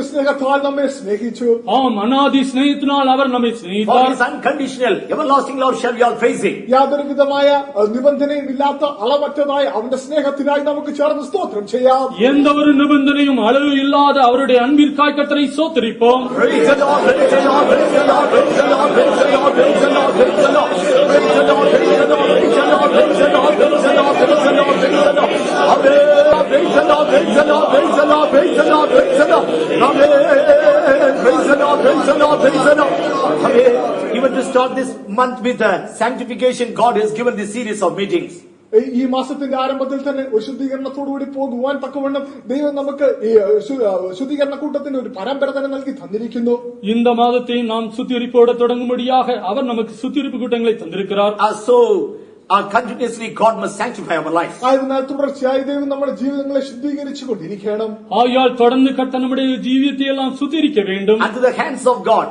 നിത്യസ്നേഹത്താൽ നമ്മെ സ്നേഹിച്ചു. ஆம், அநாதி சிநேகத்தினால் அவர் நம்மை For சிநேகித்தார். his unconditional, everlasting love shall we all praise him. യാതൊരു വിധമായ നിബന്ധനയും ഇല്ലാത്ത അളവറ്റതായ അവന്റെ സ്നേഹത്തിനായി നമുക്ക് ചേർന്ന് സ്തോത്രം ചെയ്യാം. எந்த ஒரு நிபந்தனையும் அளவு இல்லாத அவருடைய அன்பிற்காய் கர்த்தரை ஸ்தோத்திரிப்போம். Praise the Lord, praise the Lord, praise the Lord, praise the Lord, praise the Lord, praise the Lord, praise the Lord, praise the Lord, praise the Lord, praise the Lord, praise the Lord, praise the Lord, praise the Lord, praise the Lord. Amen. Praise the Lord, praise the Lord, praise the Lord, praise the Lord, praise the Lord. Amen. Praise the Lord, praise the Lord, praise the Lord. Amen. Even to start this month with the sanctification, God has given this series of meetings. ഈ മാസത്തിന്റെ ആരംഭത്തിൽ തന്നെ ഒരു ശുദ്ധീകരണത്തോടുകൂടി പോകുവാൻ തക്കവണ്ണം ദൈവം നമുക്ക് ഈ ശുദ്ധീകരണ കൂട്ടത്തിന്റെ ഒരു പരമ്പര തന്നെ നൽകി തന്നിരിക്കുന്നു. இந்த மாதத்தை நாம் சுத்திகரிப்போட தொடங்கும்படியாக அவர் நமக்கு சுத்திகரிப்பு கூட்டங்களை தந்திருக்கிறார். So continuously God must sanctify our lives. ആയതിനാൽ തുടർച്ചയായി ദൈവം നമ്മുടെ ജീവിതങ്ങളെ ശുദ്ധീകരിച്ചു കൊണ്ടിരിക്കണം. ஆகையால் தொடர்ந்து கர்த்தர் நம்முடைய ஜீவியத்தை எல்லாம் சுத்திகரிக்க வேண்டும். Unto the hands of God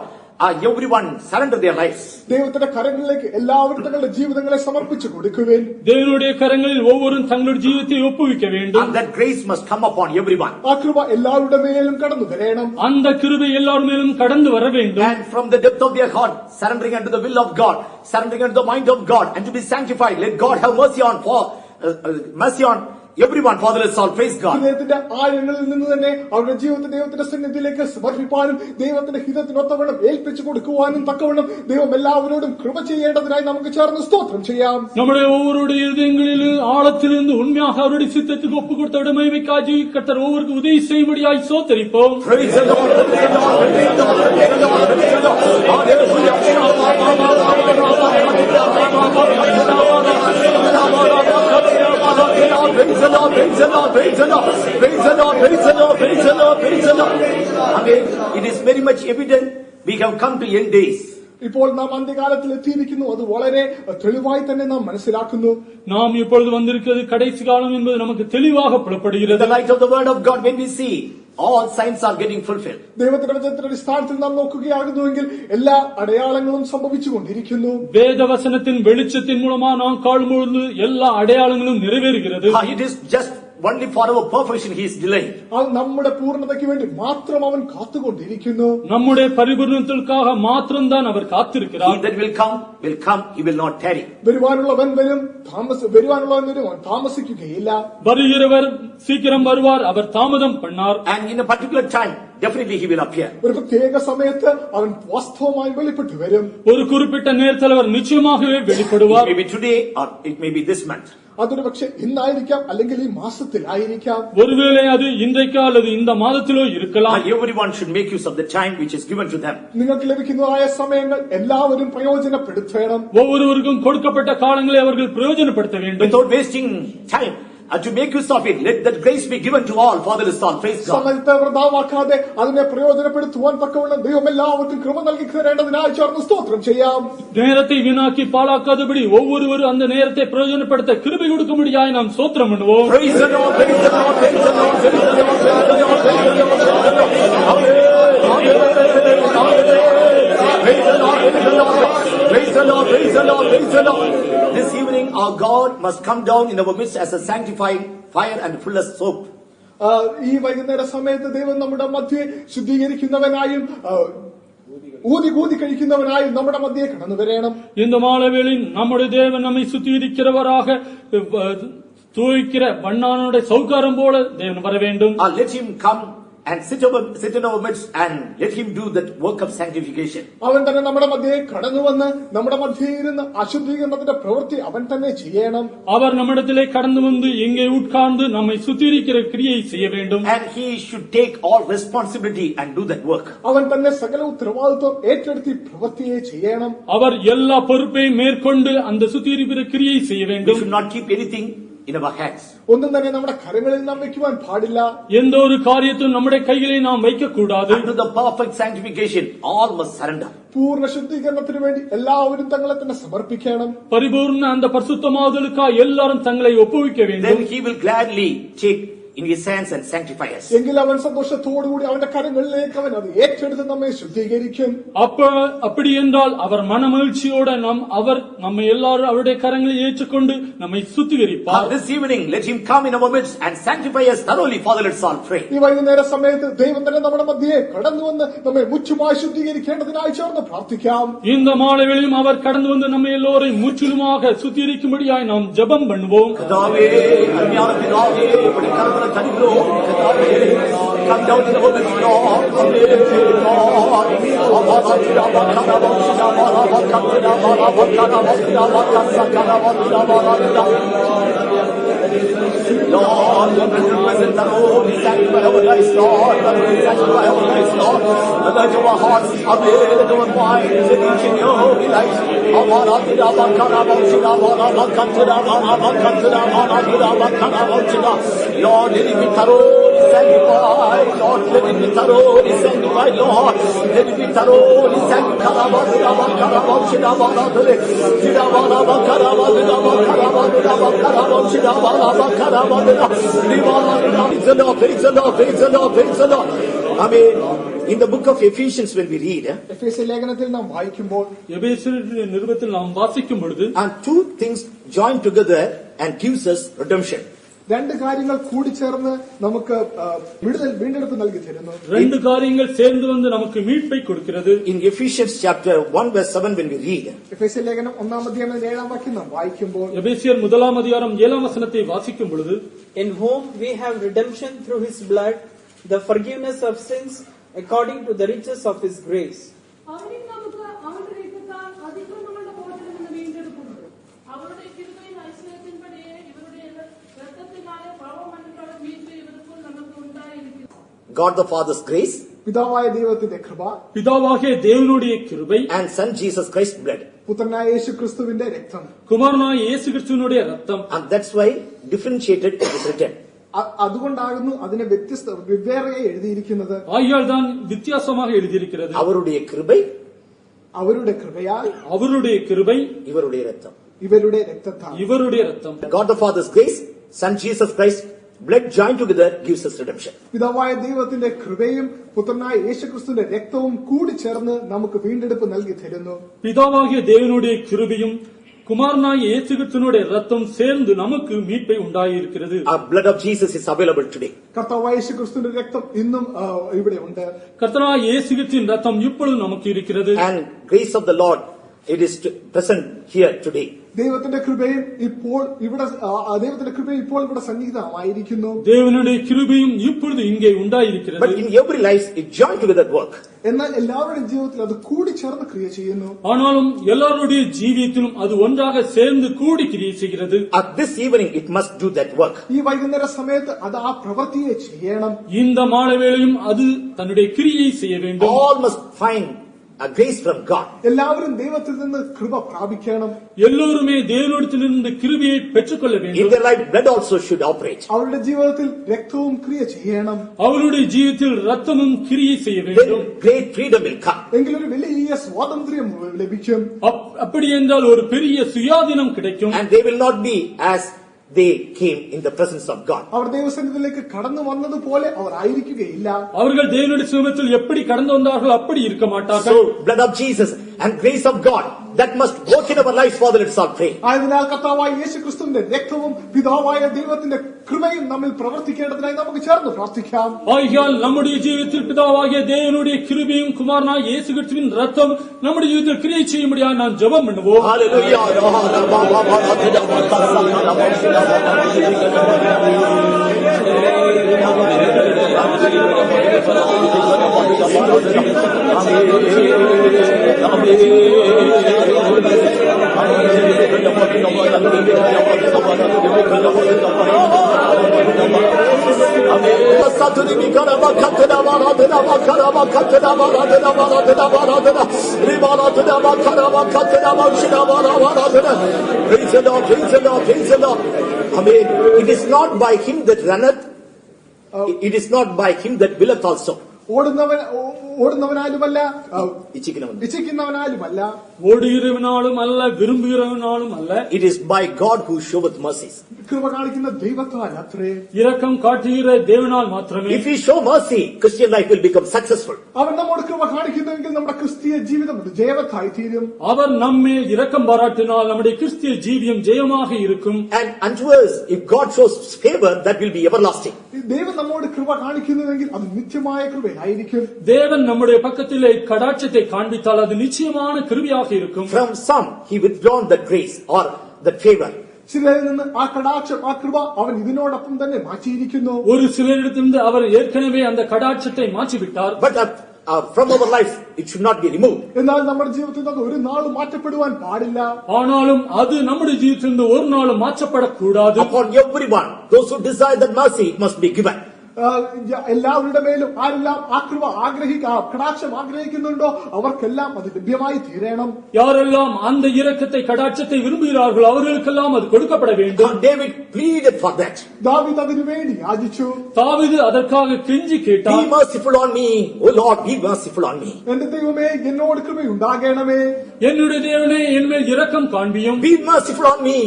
everyone surrender their lives. ദൈവത്തിന്റെ കരങ്ങളിലേക്ക് എല്ലാവരും തങ്ങളുടെ ജീവിതങ്ങളെ സമർപ്പിച്ചു കൊടുക്കുവേൻ. தேவனுடைய கரங்களில் ஒவ்வொருவரும் தங்களுடைய ஜீவியத்தை ஒப்புவிக்க வேண்டும். And that grace must come upon everyone. ആ കൃപ എല്ലാവരുടെ മേലും കടന്നു വരണം. அந்த கிருபை எல்லார் மேலும் கடந்து வர வேண்டும். And from the depth of their heart, surrendering unto the will of God, surrendering unto the mind of God, and to be sanctified. Let God have mercy on everyone, fatherless soul. Praise God. ദൈവത്തിന്റെ ആഴങ്ങളിൽ നിന്ന് തന്നെ അവരുടെ ജീവിതത്തെ ദൈവത്തിന്റെ സന്നിധിയിലേക്ക് സമർപ്പിക്കാനും ദൈവത്തിന്റെ ഹിതത്തിനൊത്തവണ്ണം ഏൽപ്പിച്ചു കൊടുക്കുവാനും തക്കവണ്ണം ദൈവം എല്ലാവരോടും കൃപ ചെയ്യേണ്ടതിനായി നമുക്ക് ചേർന്ന് സ്തോത്രം ചെയ്യാം. நம்முடைய ஒவ்வொருடைய இதயங்களிலும் ஆழத்திலிருந்து உண்மையாக அவருடைய சித்தத்துக்கு ஒப்பு கொடுத்த உடைமைக்காக கர்த்தர் ஒவ்வொருக்கும் உதவி செய்யும்படியாய் ஸ்தோத்திரிப்போம். Praise the Lord, praise the Lord, praise the Lord, praise the Lord, praise the Lord. Hallelujah. Praise the Lord, praise the Lord, praise the Lord, praise the Lord, praise the Lord, praise the Lord, praise the Lord. Amen. It is very much evident we have come to end days. ഇപ്പോൾ നാം അന്ത്യകാലത്തിൽ എത്തിയിരിക്കുന്നു. അത് വളരെ തെളിവായി തന്നെ നാം മനസ്സിലാക്കുന്നു. நாம் இப்பொழுது வந்திருக்கிறது கடைசி காலம் என்பது நமக்கு தெளிவாக புலப்படுகிறது. The light of the word of God, when we see all signs are getting fulfilled. ദൈവത്തിന്റെ വചനത്തിന്റെ അടിസ്ഥാനത്തിൽ നാം നോക്കുകയാകുന്നുവെങ്കിൽ എല്ലാ അടയാളങ്ങളും സംഭവിച്ചുകൊണ്ടിരിക്കുന്നു. வேதவசனத்தின் வெளிச்சத்தின் மூலமா நாம் காணும்பொழுது எல்லா அடையாளங்களும் நிறைவேறுகிறது. It is just only for our perfection he is delaying. നമ്മുടെ പൂർണ്ണതയ്ക്ക് വേണ്ടി മാത്രം അവൻ കാത്തുകൊണ്ടിരിക്കുന്നു. நம்முடைய பரிபூரணத்திற்காக மாத்திரம்தான் அவர் காத்திருக்கிறார். He that will come, he will not tarry. വരുവാനുള്ളവൻ വരും, താമസിക്കുകയില്ല. வருகிறவர் சீக்கிரம் வருவார், அவர் தாமதம் பண்ணார். And in a particular time, definitely he will appear. ഒരു പ്രത്യേക സമയത്ത് അവൻ വാസ്തവമായി വെളിപ്പെട്ടു വരും. ஒரு குறிப்பிட்ட நேரத்தில் அவர் நிச்சயமாகவே வெளிப்படுவார். It may be today or it may be this month. അതൊരു പക്ഷെ ഇന്നായിരിക്കാം, അല്ലെങ്കിൽ ഈ മാസത്തിലായിരിക്കാം. ஒருவேளை அது இன்றைக்கோ அல்லது இந்த மாதத்திலோ இருக்கலாம். Everyone should make use of the time which is given to them. നിങ്ങൾക്ക് ലഭിക്കുന്നതായ സമയങ്ങൾ എല്ലാവരും പ്രയോജനപ്പെടുത്തണം. ஒவ்வொருவருக்கும் கொடுக்கப்பட்ட காலங்களை அவர்கள் பிரயோஜனப்படுத்த வேண்டும். Without wasting time, to make use of it, let that grace be given to all, fatherless son. Praise God. സമയത്തെ വൃഥാവാക്കാതെ അതിനെ പ്രയോജനപ്പെടുത്തുവാൻ തക്കവണ്ണം ദൈവം എല്ലാവർക്കും കൃപ നൽകി തരേണ്ടതിനായി ചേർന്ന് സ്തോത്രം ചെയ്യാം. நேரத்தை வீணாக்கி பாழாக்காதபடி ஒவ்வொருவரும் அந்த நேரத்தை பிரயோஜனப்படுத்த கிருபை கொடுக்கும்படியாய் நாம் ஸ்தோத்திரம் பண்ணுவோம். Praise the Lord, praise the Lord, praise the Lord, praise the Lord, praise the Lord, praise the Lord, praise the Lord. Amen. Praise the Lord, praise the Lord, praise the Lord, praise the Lord, praise the Lord. This evening our God must come down in our midst as a sanctified fire and full of soap. ഈ വൈകുന്നേര സമയത്ത് ദൈവം നമ്മുടെ മധ്യേ ശുദ്ധീകരിക്കുന്നവനായും ഊതി കഴിക്കുന്നവനായും നമ്മുടെ മധ്യേ കടന്നു വരണം. இந்த மாலைவேளையில் நம்முடைய தேவன் நம்மை சுத்திகரிக்கிறவராக தூய்க்கிற வண்ணானுடைய சௌகாரம் போல தேவன் வர வேண்டும். Let him come and sit in our midst and let him do that work of sanctification. അവൻ തന്നെ നമ്മുടെ മധ്യേ കടന്നു വന്ന് നമ്മുടെ മധ്യേ ഇരുന്ന് അശുദ്ധീകരണത്തിന്റെ പ്രവൃത്തി അവൻ തന്നെ ചെയ്യണം. அவர் நம்மிடத்திலே கடந்து வந்து எங்கே உட்கார்ந்து நம்மை சுத்திகரிக்கிற கிரியை செய்ய வேண்டும். And he should take all responsibility and do that work. അവൻ തന്നെ സകല ഉത്തരവാദിത്വം ഏറ്റെടുത്ത് പ്രവൃത്തിയെ ചെയ്യണം. அவர் எல்லா பொறுப்பையும் மேற்கொண்டு அந்த சுத்திகரிக்கிற கிரியை செய்ய We வேண்டும். should not keep anything in our hands. ഒന്നും തന്നെ നമ്മുടെ കരങ്ങളിൽ നാം വെക്കുവാൻ പാടില്ല. எந்த ஒரு காரியத்தையும் நம்முடைய கைகளை நாம் வைக்க கூடாது. Unto the perfect sanctification all must surrender. പൂർണ്ണ ശുദ്ധീകരണത്തിന് വേണ്ടി എല്ലാവരും തങ്ങളെ തന്നെ സമർപ്പിക്കണം. பரிபூர்ண அந்த பரிசுத்தமாதலுக்காக எல்லாரும் தங்களை ஒப்புவிக்க வேண்டும். Then he will gladly take in his hands and sanctify us. എങ്കിൽ അവൻ സന്തോഷത്തോടുകൂടി അവന്റെ കരങ്ങളിലേക്ക് അവൻ അത് ഏറ്റെടുത്ത് നമ്മെ ശുദ്ധീകരിക്കും. அப்படி என்றால் அவர் மனமகிழ்ச்சியோட அவர் நம்மை எல்லாரும் அவருடைய கரங்களில் ஏற்றுக்கொண்டு நம்மை சுத்திகரிப்பார். This evening let him come in our midst and sanctify us thoroughly. Father, let's all pray. ഈ വൈകുന്നേര സമയത്ത് ദൈവം തന്നെ നമ്മുടെ മധ്യേ കടന്നു വന്ന് നമ്മെ മുറ്റുമായി ശുദ്ധീകരിക്കേണ്ടതിനായി ചേർന്ന് പ്രാർത്ഥിക്കാം. இந்த மாலையிலும் அவர் கடந்து வந்து நம்மை எல்லோரையும் முற்றிலுமாக சுத்திகரிக்கும்படியாய் நாம் ஜெபம் பண்ணுவோம். கர்த்தாவே, அருமையான பிதாவே, இப்படி கரங்களை தருகிறோம். கர்த்தாவே, come down in our midst, Lord. Lord, present the Holy sanctify our lives, Lord. Sanctify our lives, Lord. Let our hearts avail, let our minds reach in your lives. Lord, let it be thoroughly sanctified. Lord, let it be thoroughly sanctified, Lord. Let it be thoroughly sanctified. Praise the Lord, praise the Lord, praise the Lord. Amen. In the book of Ephesians when we read, എഫേസ്യ ലേഖനത്തിൽ നാം വായിക്കുമ്പോൾ, எபேசியர் நிருபத்தில் நாம் வாசிக்கும் பொழுது, and two things join together and gives us redemption. രണ്ട് കാര്യങ്ങൾ കൂടിച്ചേർന്ന് നമുക്ക് വീണ്ടെടുപ്പ് നൽകി തരുന്നു. ரெண்டு காரியங்கள் சேர்ந்து வந்து நமக்கு மீட்பை கொடுக்கிறது. In Ephesians chapter 1 verse 7 when we read, എഫേസ്യ ലേഖനം 1-ാം അധ്യായം 7-ാം വാക്യം നാം വായിക്കുമ്പോൾ, எபேசியர் 1-ாம் அதிகாரம் 7-ாம் வசனத்தை வாசிக்கும் பொழுது, in whom we have redemption through his blood, the forgiveness of sins according to the riches of his grace. അവനിൽ നമുക്ക് അവന്റെ രക്തത്താൽ അതിക്രമങ്ങളുടെ മോചനം എന്ന വീണ്ടെടുപ്പുണ്ട്. അവരുടെ കൃപയിൽ ഐശ്വര്യത്തിൻപടിയെ ഇവരുടെ രക്തത്തിനാലെ പാപമനുക്കളുടെ വീഴ്ച ഇവർക്കും നമുക്ക് ഉണ്ടായിരിക്കുന്നു. God the Father's grace, പിതാവായ ദൈവത്തിന്റെ കൃപ, பிதாவாகிய தேவனுடைய கிருபை, and Son Jesus Christ's blood. പുത്രനായ യേശു ക്രിസ്തുവിന്റെ രക്തം, குமாரனாയ இயேசு கிறிஸ்துவினுடைய ரத்தம். And that's why differentiated it is written. അതുകൊണ്ടാകുന്നു അതിനെ വെവ്വേറെയായി എഴുതിയിരിക്കുന്നത്. ஆகையால் தான் வித்தியாசமாக எழுதியிருக்கிறது. அவருடைய கிருபை, അവരുടെ കൃപയാൽ, அவருடைய கிருபை, இவருடைய ரத்தம். ഇവരുടെ രക്തത്താൽ, இவருடைய ரத்தம். God the Father's grace, Son Jesus Christ, blood joined together gives us redemption. പിതാവായ ദൈവത്തിന്റെ കൃപയും പുത്രനായ യേശുക്രിസ്തുവിന്റെ രക്തവും കൂടി ചേർന്ന് നമുക്ക് വീണ്ടെടുപ്പ് നൽകി തരുന്നു. பிதாவாகிய தேவனுடைய கிருபையும் குமாரனாகிய இயேசு கிறிஸ்துவினுடைய ரத்தம் சேர்ந்து நமக்கு மீட்பை உண்டாயிருக்கிறது. Our blood of Jesus is available today. കർത്താവായ യേശുക്രിസ്തുവിന്റെ രക്തം ഇന്നും ഇവിടെ ഉണ്ട്. கர்த்தராகிய இயேசு கிறிஸ்துவின் ரத்தம் இப்பொழுது நமக்கு இருக்கிறது. And grace of the Lord, it is present here today. ദൈവത്തിന്റെ കൃപയും ഇപ്പോൾ ഇവിടെ സന്നിഹിതമായിരിക്കുന്നു. தேவனுடைய கிருபையும் இப்பொழுது இங்கே உண்டாயிருக்கிறது. But in every life it joined together work. എന്നാൽ എല്ലാവരുടെയും ജീവിതത്തിൽ അത് കൂടി ചേർന്ന് ക്രിയ ചെയ്യുന്നു. ஆனாலும் எல்லாருடைய ஜீவியத்திலும் அது ஒன்றாக சேர்ந்து கூடி கிரியை செய்கிறது. At this evening it must do that work. ഈ വൈകുന്നേര സമയത്ത് അത് ആ പ്രവൃത്തിയെ ചെയ്യണം. இந்த மாலை வேளையும் அது தன்னுடைய கிரியை செய்ய வேண்டும். All must find a grace from God. എല്ലാവരും ദൈവത്തിൽ നിന്ന് കൃപ പ്രാപിക്കണം. எல்லோருமே தேவனிடத்திலிருந்து கிருபையை பெற்றுக்கொள்ள In வேண்டும். their life blood also should operate. അവരുടെ ജീവിതത്തിൽ രക്തവും ക്രിയ ചെയ്യണം. அவருடைய ஜீவியத்தில் ரத்தமும் கிரியை செய்ய வேண்டும். Then great freedom will come. എങ്കിലൊരു വലിയ സ്വാതന്ത്ര്യം ലഭിക്കും. அப்படி என்றால் ஒரு பெரிய சுயாதீனம் கிடைக்கும். And they will not be as they came in the presence of God. അവർ ദൈവസന്നിധിയിലേക്ക് കടന്നു വന്നതുപോലെ അവർ ആയിരിക്കുകയില്ല. அவர்கள் தேவனுடைய சமூகத்தில் எப்படி கடந்து வந்தார்கள் அப்படி இருக்க மாட்டார்கள். So blood of Jesus and grace of God that must work in our lives. Father, let's all pray. ആയതിനാൽ കർത്താവായ യേശുക്രിസ്തുവിന്റെ രക്തവും പിതാവായ ദൈവത്തിന്റെ കൃപയും നമ്മിൽ പ്രവർത്തിക്കേണ്ടതിനായി നമുക്ക് ചേർന്ന് പ്രാർത്ഥിക്കാം. ஆகையால் நம்முடைய ஜீவிதத்தில் பிதாவாகிய தேவனுடைய கிருபையும் குமாரனாகிய இயேசு கிறிஸ்துவின் ரத்தம் நம்முடைய ஜீவிதத்தில் கிரியை செய்யும்படியாக நாம் ஜெபம் பண்ணுவோம். Hallelujah. Praise the Lord, praise the Lord, praise the Lord. Amen. It is not by him that runneth, it is not by him that willeth also, ഓടുന്നവനാലുമല്ല ഇച്ഛിക്കുന്നവൻ. ഇച്ഛിക്കുന്നവനാലുമല്ല ഓടുகிறவனாலும் அல்ல விரும்புகிறவனாலும் அல்ல. It is by God who showeth mercies. കൃപ കാണിക്കുന്ന ദൈവത്താൽ അത്രേ. இரக்கம் காட்டுகிற தேவனால் மாத்திரமே. If we show mercy, Christian life will become successful. അവൻ നമ്മോട് കൃപ കാണിക്കുന്നുവെങ്കിൽ നമ്മുടെ ക്രിസ്തീയ ജീവിതം ജയവത്തായി തീരും. அவர் நம்மேல் இரக்கம் பாராட்டினால் நம்முடைய கிறிஸ்திய ஜீவியம் ஜெயமாக இருக்கும். And unto us, if God shows favor, that will be everlasting. ദൈവം നമ്മോട് കൃപ കാണിക്കുന്നുവെങ്കിൽ അത് നിത്യമായ കൃപയായിരിക്കും. தேவன் நம்முடைய பக்கத்திலே கடாட்சத்தை காண்பித்தால் அது நிச்சயமான கிருபையாக இருக்கும். From some, he withdrawn that grace or that favor. ചിലരിൽ നിന്ന് ആ കടാക്ഷം ആ കൃപ അവൻ ഇതിനോടൊപ്പം തന്നെ മാറ്റിയിരിക്കുന്നു. ஒரு சிலரிடத்திலிருந்து அவர் ஏற்கனவே அந்த கடாட்சத்தை மாற்றிவிட்டார். But from our life, it should not be removed. എന്നാൽ നമ്മുടെ ജീവിതത്തിൽ നിന്ന് ഒരു നാളും മാറ്റപ്പെടുവാൻ പാടില്ല. ஆனாலும் அது நம்முடைய ஜீவிதத்திலிருந்து ஒரு நாளும் மாற்றப்படக்கூடாது. Upon everyone, those who desire that mercy, it must be given. എല്ലാവരുടെ മേലും ആരെല്ലാം ആ കൃപ കടാക്ഷം ആഗ്രഹിക്കുന്നുണ്ടോ അവർക്കെല്ലാം അത് ലഭ്യമായി തീരണം. யாரெல்லாம் அந்த இரக்கத்தை கடாட்சத்தை விரும்புகிறார்களோ அவர்களுக்கெல்லாம் அது கொடுக்கப்பட வேண்டும். David pleaded for that. ദാവീദ് അതിനു വേണ്ടി യാചിച്ചു. தாவீது அதற்காக கெஞ்சி Be கேட்டார். merciful on me, O Lord, be merciful on me. എന്റെ ദൈവമേ എന്നോട് കൃപയുണ്ടാകണമേ. என்னுடைய தேவனே என்மேல் இரக்கம் காண்பியும். Be merciful on me.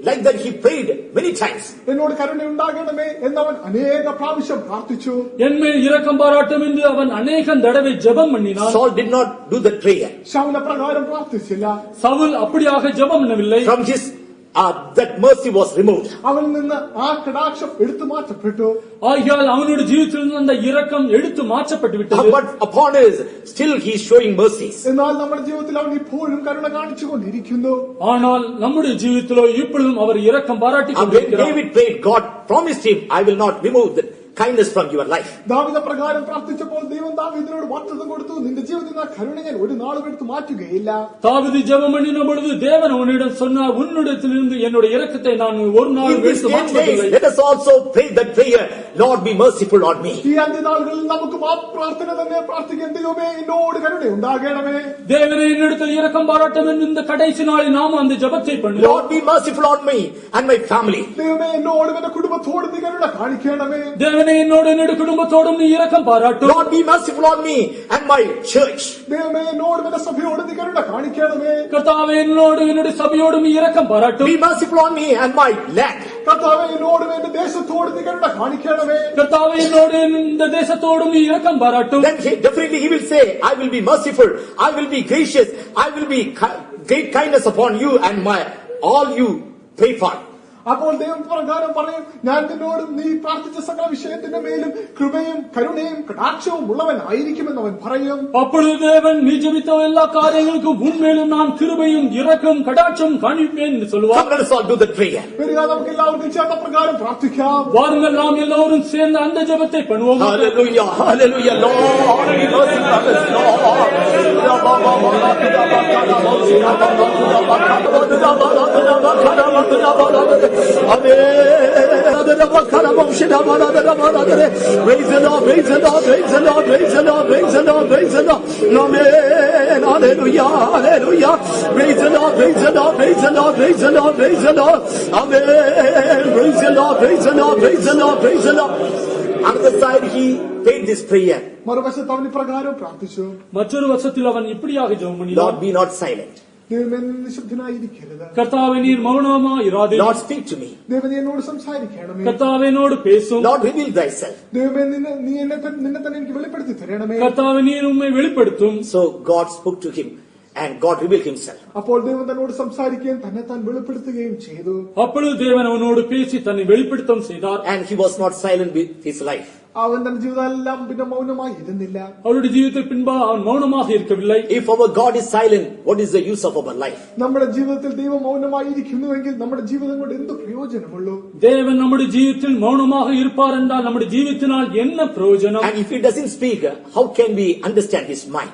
Like that he prayed many times. എന്നോട് കരുണയുണ്ടാകണമേ എന്നവൻ അനേക പ്രാവശ്യം പ്രാർത്ഥിച്ചു. என்மேல் இரக்கம் பாராட்டும் என்று அவன் அநேகம் தடவை ஜெபம் பண்ணினான். Saul did not do that prayer. ശൗല പ്രകാരം പ്രാർത്ഥിച്ചില്ല. சவுல் அப்படியாக ஜெபம் பண்ணவில்லை. From his that mercy was removed. അവനിൽ നിന്ന് ആ കടാക്ഷം എടുത്തു മാറ്റപ്പെട്ടു. ஆகையால் அவனுடைய ஜீவிதத்திலிருந்து அந்த இரக்கம் எடுத்து மாற்றப்பட்டு விட்டது. But upon us, still he is showing mercies. എന്നാൽ നമ്മുടെ ജീവിതത്തിൽ അവൻ ഇപ്പോഴും കരുണ കാണിച്ചുകൊണ്ടിരിക്കുന്നു. ஆனால் நம்முடைய ஜீவிதத்திலோ இப்பொழுதும் அவர் இரக்கம் பாராட்டிக் When கொண்டிருக்கிறார். David prayed, God promised him, I will not remove the kindness from your life. ദാവീദ് പ്രകാരം പ്രാർത്ഥിച്ചപ്പോൾ ദൈവം ദാവീദിനോട് വാഗ്ദത്തം കൊടുത്തു, നിന്റെ ജീവിതത്തിൽ ആ കരുണ ഞാൻ ഒരു നാളും എടുത്ത് മാറ്റുകയില്ല. தாவீது ஜெபம் பண்ணின பொழுது தேவன் அவனிடம் சொன்னார், உன்னிடத்திலிருந்து என்னுடைய இரக்கத்தை நான் ஒரு நாள் In these எடுத்து 10 மாற்றுவதில்லை. days, let us also pray that prayer, Lord, be merciful on me. ഈ അന്ത്യനാളുകളിൽ നമുക്ക് ആ പ്രാർത്ഥന തന്നെ പ്രാർത്ഥിക്കാൻ, ദൈവമേ എന്നോട് കരുണ ഉണ്ടാകണമേ. தேவனே என்னிடத்தில் இரக்கம் பாராட்டும் என்று இந்த கடைசி நாளில் நாம் அந்த ஜெபத்தை பண்ணுவோம். Lord, be merciful on me and my family. ദൈവമേ എന്നോടും എന്റെ കുടുംബത്തോടും നീ കരുണ കാണിക്കണമേ. தேவனே என்னோடு என்னுடைய குடும்பத்தோடும் நீ இரக்கம் பாராட்டும். Lord, be merciful on me and my church. ദൈവമേ എന്നോടും എന്റെ സഭയോടും നീ കരുണ കാണിക്കണമേ. கர்த்தாவே என்னோடு என்னுடைய சபையோடும் நீ இரக்கம் பாராட்டும். Be merciful on me and my land. കർത്താവേ എന്നോടും എന്റെ ദേശത്തോടും നീ കരുണ കാണിക്കണമേ. கர்த்தாவே என்னோடு இந்த தேசத்தோடும் நீ இரக்கம் பாராட்டும். Then definitely he will say, I will be merciful, I will be gracious, I will be great kindness upon you and my all you pray for. അപ്പോൾ ദൈവം പ്രകാരം പറയും, ഞാൻ നിന്നോടും നീ പ്രാർത്ഥിച്ച സകല വിഷയത്തിന്റെ മേലും കൃപയും കരുണയും കടാക്ഷവും ഉള്ളവനായിരിക്കുമെന്ന് അവൻ പറയും. அப்பொழுது தேவன் நீ ஜெபித்த எல்லா காரியங்களுக்கும் உன்மேலும் நான் கிருபையும் இரக்கம் கடாட்சம் காண்பிப்பேன் என்று சொல்லுவார். Come, let us all do the prayer. വരിക, നമുക്ക് എല്ലാവർക്കും ചേർന്ന പ്രകാരം പ്രാർത്ഥിക്കാം. வாருங்கள் நாம் எல்லோரும் சேர்ந்து அந்த ஜெபத்தை பண்ணுவோம். Hallelujah, hallelujah, Lord, be merciful on us, Lord. Praise the Lord, praise the Lord, praise the Lord, praise the Lord, praise the Lord, praise the Lord. Amen. Hallelujah, hallelujah. Praise the Lord, praise the Lord, praise the Lord, praise the Lord, praise the Lord. Amen. Praise the Lord, praise the Lord, praise the Lord, praise the Lord. Another side, he prayed this prayer. മറുവശത്ത് അവൻ ഇപ്രകാരം പ്രാർത്ഥിച്ചു. மற்றொரு வருஷத்தில் அவன் இப்படியாக ஜெபம் பண்ணினான். Lord, be not silent. ദൈവമേ നിശബ്ദനായിരിക്കരുത്. கர்த்தாவே நீர் மௌனமாய் இராதே. Lord, speak to me. ദൈവമേ എന്നോട് സംസാരിക്കണമേ. கர்த்தாவே என்னோடு பேசும். Lord, reveal thyself. ദൈവമേ നീ നിന്നെ തന്നെ എനിക്ക് വെളിപ്പെടുത്തി തരണമേ. கர்த்தாவே நீர் உம்மை வெளிப்படுத்தும். So God spoke to him and God revealed himself. അപ്പോൾ ദൈവം തന്നോട് സംസാരിക്കുകയും തന്നെ താൻ വെളിപ്പെടുത്തുകയും ചെയ്തു. அப்பொழுது தேவன் அவனோடு பேசி தன்னை வெளிப்படுத்தம் செய்தார். And he was not silent with his life. അവൻ തന്റെ ജീവിതമെല്ലാം പിന്നെ മൗനമായി ഇരുന്നില്ല. அவருடைய ஜீவிதத்தில் பின்பா அவன் மௌனமாக இருக்கவில்லை. If our God is silent, what is the use of our life? നമ്മുടെ ജീവിതത്തിൽ ദൈവം മൗനമായി ഇരിക്കുന്നുവെങ്കിൽ നമ്മുടെ ജീവിതം കൊണ്ട് എന്ത് പ്രയോജനമുള്ളൂ? தேவன் நம்முடைய ஜீவிதத்தில் மௌனமாக இருப்பார் என்றால் நம்முடைய ஜீவித்தினால் என்ன பிரயோஜனம்? And if he doesn't speak, how can we understand his mind?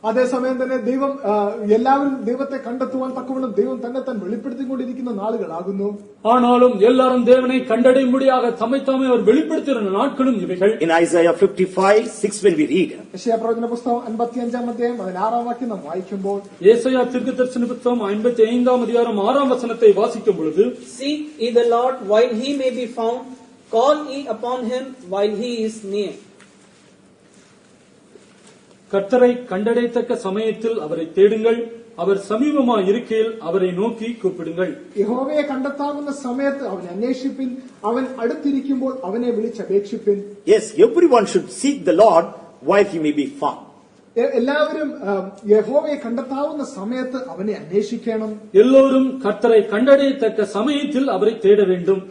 അതേസമയം തന്നെ ദൈവം എല്ലാവരും ദൈവത്തെ കണ്ടെത്തുവാൻ തക്കവണ്ണം ദൈവം തന്നെ താൻ വെളിപ്പെടുത്തിക്കൊണ്ടിരിക്കുന്ന നാളുകളാകുന്നു. ஆனாலும் எல்லாரும் தேவனை கண்டடையும்படியாக தம்மைத்தாமே அவர் வெளிப்படுத்துகிற நாட்களும் இவைகள். In Isaiah 55:6 when we read, യെശയ്യാപ്രവചന പുസ്തകം 55-ാം അധ്യായം 16-ാം വാക്യം നാം വായിക്കുമ്പോൾ, ஏசாயா தீர்க்கதரிசன புத்தகம் 55-ாம் அதிகாரம் 6-ாம் வசனத்தை வாசிக்கும் பொழுது, Seek ye the Lord while he may be found, call ye upon him while he is near. கர்த்தரை கண்டடையத்தக்க சமயத்தில் அவரை தேடுங்கள், அவர் சமீபமாய் இருக்கையில் அவரை நோக்கி கூப்பிடுங்கள். യഹോവയെ കണ്ടെത്താവുന്ന സമയത്ത് അവനെ അന്വേഷിപ്പിൻ, അവൻ അടുത്തിരിക്കുമ്പോൾ അവനെ വിളിച്ചപേക്ഷിപ്പിൻ. yes, everyone should seek the Lord while he may be found. എല്ലാവരും യഹോവയെ കണ്ടെത്താവുന്ന സമയത്ത് അവനെ അന്വേഷിക്കണം. எல்லோரும் கர்த்தரை கண்டடையத்தக்க சமயத்தில் அவரை தேட வேண்டும்.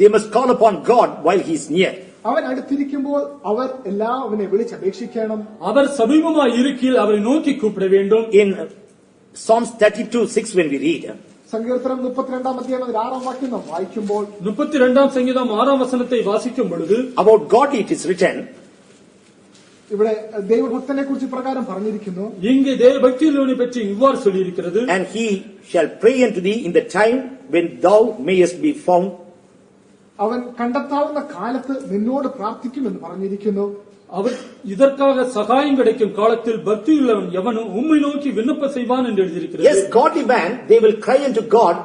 They must call upon God while he is near. അവൻ അടുത്തിരിക്കുമ്പോൾ അവർ അവനെ വിളിച്ചപേക്ഷിക്കണം. அவர் சமீபமாய் இருக்கையில் அவரை நோக்கி கூப்பிட வேண்டும். In Psalms 32:6 when we read, സങ്കീർത്തനം 32-ാം അധ്യായം 6-ാം വാക്യം നാം വായിക്കുമ്പോൾ, 32-ാം சங்கீதம் 6-ാം വസനത്തെ വാസിക്കും பொழுது, about God it is written, ഇവിടെ ദൈവഭക്തനെ കുറിച്ച് പ്രകാരം പറഞ്ഞിരിക്കുന്നു, இங்கே தேவபக்தியுள்ளவனை பற்றி இவ்வாறு சொல்லியிருக்கிறது, and he shall pray unto thee in the time when thou mayest be found. അവൻ കണ്ടെത്താവുന്ന കാലത്ത് നിന്നോട് പ്രാർത്ഥിക്കുമെന്ന് പറഞ്ഞിരിക്കുന്നു. அவர் இதற்காக சகாயம் கிடைக்கும் காலத்தில் பக்தியுள்ளவன் எவனும் உம்மை நோக்கி விண்ணப்பம் செய்வான் என்று எழுதியிருக்கிறது. Yes, godly man, they will cry unto God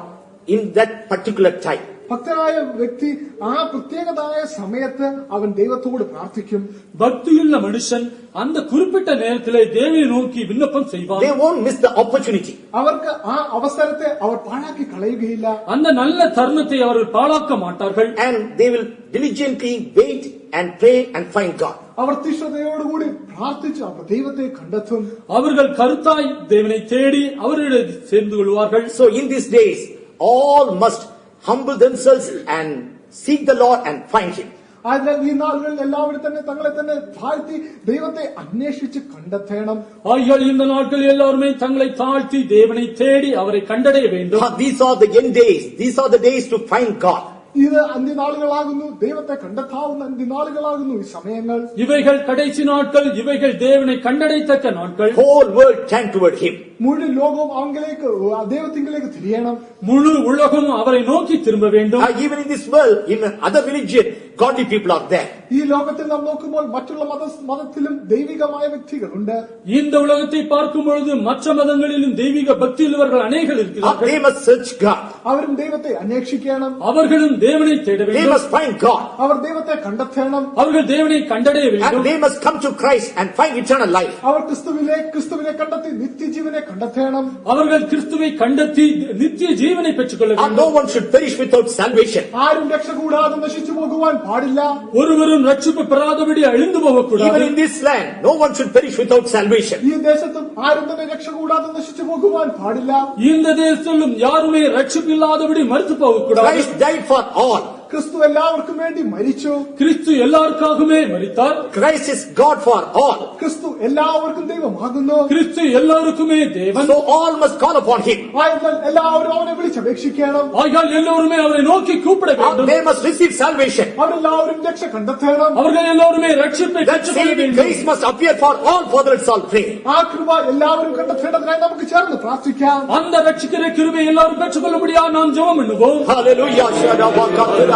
in that particular time. ഭക്തനായ വ്യക്തി ആ പ്രത്യേകതായ സമയത്ത് അവൻ ദൈവത്തോട് പ്രാർത്ഥിക്കും. பக்தியுள்ள மனுஷன் அந்த குறிப்பிட்ட நேரத்திலே தேவனை நோக்கி விண்ணப்பம் செய்வான். They won't miss the opportunity. അവർക്ക് ആ അവസരത്തെ അവർ പാഴാക്കി കളയുകയില്ല. அந்த நல்ல தருணத்தை அவர்கள் பாழாக்க மாட்டார்கள். And they will diligently wait and pray and find God. അവർ തീഷ്ണതയോടുകൂടി പ്രാർത്ഥിച്ച് അവർ ദൈവത്തെ കണ്ടെത്തും. அவர்கள் கருத்தாய் தேவனை தேடி அவரிடம் சேர்ந்து கொள்வார்கள். So in these days, all must humble themselves and seek the Lord and find him. അതിനാൽ ഈ നാളുകളിൽ എല്ലാവരും തന്നെ തങ്ങളെ തന്നെ താഴ്ത്തി ദൈവത്തെ അന്വേഷിച്ച് കണ്ടെത്തണം. ஆகியால் இந்த நாட்கள் எல்லாருமே தங்களை தாழ்த்தி தேவனை தேடி அவரை கண்டடைய வேண்டும். These are the end days. These are the days to find God. ഇത് അന്ത്യനാളുകളാകുന്നു, ദൈവത്തെ കണ്ടെത്താവുന്ന അന്ത്യനാളുകളാകുന്നു ഈ സമയങ്ങൾ. இவைகள் கடைசி நாட்கள், இவைகள் தேவனை கண்டடையத்தக்க நாட்கள். Whole world turn toward him. മുഴുവൻ ലോകവും അവങ്കിലേക്ക് ദൈവത്തിങ്കിലേക്ക് തിരിയണം. முழு உலகம் அவரை நோக்கி திரும்ப வேண்டும். Even in this world, in other religion, godly people are there. ഈ ലോകത്തിൽ നാം നോക്കുമ്പോൾ മറ്റുള്ള മതത്തിലും ദൈവികമായ വ്യക്തികളുണ്ട്. இந்த உலகத்தை பார்க்கும் பொழுது மற்ற மதங்களிலும் தெய்வீக பக்தியுள்ளவர்கள் அநேகர் இருக்கிறார்கள். They must search God. അവരും ദൈവത്തെ അന്വേഷിക്കണം. அவர்களும் தேவனை தேட They வேண்டும். must find God. അവർ ദൈവത്തെ കണ്ടെത്തണം. அவர்கள் தேவனை கண்டடைய வேண்டும். And they must come to Christ and find eternal life. അവർ ക്രിസ്തുവിനെ കണ്ടെത്തി നിത്യജീവനെ കണ്ടെത്തണം. அவர்கள் கிறிஸ்துவை கண்டத்தி நித்திய ஜீவனை பெற்றுக் கொள்ள And வேண்டும். no one should perish without salvation. ആരും രക്ഷ കൂടാതെ നശിച്ചു പോകുവാൻ പാടില്ല. ஒருவரும் ரட்சிப்பு பெறாதபடி அழிந்து போகக்கூடாது. Even in this land, no one should perish without salvation. ഈ ദേശത്തും ആരും തന്നെ രക്ഷ കൂടാതെ നശിച്ചു പോകുവാൻ പാടില്ല. இந்த தேசத்திலும் யாருமே ரட்சிப்பு இல்லாதபடி மறுத்து போகக்கூடாது. Christ died for all. ക്രിസ്തു എല്ലാവർക്കും വേണ്ടി മരിച്ചു. கிறிஸ்து எல்லாருக்காகவே மரித்தார். Christ is God for all. ക്രിസ്തു എല്ലാവർക്കും ദൈവമാകുന്നു. கிறிஸ்து எல்லாருக்குமே தேவன். So all must call upon him. ആയതിനാൽ എല്ലാവരും അവനെ വിളിച്ചപേക്ഷിക്കണം. ஆகையால் எல்லோருமே அவரை நோக்கி கூப்பிட வேண்டும். They must receive salvation. അവരെല്ലാവരും രക്ഷ കണ്ടെത്തണം. அவர்கள் எல்லோருமே ரட்சிப்பை That பெற்றுக்கொள்ள saving வேண்டும். grace must appear for all. Father, let's all pray. ആ കൃപ എല്ലാവരും കണ്ടെത്തേണ്ടതിനായി നമുക്ക് ചേർന്ന് പ്രാർത്ഥിക്കാം. அந்த ரட்சிக்கிற கிருபை எல்லாரும் பெற்றுக்கொள்ளும்படியா நாம் ஜெபம் பண்ணுவோம். Hallelujah.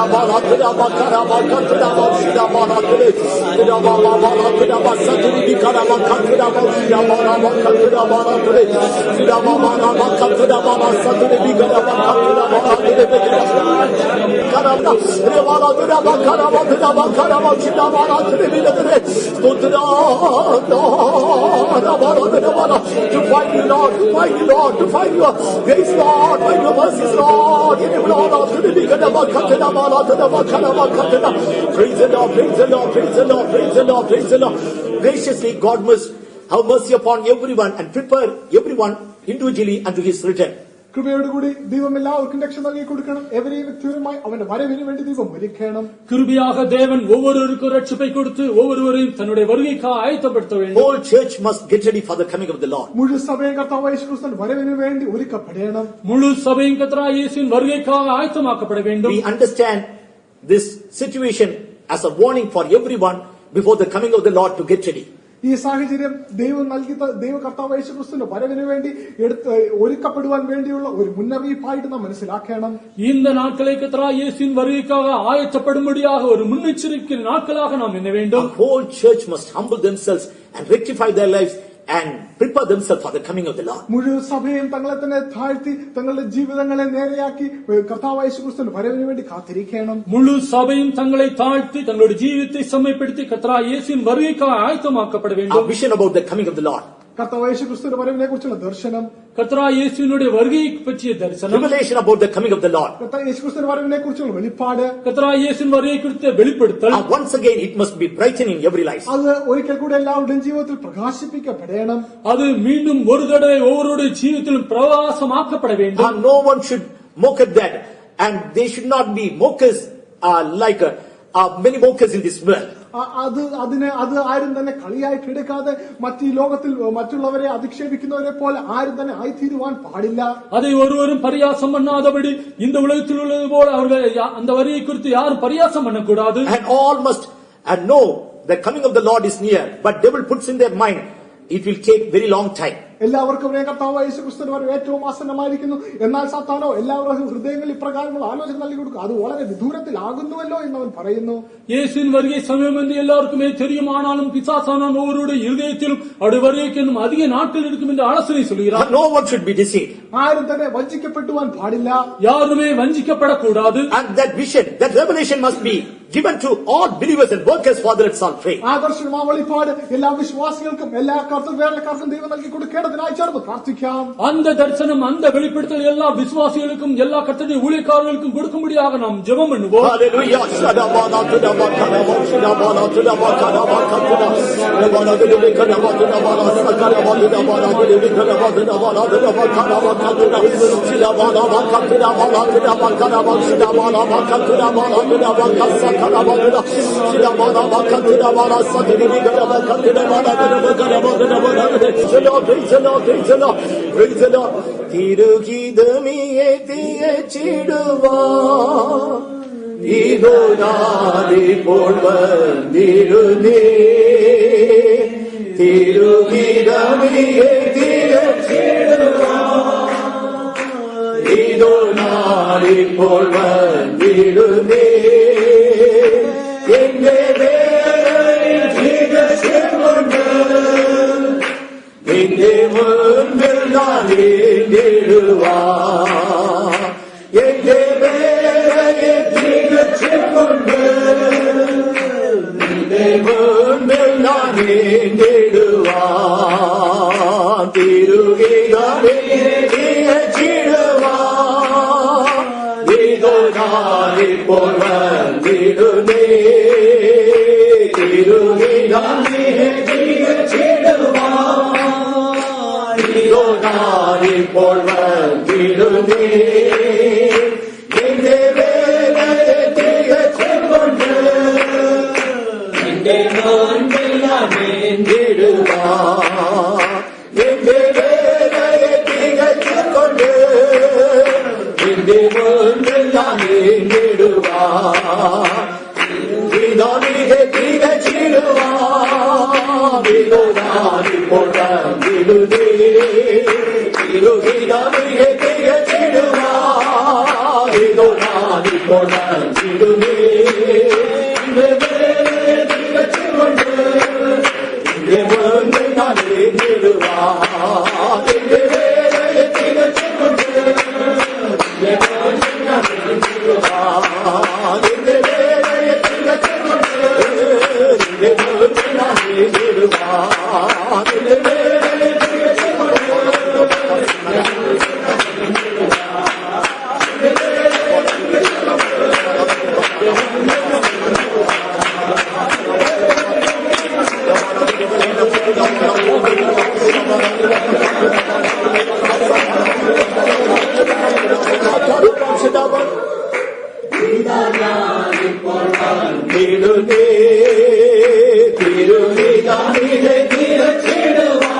To find you, Lord, to find you, Lord, to find your grace, Lord, find your mercies, Lord. Praise the Lord, praise the Lord, praise the Lord, praise the Lord, praise the Lord. Graciously, God must have mercy upon everyone and prepare everyone individually unto his return. കൃപയോടുകൂടി ദൈവം എല്ലാവർക്കും രക്ഷ നൽകി കൊടുക്കണം. എവരെയും വ്യക്തിപരമായി അവന്റെ വരവിന് വേണ്ടി ദൈവം ഒരുക്കണം. கிருபையாக தேவன் ஒவ்வொருவருக்கும் ரட்சிப்பை கொடுத்து ஒவ்வொருவரையும் தன்னுடைய வருகைக்காக ஆயத்தப்படுத்த வேண்டும். Whole church must get ready for the coming of the Lord. മുഴുവൻ സഭയും കർത്താവായ യേശുക്രിസ്തുവിന്റെ വരവിന് വേണ്ടി ഒരുക്കപ്പെടണം. முழு சபையும் கர்த்தராகிய இயேசுவின் வருகைக்காக ஆயத்தமாக்கப்பட வேண்டும். We understand this situation as a warning for everyone before the coming of the Lord to get ready. ഈ സാഹചര്യം ദൈവ കർത്താവ് യേശുക്രിസ്തുവിന്റെ വരവിന് വേണ്ടി ഒരുക്കപ്പെടുവാൻ വേണ്ടിയുള്ള ഒരു മുന്നറിയിപ്പായിട്ട് നാം മനസ്സിലാക്കണം. இந்த நாட்களை கர்த்தராகிய இயேசுவின் வருகைக்காக ஆயத்தப்படும்படியாக ஒரு முன்னெச்சரிக்கை நாட்களாக நாம் எண்ண வேண்டும். The whole church must humble themselves and rectify their lives and prepare themselves for the coming of the Lord. മുഴുവൻ സഭയും തങ്ങളെ തന്നെ താഴ്ത്തി തങ്ങളുടെ ജീവിതങ്ങളെ നേരെയാക്കി കർത്താവായ യേശുക്രിസ്തുവിന്റെ വരവിന് വേണ്ടി കാത്തിരിക്കണം. முழு சபையும் தங்களை தாழ்த்தி தங்களுடைய ஜீவிதத்தை செம்மைப்படுத்தி கர்த்தராகிய இயேசுவின் வருகைக்காக ஆயத்தமாக்கப்பட வேண்டும். A vision about the coming of the Lord. കർത്താവായ യേശുക്രിസ്തുവിന്റെ വരവിനെ കുറിച്ചുള്ള ദർശനം, கர்த்தராகிய இயேசுவினுடைய வருகையை பற்றிய தரிசனம், Revelation about the coming of the Lord. യേശുക്രിസ്തുവിന്റെ വരവിനെ കുറിച്ചുള്ള വെളിപ്പാട്, கர்த்தராகிய இயேசுவின் வருகை குறித்த வெளிப்படுத்தல். Once again it must be brightening every life. അത് ഒരിക്കൽ കൂടെ എല്ലാവരുടെയും ജീവിതത്തിൽ പ്രകാശിപ്പിക്കപ്പെടണം. அது மீண்டும் ஒரு தடவை ஒவ்வொருடைய ஜீவிதத்திலும் பிரகாசமாக்கப்பட வேண்டும். No one should mock at that, and they should not be mockers like many mockers in this world. അത് ആരും തന്നെ കളിയായിട്ട് എടുക്കാതെ മറ്റു ലോകത്തിൽ മറ്റുള്ളവരെ അധിക്ഷേപിക്കുന്നവരെ പോലെ ആരും തന്നെ ആയിത്തീരുവാൻ പാടില്ല. அதை ஒருவரும் பரியாசம் பண்ணாதபடி இந்த உலகத்தில் உள்ளது போல அவர்கள் அந்த வரியை குறித்து யாரும் பரியாசம் பண்ணக்கூடாது. And all must know the coming of the Lord is near, but devil puts in their mind it will take very long time. എല്ലാവർക്കും കർത്താവായ യേശുക്രിസ്തുവിന്റെ വരവ് ഏറ്റവും ആസന്നമായിരിക്കുന്നു. എന്നാൽ സാത്താനോ എല്ലാവരുടെയും ഹൃദയങ്ങളിൽ ഇപ്രകാരമുള്ള ആലോചന നൽകി കൊടുക്കും, അത് വളരെ വിദൂരത്തിലാകുന്നുവല്ലോ എന്നവൻ പറയുന്നു. இயேசுவின் வருகை சமயம் என்று எல்லாருக்குமே தெரியும். ஆனாலும் பிசாசானவன் ஒவ்வொருடைய இருதயத்திலும் அவருடைய வருகைக்கு இன்னும் அதிக நாட்கள் இருக்கும் என்று ஆலோசனை சொல்கிறார். No one should be deceived. ആരും തന്നെ വഞ്ചിക്കപ്പെടുവാൻ പാടില്ല. யாருமே வஞ்சிக்கப்படக்கூடாது. And that vision, that revelation must be given to all believers and workers for their soul faith. ആ ദർശനം, ആ വെളിപ്പാട് എല്ലാ വിശ്വാസികൾക്കും എല്ലാ വേലക്കാർക്കും ദൈവം നൽകി കൊടുക്കേണ്ടതിനായി ചേർന്ന് പ്രാർത്ഥിക്കാം. அந்த தரிசனம், அந்த வெளிப்படுத்தல் எல்லா விசுவாசிகளுக்கும் எல்லா கர்த்தருடைய ஊழியக்காரர்களுக்கும் கொடுக்கும்படியாக நாம் ஜெபம் பண்ணுவோம். Hallelujah. തിരുഹിതമിയെ തിയച്ചിടുവാ ഇതോ ഞാനിപ്പോൾ വന്നിരുന്നേ. തിരുഹിതമിയെ തിയച്ചിടുവാ ഇതോ ഞാനിപ്പോൾ വന്നിരുന്നേ. എന്റെ വേളയിൽ ജീവിച്ചുകൊണ്ട് നിന്റെ മുൻപിൽ ഞാൻ എഴുവാ. എന്റെ വേളയിൽ ജീവിച്ചുകൊണ്ട് നിന്റെ മുൻപിൽ ഞാൻ എഴുവാ. തിരുഹിതമിടുവാ ഇതോ ഞാനിപ്പോൾ വന്നിടുന്നേ. തിരുഹിതമിടുവാ ഇതോ ഞാനിപ്പോൾ വന്നിടുന്നേ. എന്റെ വേലയെ തികച്ചുകൊണ്ട് നിന്റെ മുൻപിൽ ഞാൻ എഴുവാ. എന്റെ വേലയെ തികച്ചുകൊണ്ട് നിന്റെ മുൻപിൽ ഞാൻ എഴുവാ. തിരുഹിതമിയെ തികച്ചിടുവാ ഇതോ ഞാനിപ്പോൾ വന്നിടുന്നേ. തിരുഹിതമിയെ തികച്ചിടുവാ ഇതോ ഞാനിപ്പോൾ വന്നിടുന്നേ. എന്റെ വേലയെ തികച്ചുകൊണ്ട് നിന്റെ മുൻപിൽ ഞാൻ എഴുവാ. എന്റെ വേലയെ തികച്ചുകൊണ്ട് നിന്റെ മുൻപിൽ ഞാൻ എഴുവാ. എന്റെ വേലയെ തികച്ചുകൊണ്ട് നിന്റെ മുൻപിൽ ഞാൻ എഴുവാ. എന്റെ വേലയെ തികച്ചുകൊണ്ട് തിരുഹിതമിയെ തികച്ചിടുവാ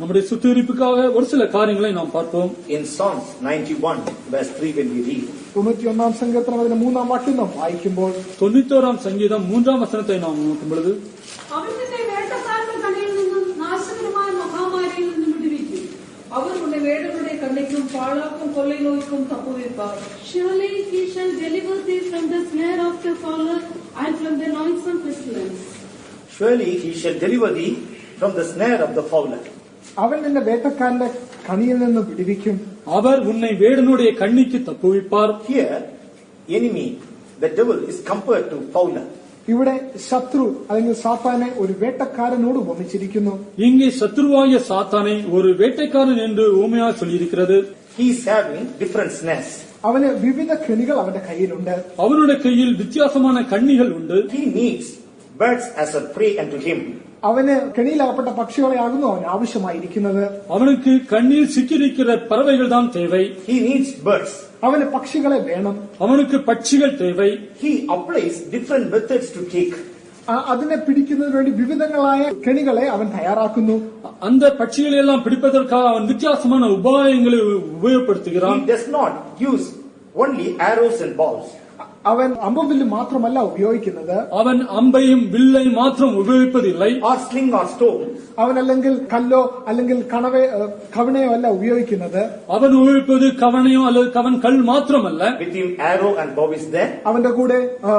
நம்முடைய சுத்திகரிப்புக்காக ஒரு சில காரியங்களை நாம் பார்ப்போம். In Psalms 91 verse 3 when we read, 91 സങ്കീർത്തനം അതിന്റെ 3-ാം വാക്യം നാം വായിക്കുമ്പോൾ 91 സംഗീതം 3-ാം വചനത്തെ നാം നോക്കും പൊழுது, അവൻ നിന്നെ വേട്ടക്കാരുടെ കണ്ണിൽ നിന്നും നാശകരമായ മഹാമാരിയിൽ നിന്നും വിടുവിക്കും. അവർ ഉന്റെ വേടകളുടെ കണ്ണിക്കും പാഴാക്കും കൊള്ളை നോയ്ക്കും തപ്പുവയ്പ്പാർ. Surely he shall deliver thee from the snare of the fowler and from the noisome pestilence. surely he shall deliver thee from the snare of the fowler. അവൻ നിന്നെ വേട്ടക്കാരന്റെ കണിയിൽ നിന്ന് വിടുവിക്കും. அவர் உன்னை வேடனுடைய கண்ணிக்கு தப்புவிப்பார். Here, enemy, the devil, is compared to fowler. ഇവിടെ ശത്രു അല്ലെങ്കിൽ സാത്താനെ ഒരു വേട്ടക്കാരനോട് ഉപമിച്ചിരിക്കുന്നു. இங்கே சத்துருவாகிய சாத்தானை ஒரு வேட்டைக்காரன் என்று ஊமையாக சொல்லியிருக்கிறது. He is having different snares. അവന് വിവിധ കെണികൾ അവന്റെ കയ്യിലുണ്ട്. அவனுடைய கையில் வித்தியாசமான கண்ணிகள் உண்டு. He needs birds as a prey unto him. അവന് കെണിയിലാകപ്പെട്ട പക്ഷികളെയാകുന്നു അവന് ആവശ്യമായിരിക്കുന്നത്. அவனுக்கு கண்ணில் சிக்கியிருக்கிற பறவைகள் தான் தேவை. He needs birds. അവന് പക്ഷികളെ വേണം. அவனுக்கு பட்சிகள் தேவை. He applies different methods to take. അതിനെ പിടിക്കുന്നതിന് വേണ്ടി വിവിധങ്ങളായ കെണികളെ അവൻ തയ്യാറാക്കുന്നു. அந்த பட்சிகளை எல்லாம் பிடிப்பதற்காக அவன் வித்தியாசமான உபாயங்களை உபயோகப்படுத்துகிறான். He does not use only arrows and balls. അവൻ അമ്പും വില്ലും മാത്രമല്ല ഉപയോഗിക്കുന്നത്. அவன் அம்பையும் வில்லையும் மாத்திரம் உபயோகிப்பதில்லை. Or sling or stone. അവൻ അല്ലെങ്കിൽ കല്ലോ അല്ലെങ്കിൽ കവണയോ അല്ല ഉപയോഗിക്കുന്നത്. அவன் உபயோகிப்பது கவனையோ அல்லது கவன் கல் மாத்திரமல்ல. With him arrow and bow is there. അവന്റെ കൂടെ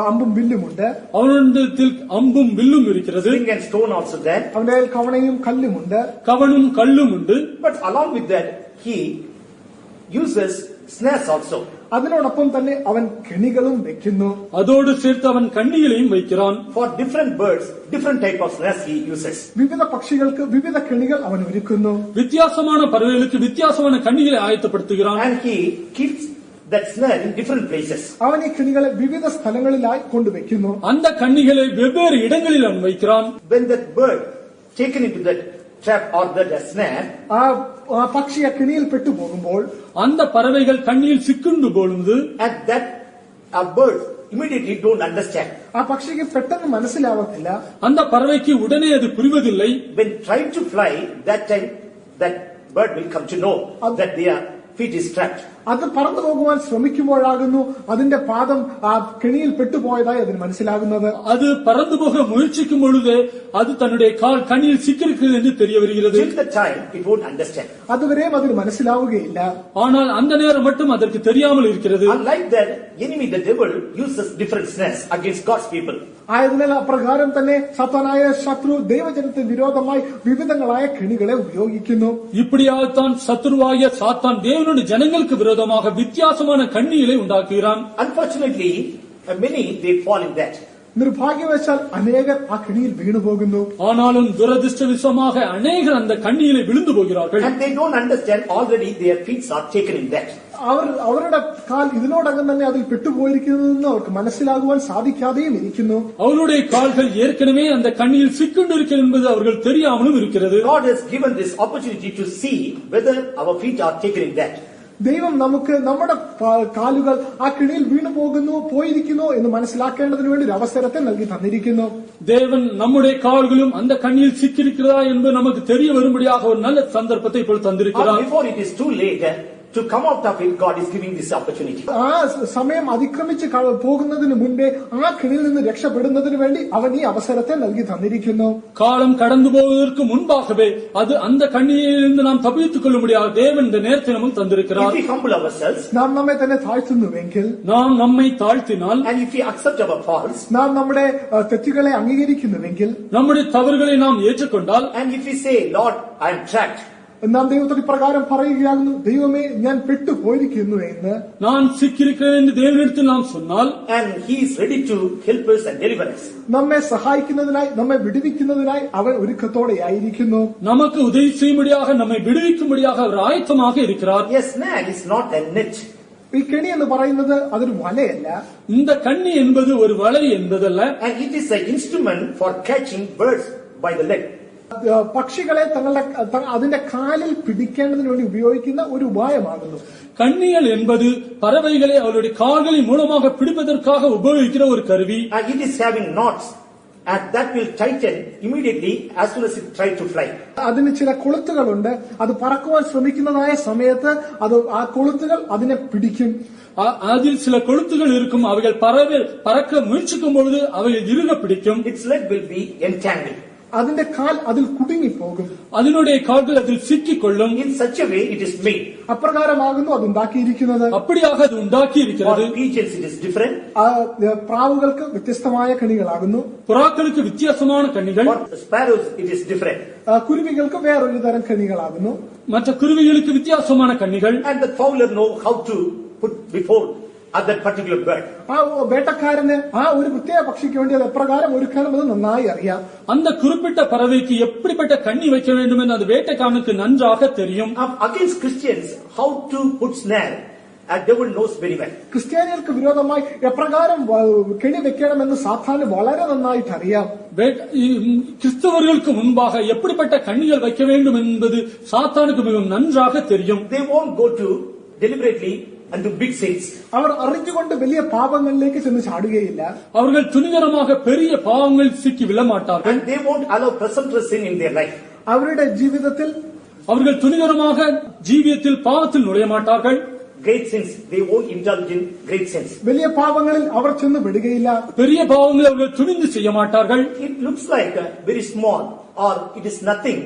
അമ്പും വില്ലുമുണ്ട്. அவனிடத்தில் அம்பும் வில்லும் இருக்கிறது. Sling and stone also there. അവന്റെ കയ്യിൽ കവണയും കല്ലുമുണ്ട്. கவனும் கல்லும் உண்டு. But along with that, he uses snares also. അതിനോടൊപ്പം തന്നെ അവൻ കെണികളും വെക്കുന്നു. அதோடு சேர்த்து அவன் கண்ணிகளையும் வைக்கிறான். For different birds, different type of snares he uses. വിവിധ പക്ഷികൾക്ക് വിവിധ കെണികൾ അവൻ ഒരുക്കുന്നു. வித்தியாசமான பறவைகளுக்கு வித்தியாசமான கண்ணிகளை ஆயத்தப்படுத்துகிறான். And he keeps that snare in different places. അവൻ ഈ കെണികളെ വിവിധ സ്ഥലങ്ങളിലായി കൊണ്ടുവയ്ക്കുന്നു. அந்த கண்ணிகளை வெவ்வேறு இடங்களில் அவன் வைக்கிறான். When that bird taken into that trap or that snare, ആ പക്ഷി ആ കെണിയിൽ പെട്ടുപോകുമ്പോൾ அந்த பறவைகள் கண்ணியில் சிக்குண்டு பொழுது and that a bird immediately don't understand. ആ പക്ഷിക്ക് പെട്ടെന്ന് മനസ്സിലാവത്തില്ല. அந்த பறவைக்கு உடனே அது புரிவதில்லை. When trying to fly, that time that bird will come to know that their feet is trapped. അത് പറന്നു പോകുവാൻ ശ്രമിക്കുമ്പോഴാകുന്നു അതിന്റെ പാദം ആ കെണിയിൽ പെട്ടുപോയതായി അതിന് മനസ്സിലാകുന്നത്. அது பறந்து போக முயற்சிக்கும் பொழுது அது தன்னுடைய கால் கண்ணில் சிக்கிருக்கிறது என்று தெரிய வருகிறது. Till the time it won't understand. അതുവരെയും അതിന് മനസ്സിലാവുകയില്ല. ஆனால் அந்த நேரம் மட்டும் அதற்கு தெரியாமல் இருக்கிறது. Unlike that, enemy the devil uses different snares against God's people. ആയതിനാൽ അപ്രകാരം തന്നെ സത്താനായ ശത്രു ദൈവജനത്തിന് വിരോധമായി വിവിധങ്ങളായ കെണികളെ ഉപയോഗിക്കുന്നു. இப்படியாகத்தான் சத்துருவாகிய சாத்தான் தேவனுடைய ஜனங்களுக்கு விரோதமாக வித்தியாசமான கண்ணிகளை உண்டாக்குகிறான். Unfortunately, many they fall in that. നിർഭാഗ്യവശാൽ അനേകർ ആ കെണിയിൽ വീണുപോകുന്നു. ஆனாலும் துரதிருஷ்டவசமாக அநேகர் அந்த கண்ணியிலே விழுந்து போகிறார்கள். And they don't understand already their feet are taken in that. അവരുടെ കാൽ ഇതിനോടകം തന്നെ അതിൽ പെട്ടുപോയിരിക്കുന്നതെന്ന് അവർക്ക് മനസ്സിലാകുവാൻ സാധിക്കാതെയും ഇരിക്കുന്നു. அவருடைய கால்கள் ஏற்கனவே அந்த கண்ணியில் சிக்கொண்டிருக்கிறது என்பது அவர்கள் தெரியாமலும் இருக்கிறது. God has given this opportunity to see whether our feet are taken in that. ദൈവം നമുക്ക് നമ്മുടെ കാലുകൾ ആ കിണിയിൽ വീണു പോയിരിക്കുന്നു എന്ന് മനസ്സിലാക്കേണ്ടതിന് വേണ്ടി ഒരു അവസരത്തെ നൽകി തന്നിരിക്കുന്നു. தேவன் நம்முடைய கால்களும் அந்த கண்ணியில் சிக்கியிருக்கிறதா என்பது நமக்கு தெரிய வரும்படியாக ஒரு நல்ல சந்தர்ப்பத்தை இப்பொழுது தந்திருக்கிறார். Before it is too late to come out of it, God is giving this opportunity. ആ സമയം അതിക്രമിച്ച് പോകുന്നതിന് മുൻപേ ആ കിണിയിൽ നിന്ന് രക്ഷപ്പെടുന്നതിന് വേണ്ടി അവൻ ഈ അവസരത്തെ നൽകി തന്നിരിക്കുന്നു. காலம் கடந்து போவதற்கு முன்பாகவே அது அந்த கண்ணியிலிருந்து நாம் தப்பித்துக் கொள்ளும்படியாக தேவன் இந்த நேரத்தை நமக்கு தந்திருக்கிறார். If we humble ourselves, നാം നമ്മെ തന്നെ താഴ്ത്തുന്നുവെങ്കിൽ, நாம் நம்மை தாழ்த்தினால், and if we accept our faults, നാം നമ്മുടെ തെറ്റുകളെ അംഗീകരിക്കുന്നുവെങ്കിൽ, நம்முடைய தவறுகளை நாம் ஏற்றுக்கொண்டால், and if we say, Lord, I am trapped, നാം ദൈവത്തോട് ഇപ്രകാരം പറയുകയാകുന്നു, ദൈവമേ ഞാൻ പെട്ടുപോയിരിക്കുന്നു എന്ന്, நான் சிக்கியிருக்கிறேன் என்று தேவனிடத்தில் நாம் சொன்னால், and He is ready to help us and deliver us. നമ്മെ സഹായിക്കുന്നതിനായി നമ്മെ വിടുവിക്കുന്നതിനായി അവൻ ഒരുക്കത്തോടെയായിരിക്കുന്നു. நமக்கு உதவி செய்யும்படியாக நம்மை விடுவிக்கும்படியாக அவர் ஆயத்தமாக இருக்கிறார். Yes, snare is not a net. ഈ കെണി എന്ന് പറയുന്നത് അതൊരു വലയല്ല. இந்த கண்ணி என்பது ஒரு வலை என்பதல்ல, And it is an instrument for catching birds by the leg. പക്ഷികളെ അതിന്റെ കാലിൽ പിടിക്കേണ്ടതിന് വേണ്ടി ഉപയോഗിക്കുന്ന ഒരു ഉപായമാകുന്നു. கண்ணிகள் என்பது பறவைகளை அவருடைய கால்களின் மூலமாக பிடிப்பதற்காக உபயோகிக்கிற ஒரு கருவி. And it is having knots and that will tighten immediately as soon as it tries to fly. അതിന് ചില കൊളുത്തുകളുണ്ട്. അത് പറക്കുവാൻ ശ്രമിക്കുന്നതായ സമയത്ത് അത് ആ കൊളുത്തുകൾ അതിനെ പിടിക്കും. அதில் சில கொளுத்துகள் இருக்கும். அவைகள் பறக்க முயற்சிக்கும் பொழுது அவைகள் இறுக பிடிக்கும். Its leg will be entangled. അതിന്റെ കാൽ അതിൽ കുടുങ്ങിപ്പോകും. അതിനുடைய കാൽകൾ അതിൽ സിക്കിക്കൊള്ളും. In such a way it is made. അപ്രകാരമാകുന്നു അത് ഉണ്ടാക്കിയിരിക്കുന്നത്. அப்படியாக அது ഉണ്ടാക്കിയിരിக்கிறது. For pigeons it is different. പ്രാവുകൾക്ക് വ്യത്യസ്തമായ കണികളാകുന്നു. புறாக்களுக்கு வித்தியாசமான கண்ணிகள். For sparrows it is different. കുരുവികൾക്ക് വേറൊരു തരം കണികളാകുന്നു. மற்ற குருவிகளுக்கு வித்தியாசமான கண்ணிகள். And the fowler know how to put before at that particular bird. ആ വേട്ടക്കാരന് ആ ഒരു പ്രത്യേക പക്ഷിക്ക് വേണ്ടി അത് എപ്രകാരം ഒരുക്കണമെന്ന് നന്നായി അറിയാം. அந்த குறிப்பிட்ட பறவைக்கு எப்படிப்பட்ட கண்ணி வைக்க வேண்டும் என்று அந்த வேட்டைக்காரனுக்கு நன்றாக தெரியும். Against Christians, how to put snare, a devil knows very well. ക്രിസ്ത്യാനികൾക്ക് വിരോധമായി എപ്രകാരം കെണി വെക്കണമെന്ന് സാത്താന് വളരെ നന്നായിട്ട് അറിയാം. கிறிஸ்தவர்களுக்கு முன்பாக எப்படிப்பட்ட கண்ணிகள் வைக்க வேண்டும் என்பது சாத்தானுக்கு மிகவும் நன்றாக தெரியும். They won't go to deliberately and do big sins. അവർ അറിഞ്ഞുകൊണ്ട് വലിയ പാപങ്ങളിലേക്ക് ചെന്ന് ചാടുകയില്ല. அவர்கள் துணிகரமாக பெரிய பாவங்கள் சிக்கி விழமாட்டார்கள். And they won't allow presumptuous sin in their life. അവരുടെ ജീവിതത്തിൽ அவர்கள் துணிகரமாக ஜீவியத்தில் பாவத்தில் நுழைய மாட்டார்கள். Great sins, they won't indulge in great sins. വലിയ പാപങ്ങളിൽ അവർ ചെന്ന് പെടുകയില്ല. பெரிய பாவங்களை அவர்கள் துணிந்து செய்ய மாட்டார்கள். It looks like very small or it is nothing,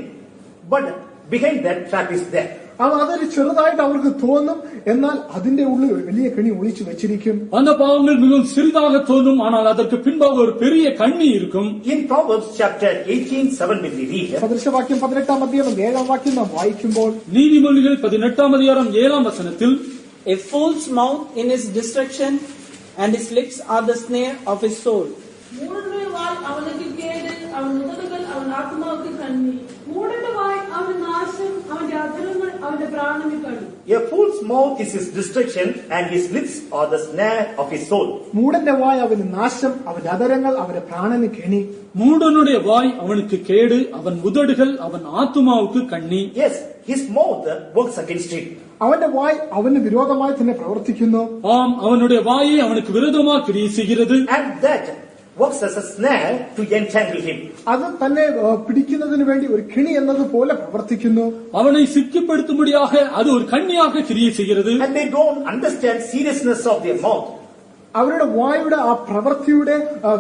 but behind that trap is there. അതൊരു ചെറുതായിട്ട് അവർക്ക് തോന്നും, എന്നാൽ അതിന്റെ ഉള്ളിൽ വലിയ കെണി ഒളിച്ചു വെച്ചിരിക്കും. அந்த பாவங்கள் மிகவும் சிறிதாக தோன்றும், ஆனால் அதற்கு பின்பாக ஒரு பெரிய கண்ணி இருக்கும். In Proverbs chapter 18:7 when we read, സദൃശവാക്യം 18-ാം അധ്യായം 7-ാം വാക്യം നാം വായിക്കുമ്പോൾ, நீதிமொழிகள் 18-ாம் அதிகாரம் 7-ாம் வசனத்தில், A fool's mouth in his destruction, and his lips are the snare of his soul. மூடனுடைய வாய் அவனுக்கு கேடு, அவன் உதடுகள் அவன் ஆத்மாவுக்கு கண்ணி. மூடனுடைய வாய் அவன் நாசம், அவனுடைய அதரங்கள் அவனுடைய பிராணனுக்கு கண்ணி. a fool's mouth is his destruction and his lips are the snare of his soul. മൂടന്റെ വായ് അവന് നാശം, അവന്റെ അതരങ്ങൾ അവന്റെ പ്രാണന് കെണി. மூடனுடைய வாய் அவனுக்கு கேடு, அவன் உதடுகள் அவன் ஆத்துமாவுக்கு கண்ணி. Yes, his mouth works against him. അവന്റെ വായ് അവന് വിരോധമായി തന്നെ പ്രവർത്തിക്കുന്നു. ஆம், அவனுடைய வாயை அவனுக்கு விரோதமாக கிரியை செய்கிறது. And that works as a snare to entangle him. അത് തന്നെ പിടിക്കുന്നതിന് വേണ്ടി ഒരു കെണി എന്നതുപോലെ പ്രവർത്തിക്കുന്നു. அவனை சிக்கிப்படுத்தும்படியாக அது ஒரு கண்ணியாக கிரியை செய்கிறது. And they don't understand seriousness of their mouth. അവരുടെ വായുടെ ആ പ്രവൃത്തിയുടെ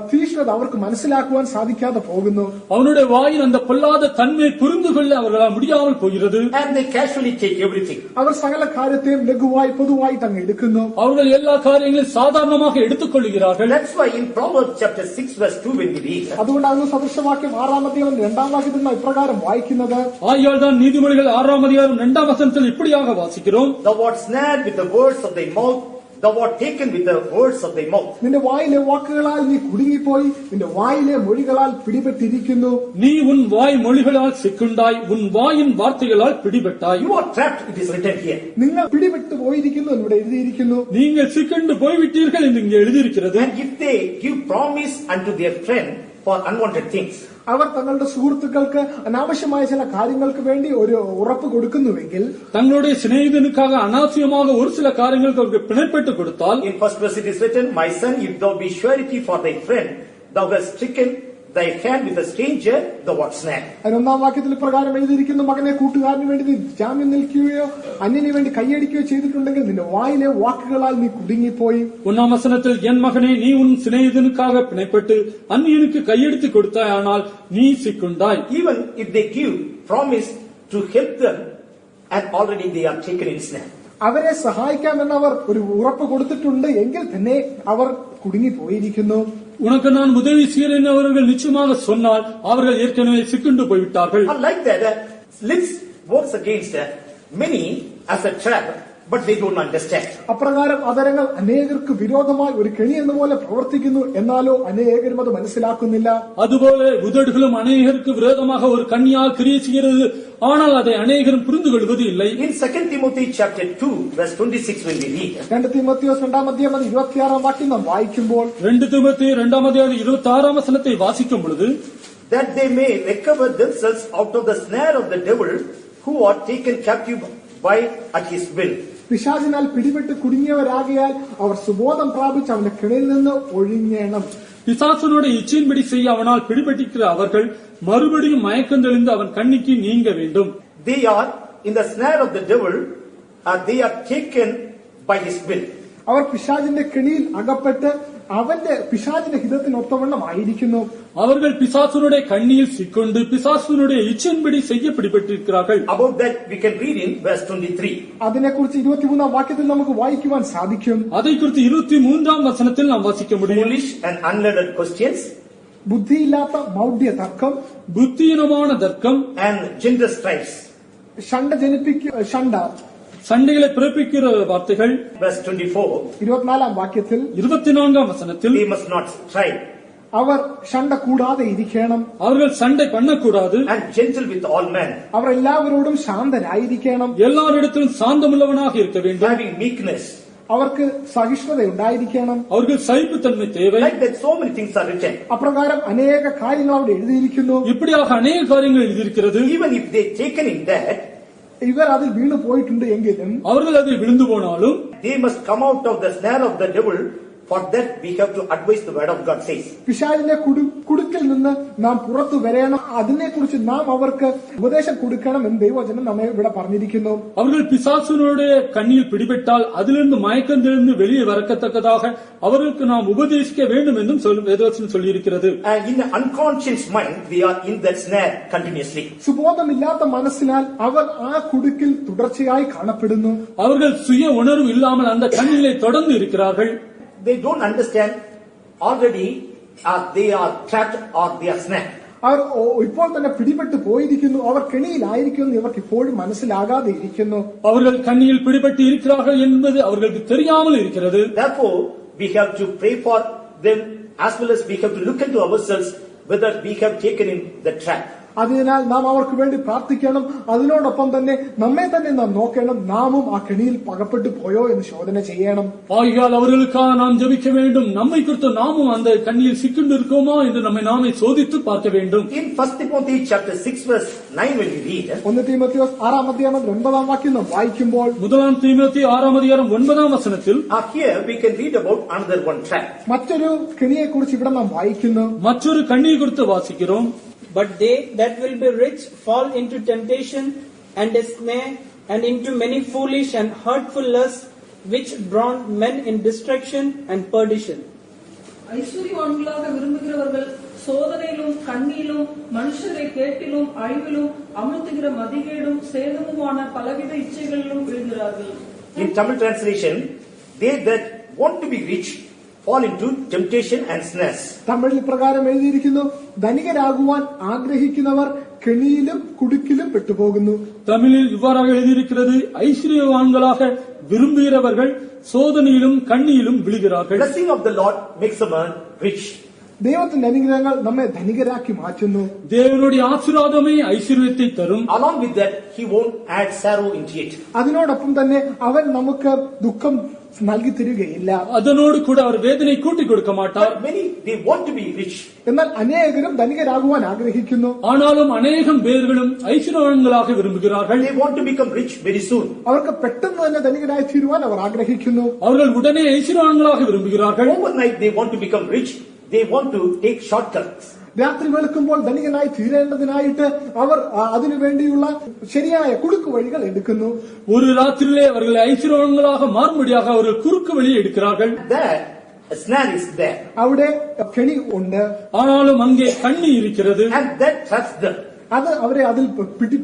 തീഷ്ണത അവർക്ക് മനസ്സിലാക്കുവാൻ സാധിക്കാതെ പോകുന്നു. அவனுடைய வாயின் அந்த பொல்லாத தன்மை புரிந்து கொள்ள அவர்களால் முடியாமல் போகிறது. And they casually take everything. അവർ സകല കാര്യത്തെയും ലഘുവായി പൊതുവായി തങ്ങ് എടുക്കുന്നു. அவர்கள் எல்லா காரியங்களையும் சாதாரணமாக எடுத்துக்கொள்கிறார்கள். That's why in Proverbs chapter 6 verse 2 when we read, അതുകൊണ്ടാണ് സദൃശവാക്യം 6-ാം അധ്യായം 2-ാം വാക്യത്തിൽ നാം ഇപ്രകാരം വായിക്കുന്നത്, ஆகையால் தான் நீதிமொழிகள் 6-ாம் அதிகாரம் 2-ாம் வசனத்தில் இப்படியாக வாசிக்கிறோம், thou art snared with the words of thy mouth, thou art taken with the words of thy mouth. നിന്റെ വായിലെ വാക്കുകളാൽ നീ കുടുങ്ങിപ്പോയി, നിന്റെ വായിലെ മൊഴികളാൽ പിടിപെട്ടിരിക്കുന്നു. நீ உன் வாய் மொழிகளால் சிக்குண்டாய், உன் வாயின் வார்த்தைகளால் பிடிபட்டாய். You are trapped, it is written here. നിങ്ങൾ പിടിപെട്ടു പോയിരിക്കുന്നു എന്നിവിടെ എഴുതിയിരിക്കുന്നു. நீங்கள் சிக்கண்டு போய்விட்டீர்கள் என்று இங்கே எழுதியிருக்கிறது. And if they give promise unto their friend for unwanted things, അവർ തങ്ങളുടെ സുഹൃത്തുക്കൾക്ക് അനാവശ്യമായ ചില കാര്യങ്ങൾക്ക് വേണ്ടി ഒരു ഉറപ്പ് കൊടുക്കുന്നുവെങ്കിൽ, தங்களுடைய சிநேகிதனுக்காக அனாவசியமாக ஒரு சில காரியங்களுக்கு அவருக்கு பிணைப்பட்டு கொடுத்தால், in first verse it is written, my son, if thou be surety for thy friend, thou hast stricken thy hand with a stranger, thou art snared. അതിന് 1-ാം വാക്യത്തിൽ പ്രകാരം എഴുതിയിരിക്കുന്നു, മകനെ കൂട്ടുകാരന് വേണ്ടി നീ ജാമ്യം നിൽക്കുകയോ അന്യന് വേണ്ടി കൈയടിക്കുകയോ ചെയ്തിട്ടുണ്ടെങ്കിൽ നിന്റെ വായിലെ വാക്കുകളാൽ നീ കുടുങ്ങിപ്പോയി. 1-ாம் வசனத்தில், என் மகனே, நீ உன் சிநேகிதனுக்காக பிணைப்பட்டு அந்நியனுக்கு கையெடுத்து கொடுத்தாயானால் நீ சிக்குண்டாய். Even if they give promise to help them, and already they are taken in snare. അവരെ സഹായിക്കാമെന്ന് അവർ ഒരു ഉറപ്പ് കൊടുത്തിട്ടുണ്ട് എങ്കിൽ തന്നെ അവർ കുടുങ്ങിപ്പോയിരിക്കുന്നു. உனக்கு நான் உதவி செய்கிறேன் அவர்கள் நிச்சயமாக சொன்னால் அவர்கள் ஏற்கனவே சிக்குண்டு போய்விட்டார்கள். Unlike that, lips works against many as a trap, but they don't understand. അപ്രകാരം അതരങ്ങൾ അനേകർക്ക് വിരോധമായി ഒരു കെണി എന്ന പോലെ പ്രവർത്തിക്കുന്നു, എന്നാലോ അനേകരും അത് മനസ്സിലാക്കുന്നില്ല. அதுபோல உதடுகளும் அநேகருக்கு விரோதமாக ஒரு கண்ணியால் கிரியை செய்கிறது, ஆனால் அதை அநேகரும் புரிந்து கொள்வது இல்லை. In 2 Timothy chapter 2 verse 26 when we read, 2 തീമോഥെയോസ് 2-ാം അധ്യായം 26-ാം വാക്യം നാം വായിക്കുമ്പോൾ, 2 தீமோத்தேயு 2-ாம் அதிகாரம் 26-ாம் வசனத்தை வாசிக்கும் பொழுது, that they may recover themselves out of the snare of the devil, who are taken captive by at his will. പിശാചിനാൽ പിടിപെട്ട് കുടുങ്ങിയവരാകിയാൽ അവർ സുബോധം പ്രാപിച്ച് അവന്റെ കിണയിൽ നിന്ന് ഒഴിഞ്ഞേണം. பிசாசனுடைய இச்சையின்படி செய்ய அவனால் பிடிபட்டிருக்கிற அவர்கள் மறுபடியும் மயக்கம் தெளிந்து அவன் கண்ணிக்கு நீங்க வேண்டும். They are in the snare of the devil, they are taken by his will. അവർ പിശാചിന്റെ കെണിയിൽ അകപ്പെട്ട് അവന്റെ പിശാചിന്റെ ഹിതത്തിനൊത്തവണ്ണം ആയിരിക്കുന്നു. அவர்கள் பிசாசனுடைய கண்ணியில் சிக்கொண்டு பிசாசனுடைய இச்சையின்படி செய்ய பிடிபட்டிருக்கிறார்கள். About that we can read in verse 23. അതിനെക്കുറിച്ച് 23-ാം വാക്യത്തിൽ നമുക്ക് വായിക്കുവാൻ സാധിക്കും. அதை குறித்து 23ஆம் வசனத்தில் நாம் வாசிக்க முடியும். Foolish and unlearned questions ബുദ്ധിയില്ലാത്ത മൗഢ്യ തർക്കം, புத்தியினமான தர்க்கம், and gender strifes. ഷണ്ട சண்டைகளை பிறப்பிக்கிற வார்த்தைகள். Verse 24. 24-ാം വാക്യത്തിൽ 24ஆம் வசனத்தில் They must not strive, അവർ ഷണ്ട കൂടാതെ ഇരിക്കണം, அவர்கள் சண்டை பண்ணக்கூடாது, and gentle with all men, അവർ എല്ലാവരോടും ശാന്തരായിരിക്കണം, எல்லாரிடத்திலும் சாந்தமுள்ளவனாக இருக்க வேண்டும், having meekness. അവർക്ക് സഹിഷ്ണുത ഉണ്ടായിരിക്കണം. அவர்கள் சகிப்புத்தன்மை தேவை. Like that, so many things are written. അപ്രകാരം അനേക കാര്യങ്ങൾ അവിടെ എഴുതിയിരിക്കുന്നു. இப்படியாக அநேக காரியங்கள் எழுதியிருக்கிறது. Even if they taken in that, ഇവർ അതിൽ വീണു പോയിട്ടുണ്ട് എങ്കിലും அவர்கள் அதில் விழுந்து போனாலும் they must come out of the snare of the devil. For that we have to advise the word of God says. പിശാചിന്റെ കുടുക്കിൽ നിന്ന് നാം പുറത്തു വരേണം. അതിനെക്കുറിച്ച് നാം അവർക്ക് ഉപദേശം കൊടുക്കണം എന്ന് ദൈവവചനം നമ്മെ ഇവിടെ പറഞ്ഞിരിക്കുന്നു. அவர்கள் பிசாசனுடைய கண்ணியில் பிடிபட்டால் அதிலிருந்து மயக்கம் தெளிந்து வெளியே வரக்கத்தக்கதாக அவர்களுக்கு நாம் உபதேசிக்க வேண்டும் என்றும் வேதவசனம் சொல்லியிருக்கிறது. And in the unconscious mind, we are in that snare continuously. സുബോധമില്ലാത്ത മനസ്സിനാൽ അവർ ആ കുടുക്കിൽ തുടർച്ചയായി കാണപ്പെടുന്നു. அவர்கள் சுய உணர்வு இல்லாமல் அந்த கண்ணிலே தொடர்ந்து இருக்கிறார்கள். They don't understand already they are trapped or they are snared. അവർ ഇപ്പോൾ തന്നെ പിടിപെട്ട് പോയിരിക്കുന്നു, അവർ കെണിയിലായിരിക്കുന്നു, ഇവർക്ക് ഇപ്പോഴും മനസ്സിലാകാതെ ഇരിക്കുന്നു. அவர்கள் கண்ணியில் பிடிபட்டு இருக்கிறார்கள் என்பது அவர்களுக்கு தெரியாமல் இருக்கிறது. Therefore, we have to pray for them as well as we have to look into ourselves whether we have taken in the trap. അതിനാൽ നാം അവർക്ക് വേണ്ടി പ്രാർത്ഥിക്കണം. അതിനോടൊപ്പം തന്നെ നമ്മെ തന്നെ നാം നോക്കണം, നാമും ആ കെണിയിൽ പകപ്പെട്ടു പോയോ എന്ന് ശോധന ചെയ്യണം. ஆகையால் அவர்களுக்காக நாம் ஜெபிக்க வேண்டும். நம்மை குறித்து நாமும் அந்த கண்ணியில் சிக்கொண்டு இருக்கோமா என்று நம்மை நாமே சோதித்து பார்க்க வேண்டும். In 1 Timothy chapter 6 verse 9 when we read, 1 തീമോഥെയോസ് 6-ാം അധ്യായം 9-ാം വാക്യം നാം വായിക്കുമ്പോൾ 1 തീമോത്തി 6-ാം അധ്യായം 9-ാം വചനത്തിൽ here we can read about another one trap. മറ്റൊരു കെണിയെക്കുറിച്ച് ഇവിടെ നാം വായിക്കുന്നു. மற்றொரு கண்ணியை குறித்து வாசிக்கிறோம். But they that will be rich fall into temptation and a snare, and into many foolish and hurtful lusts, which drown men in destruction and perdition. ஐஸ்வர்யவான்களாக விரும்புகிறவர்கள் சோதனையிலும் கண்ணியிலும் மனுஷரை கேட்டிலும் அழிவிலும் அமிழ்த்துகிற மதிகேடும் சேதமுமான பலவித இச்சைகளிலும் விழுகிறார்கள். In Tamil translation, they that want to be rich fall into temptation and snares. തമിഴിൽ ഇപ്രകാരം എഴുതിയിരിക്കുന്നു, ധനികരാകുവാൻ ആഗ്രഹിക്കുന്നവർ കെണിയിലും കുടുക്കിലും പെട്ടുപോകുന്നു. தமிழில் இவ்வாறாக எழுதியிருக்கிறது, ஐஸ்வர்யவான்களாக விரும்புகிறவர்கள் சோதனையிலும் கண்ணியிலும் விழுகிறார்கள். Blessing of the Lord makes a man rich. ദൈവത്തിന്റെ അനുഗ്രഹങ്ങൾ നമ്മെ ധനികരാക്കി മാറ്റുന്നു. தேவனுடைய ஆசீர்வாதமே ஐஸ்வர்யத்தை தரும். Along with that, he won't add sorrow into it. അതിനോടൊപ്പം തന്നെ അവൻ നമുക്ക് ദുഃഖം നൽകി തരികയില്ല. அதனோடு கூட அவர் வேதனை கூட்டி கொடுக்க மாட்டார். But many, they want to be rich. എന്നാൽ അനേകരും ധനികരാകുവാൻ ആഗ്രഹിക്കുന്നു. ஆனாலும் அநேகம் பேர்களும் ஐஸ்வர்யவான்களாக விரும்புகிறார்கள். They want to become rich very soon. അവർക്ക് പെട്ടെന്ന് തന്നെ ധനികരായി തീരുവാൻ അവർ ആഗ്രഹിക്കുന്നു. அவர்கள் உடனே ஐஸ்வர்யவான்களாக விரும்புகிறார்கள். Overnight, they want to become rich. They want to take shortcuts. രാത്രി വെളുക്കുമ്പോൾ ധനികനായി തീരേണ്ടതിനായിട്ട് അവർ അതിനുവേണ്ടിയുള്ള ശരിയായ കുടുക്ക് വഴികൾ എടുക്കുന്നു. ஒரு ராத்திரியிலே அவர்கள் ஐஸ்வர்யவான்களாக மாறும்படியாக அவர்கள் குறுக்கு வழியை எடுக்கிறார்கள். There, a snare is there. അവിടെ കെണി ഉണ്ട്. ஆனாலும் அங்கே கண்ணி இருக்கிறது. And that traps them. അത് അവരെ അതിൽ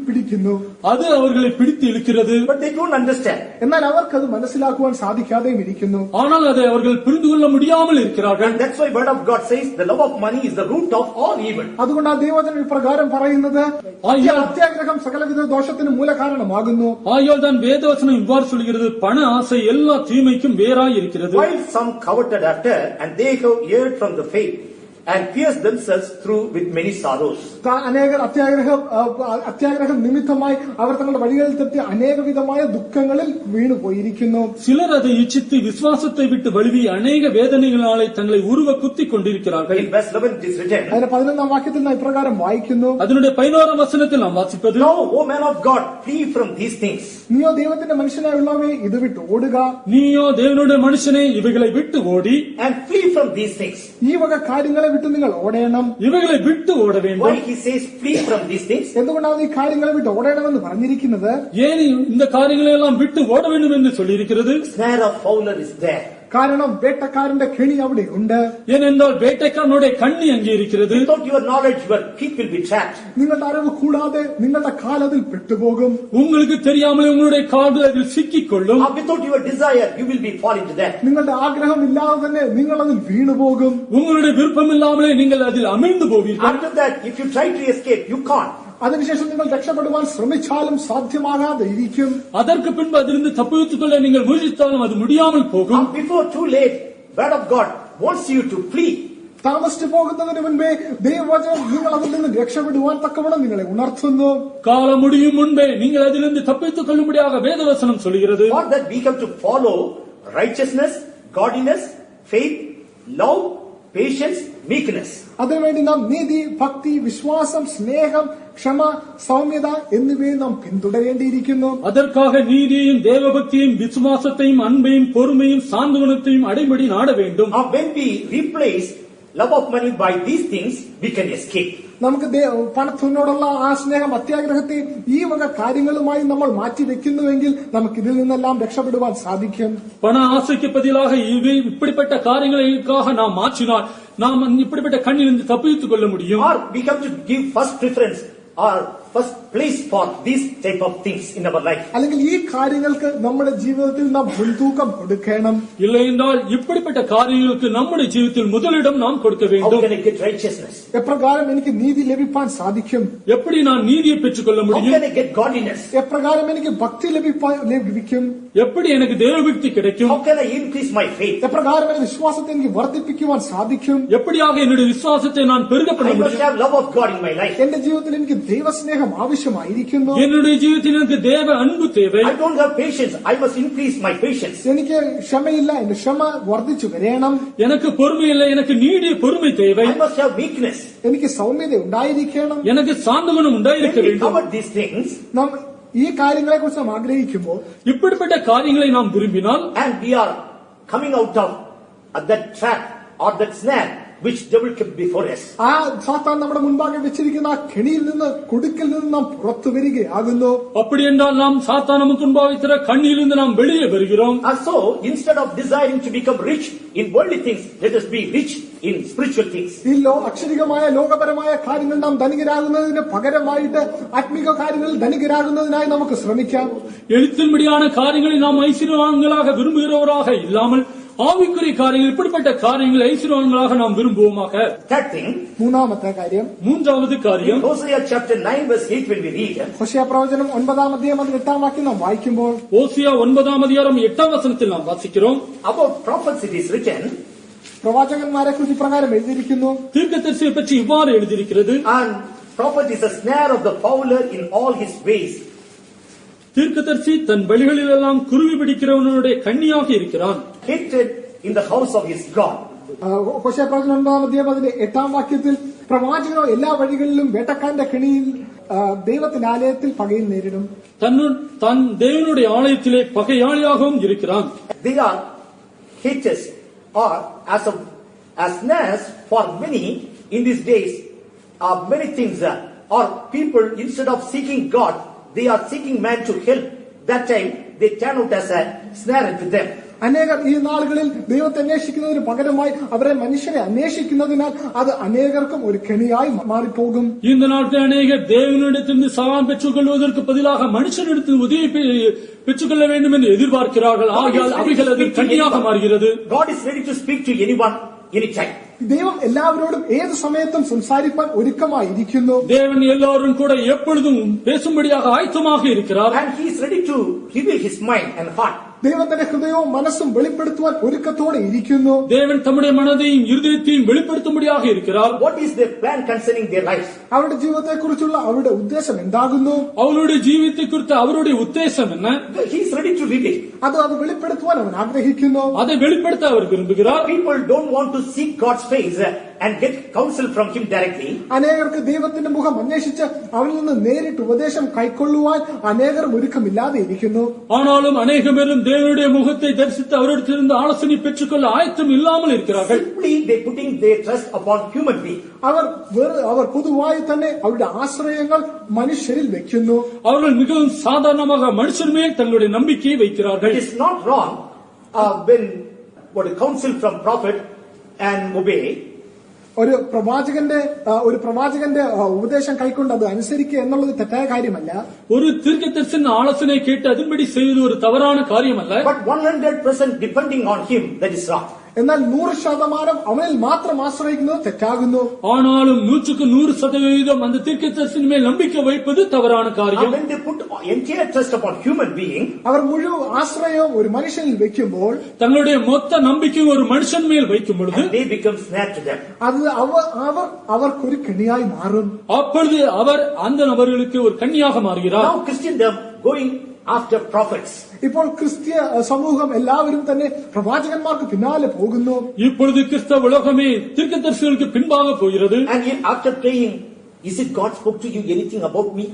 പിടിക്കുന്നു. அது அவர்களை பிடித்து இழுக்கிறது. But they don't understand. എന്നാൽ അവർക്കത് മനസ്സിലാക്കുവാൻ സാധിക്കാതെയും ഇരിക്കുന്നു. ஆனால் அதை அவர்கள் புரிந்து கொள்ள முடியாமல் இருக்கிறார்கள். And that's why word of God says the love of money is the root of all evil. അതുകൊണ്ട് ആ ദൈവവചനം ഇപ്രകാരം പറയുന്നത്, അത്യാഗ്രഹം സകലവിധ ദോഷത്തിന് മൂലകാരണമാകുന്നു. ஆகையால் தான் வேதவசனம் இவ்வாறு சொல்கிறது, பண ஆசை எல்லா தீமைக்கும் வேறாய் இருக்கிறது. While some coveted after, and they have erred from the faith, and pierce themselves through with many sorrows. അനേകർ അത്യാഗ്രഹം നിമിത്തമായി അവർ തങ്ങളുടെ വഴികളിൽ തെറ്റി അനേകവിധമായ ദുഃഖങ്ങളിൽ വീണുപോയിരിക്കുന്നു. சிலர் அதை இச்சித்து விசுவாசத்தை விட்டு வழுவி அநேக வேதனைகளாலே தங்களை உருவ குத்திக் கொண்டிருக்கிறார்கள். In verse 11 it is written. അതിന്റെ 11ാം വാക്യത്തിൽ നാം ഇപ്രകാരം വായിക്കുന്നു. அதனுடைய 11ஆம் வசனத்தில் நாம் வாசிப்பது, Now, O man of God, flee from these things. നീയോ ദൈവത്തിന്റെ മനുഷ്യനായുള്ളവേ ഇത് വിട്ട് ഓടുക. நீயோ தேவனுடைய மனுஷனே இவைகளை விட்டு ஓடி, And flee from these things. ഈ വക കാര്യങ്ങളെ വിട്ട് നിങ്ങൾ ഓടേണം. இவைகளை விட்டு ஓட Why வேண்டும். he says flee from these things? എന്തുകൊണ്ടാണ് ഈ കാര്യങ്ങളെ വിട്ട് ഓടേണമെന്ന് പറഞ്ഞിരിക്കുന്നത്? ஏன் இந்த காரியங்களை எல்லாம் விட்டு ஓட வேண்டும் என்று சொல்லியிருக்கிறது? Snare of fowler is there. കാരണം വേട്ടക്കാരന്റെ കെണി അവിടെ ഉണ്ട്. ஏனென்றால் வேட்டைக்காரனுடைய கண்ணி அங்கே இருக்கிறது. Without your knowledge, your feet will be trapped. നിങ്ങളുടെ അറിവ് കൂടാതെ നിങ്ങളുടെ കാലതിൽ പെട്ടുപോകും. உங்களுக்கு தெரியாமலே உங்களுடைய கால்கள் அதில் சிக்கிக்கொள்ளும். Or without your desire, you will be fall into that. നിങ്ങളുടെ ആഗ്രഹം ഇല്ലാതെ തന്നെ നിങ്ങൾ അതിൽ വീണുപോകും. உங்களுடைய விருப்பம் இல்லாமலே நீங்கள் அதில் அமிழ்ந்து போவீர்கள். After that, if you try to escape, you can't. അതിനുശേഷം നിങ്ങൾ രക്ഷപ്പെടുവാൻ ശ്രമിച്ചാലും സാധ്യമാകാതെ ഇരിക്കും. அதற்கு பின்பு அதிலிருந்து தப்பித்துக் கொள்ள நீங்கள் முயற்சித்தாலும் அது முடியாமல் போகும். And before too late, word of God wants you to flee. താമസിച്ചു പോകുന്നതിന് മുൻപേ ദൈവവചനം നിങ്ങൾ അതിൽ നിന്ന് രക്ഷപ്പെടുവാൻ തക്കവണ്ണം നിങ്ങളെ ഉണർത്തുന്നു. காலம் முடியும் முன்பே நீங்கள் அதிலிருந்து தப்பித்துக் கொள்ளும்படியாக வேதவசனம் சொல்கிறது. For that we have to follow righteousness, godliness, faith, love, patience, meekness. അതിനുവേണ്ടി നാം നീതി, ഭക്തി, വിശ്വാസം, സ്നേഹം, ക്ഷമ, സൗമ്യത എന്നിവയെ നാം പിന്തുടരേണ്ടിയിരിക്കുന്നു. அதற்காக நீதியையும் தேவபக்தியையும் விசுவாசத்தையும் அன்பையும் பொறுமையும் சாந்தகுணத்தையும் அடைபடி நாட வேண்டும். Or when we replace love of money by these things, we can escape. നമുക്ക് പണത്തിനോടുള്ള ആ സ്നേഹം, അത്യാഗ്രഹത്തെ ഈ വക കാര്യങ്ങളുമായി നമ്മൾ മാറ്റിവെക്കുന്നുവെങ്കിൽ നമുക്ക് ഇതിൽ നിന്നെല്ലാം രക്ഷപ്പെടുവാൻ സാധിക്കും. பண ஆசைக்கு பதிலாக இப்படிப்பட்ட காரியங்களுக்காக நாம் மாற்றினால் நாம் இப்படிப்பட்ட கண்ணிலிருந்து தப்பித்துக் கொள்ள முடியும். Or we have to give first preference or first place for these type of things in our life. അല്ലെങ്കിൽ ഈ കാര്യങ്ങൾക്ക് നമ്മുടെ ജീവിതത്തിൽ നാം മുൻതൂക്കം കൊടുക്കണം. இல்லை என்றால் இப்படிப்பட்ட காரியங்களுக்கு நம்முடைய ஜீவிதத்தில் முதலிடம் நாம் கொடுக்க How வேண்டும். can I get righteousness? എപ്രകാരം എനിക്ക് നീതി ലഭിപ്പാൻ സാധിക്കും? எப்படி நான் நீதியை பெற்றுக் கொள்ள How முடியும்? can I get godliness? എപ്രകാരം എനിക്ക് ഭക്തി ലഭിക്കും? எப்படி எனக்கு தேவபக்தி கிடைக்கும்? How can I increase my faith? എപ്രകാരം എന്റെ വിശ്വാസത്തെ എനിക്ക് വർദ്ധിപ്പിക്കുവാൻ സാധിക്കും? எப்படியாக என்னுடைய விசுவாசத்தை நான் பெருக பண்ண I must முடியும்? have love of God in my life. എന്റെ ജീവിതത്തിൽ എനിക്ക് ദൈവസ്നേഹം ആവശ്യമായിരിക്കുന്നു. என்னுடைய ஜீவிதத்தில் எனக்கு தேவ அன்பு தேவை. I don't have patience. I must increase my patience. എനിക്ക് ക്ഷമയില്ല, എന്റെ ക്ഷമ വർദ്ധിച്ചു വരണം. எனக்கு பொறுமை இல்லை, எனக்கு நீடிய பொறுமை தேவை. I must have meekness. എനിക്ക് സൗമ്യത ഉണ്ടായിരിക്കണം. எனக்கு சாந்த குணம் உண்டாயிருக்க When we வேண்டும். cover these things നാം ഈ കാര്യങ്ങളെ കുറിച്ച് നാം ആഗ്രഹിക്കുമ്പോൾ இப்படிப்பட்ட காரியங்களை நாம் விரும்பினால் and we are coming out of that trap or that snare which devil kept before us. ആ സാത്താൻ നമ്മുടെ മുൻപാകെ വെച്ചിരിക്കുന്ന ആ കെണിയിൽ നിന്ന്, കുടുക്കിൽ നിന്ന് നാം പുറത്തു വരികയാകുന്നു. அப்படி என்றால் நாம் சாத்தான் நமக்கு முன்பாக வைத்திருக்கிற கண்ணியிலிருந்து நாம் வெளியே வருகிறோம். And so, instead of desiring to become rich in worldly things, let us be rich in spiritual things. ഈ അക്ഷരികമായ ലോകപരമായ കാര്യങ്ങൾ നാം ധനികരാകുന്നതിന് പകരമായിട്ട് ആത്മീക കാര്യങ്ങളിൽ ധനികരാകുന്നതിനായി നമുക്ക് ശ്രമിക്കാം. எழுத்தின்படியான காரியங்களை நாம் ஐஸ்வர்யவான்களாக விரும்புகிறவராக இல்லாமல் ஆவிக்குரிய காரியங்கள், இப்படிப்பட்ட காரியங்கள் ஐஸ்வர்யவான்களாக நாம் விரும்புவோமாக. Third thing, മൂന്നാമത്തെ കാര്യം, மூன்றாவது in காரியம், Hosea chapter 9 verse 8 when we read, Hosea പ്രവചനം 9-ാം അധ്യായം 8-ാം വാക്യം നാം വായിക്കുമ്പോൾ ஓசியா 9ஆம் அதிகாரம் 8ஆம் வசனத்தில் நாம் வாசிக்கிறோம். about prophets it is written, പ്രവാചകന്മാരെ കുറിച്ച് ഇപ്രകാരം എഴുതിയിരിക്കുന്നു. தீர்க்கதரிசியை பற்றி இவ்வாறு எழுதியிருக்கிறது. and prophet is a snare of the fowler in all his ways. தீர்க்கதரிசி தன் வழிகளில் எல்லாம் குருவி பிடிக்கிறவனுடைய கண்ணியாக இருக்கிறான். Hated in the house of his God. Hosea പ്രവചനം 9-ാം അധ്യായം 8-ാം വാക്യത്തിൽ പ്രവാചകനോ എല്ലാ വഴികളിലും വേട്ടക്കാരന്റെ കെണിയിൽ ദൈവത്തിന്റെ ആലയത്തിൽ പകയിൽ നേരിടും. தன் தேவனுடைய ஆலயத்திலே பகையாளியாகவும் இருக்கிறான். They are haters or as snares for many in these days. Many things or people, instead of seeking God, they are seeking man to help. That time they turn out as a snare to them. അനേകർ ഈ നാളുകളിൽ ദൈവത്തെ അന്വേഷിക്കുന്നതിന് പകരമായി അവരെ മനുഷ്യരെ അന്വേഷിക്കുന്നതിനാൽ അത് അനേകർക്കും ഒരു കെണിയായി മാറിപ്പോകും. இந்த நாட்கள் அநேகர் தேவனிடத்திலிருந்து சகாயம் பெற்றுக் கொள்வதற்கு பதிலாக மனுஷனிடத்தில் உதவி பெற்றுக்கொள்ள வேண்டும் என்று எதிர்பார்க்கிறார்கள். ஆகையால் அவைகள் அது கண்ணியாக மாறுகிறது. God is ready to speak to anyone, anytime. ദൈവം എല്ലാവരോടും ഏത് സമയത്തും സംസാരിപ്പാൻ ഒരുക്കമായിരിക്കുന്നു. தேவன் எல்லாரும் கூட எப்பொழுதும் பேசும்படியாக ஆயத்தமாக இருக்கிறார். And he is ready to reveal his mind and heart. ദൈവത്തിന്റെ ഹൃദയവും മനസ്സും വെളിപ്പെടുത്തുവാൻ ഒരുക്കത്തോടെ ഇരിക്കുന്നു. தேவன் தம்முடைய மனதையும் இருதயத்தையும் வெளிப்படுத்தும்படியாக இருக்கிறார். What is their plan concerning their lives? അവരുടെ ജീവിതത്തെ കുറിച്ചുള്ള അവരുടെ ഉദ്ദേശം എന്താകുന്നു? அவருடைய ஜீவித்தை குறித்த அவருடைய உத்தேசம் என்ன? He is ready to reveal. അത് വെളിപ്പെടുത്തുവാൻ അവൻ ആഗ്രഹിക്കുന്നു. அதை வெளிப்படுத்த அவர் விரும்புகிறார். People don't want to seek God's face and get counsel from him directly. അനേകർക്ക് ദൈവത്തിന്റെ മുഖം അന്വേഷിച്ച് അവനിൽ നിന്ന് നേരിട്ട് ഉപദേശം കൈക്കൊള്ളുവാൻ അനേകർ ഒരുക്കമില്ലാതെ ഇരിക്കുന്നു. ஆனாலும் அநேக பேரும் தேவனுடைய முகத்தை தரிசித்து அவரிடத்திலிருந்து ஆலோசனை பெற்றுக்கொள்ள ஆயத்தம் இல்லாமல் இருக்கிறார்கள். Simply they putting their trust upon human being. അവർ പൊതുവായി തന്നെ അവരുടെ ആശ്രയങ്ങൾ മനുഷ്യരിൽ വെക്കുന്നു. அவர்கள் மிகவும் சாதாரணமாக மனுஷர் மேல் தங்களுடைய நம்பிக்கையை வைக்கிறார்கள். It is not wrong when counsel from prophet and obey. ഒരു പ്രവാചകന്റെ ഉപദേശം കൈക്കൊണ്ട് അത് അനുസരിക്കുക എന്നുള്ളത് തെറ്റായ കാര്യമല്ല. ஒரு தீர்க்கதரிசியின் ஆலோசனை கேட்டு அதன்படி செய்வது ஒரு தவறான காரியமல்ல. But 100% depending on him, that is wrong. എന്നാൽ 100% അവനിൽ മാത്രം ആശ്രയിക്കുന്നത് തെറ്റാകുന്നു. ஆனாலும் 100% அந்த தீர்க்கதரிசியின் மேல் நம்பிக்கை வைப்பது தவறான காரியம். When they put entire trust upon human being, അവർ മുഴുവൻ ആശ്രയവും ഒരു മനുഷ്യനിൽ വെക്കുമ്പോൾ தங்களுடைய மொத்த நம்பிக்கை ஒரு மனுஷன் மேல் வைக்கும் பொழுது they become snare to them. അത് അവർക്കൊരു കെണിയായി മാറും. அப்பொழுது அவர் அந்த நபர்களுக்கு ஒரு கன்னியாக மாறுகிறார். Now Christendom going after prophets. ഇപ്പോൾ ക്രിസ്തീയ സമൂഹം എല്ലാവരും തന്നെ പ്രവാചകന്മാർക്ക് പിന്നാലെ പോകുന്നു. இப்பொழுது கிறிஸ்தவ உலகமே தீர்க்கதரிசிகளுக்கு பின்பாக போகிறது. And after praying, is it God spoke to you anything about me?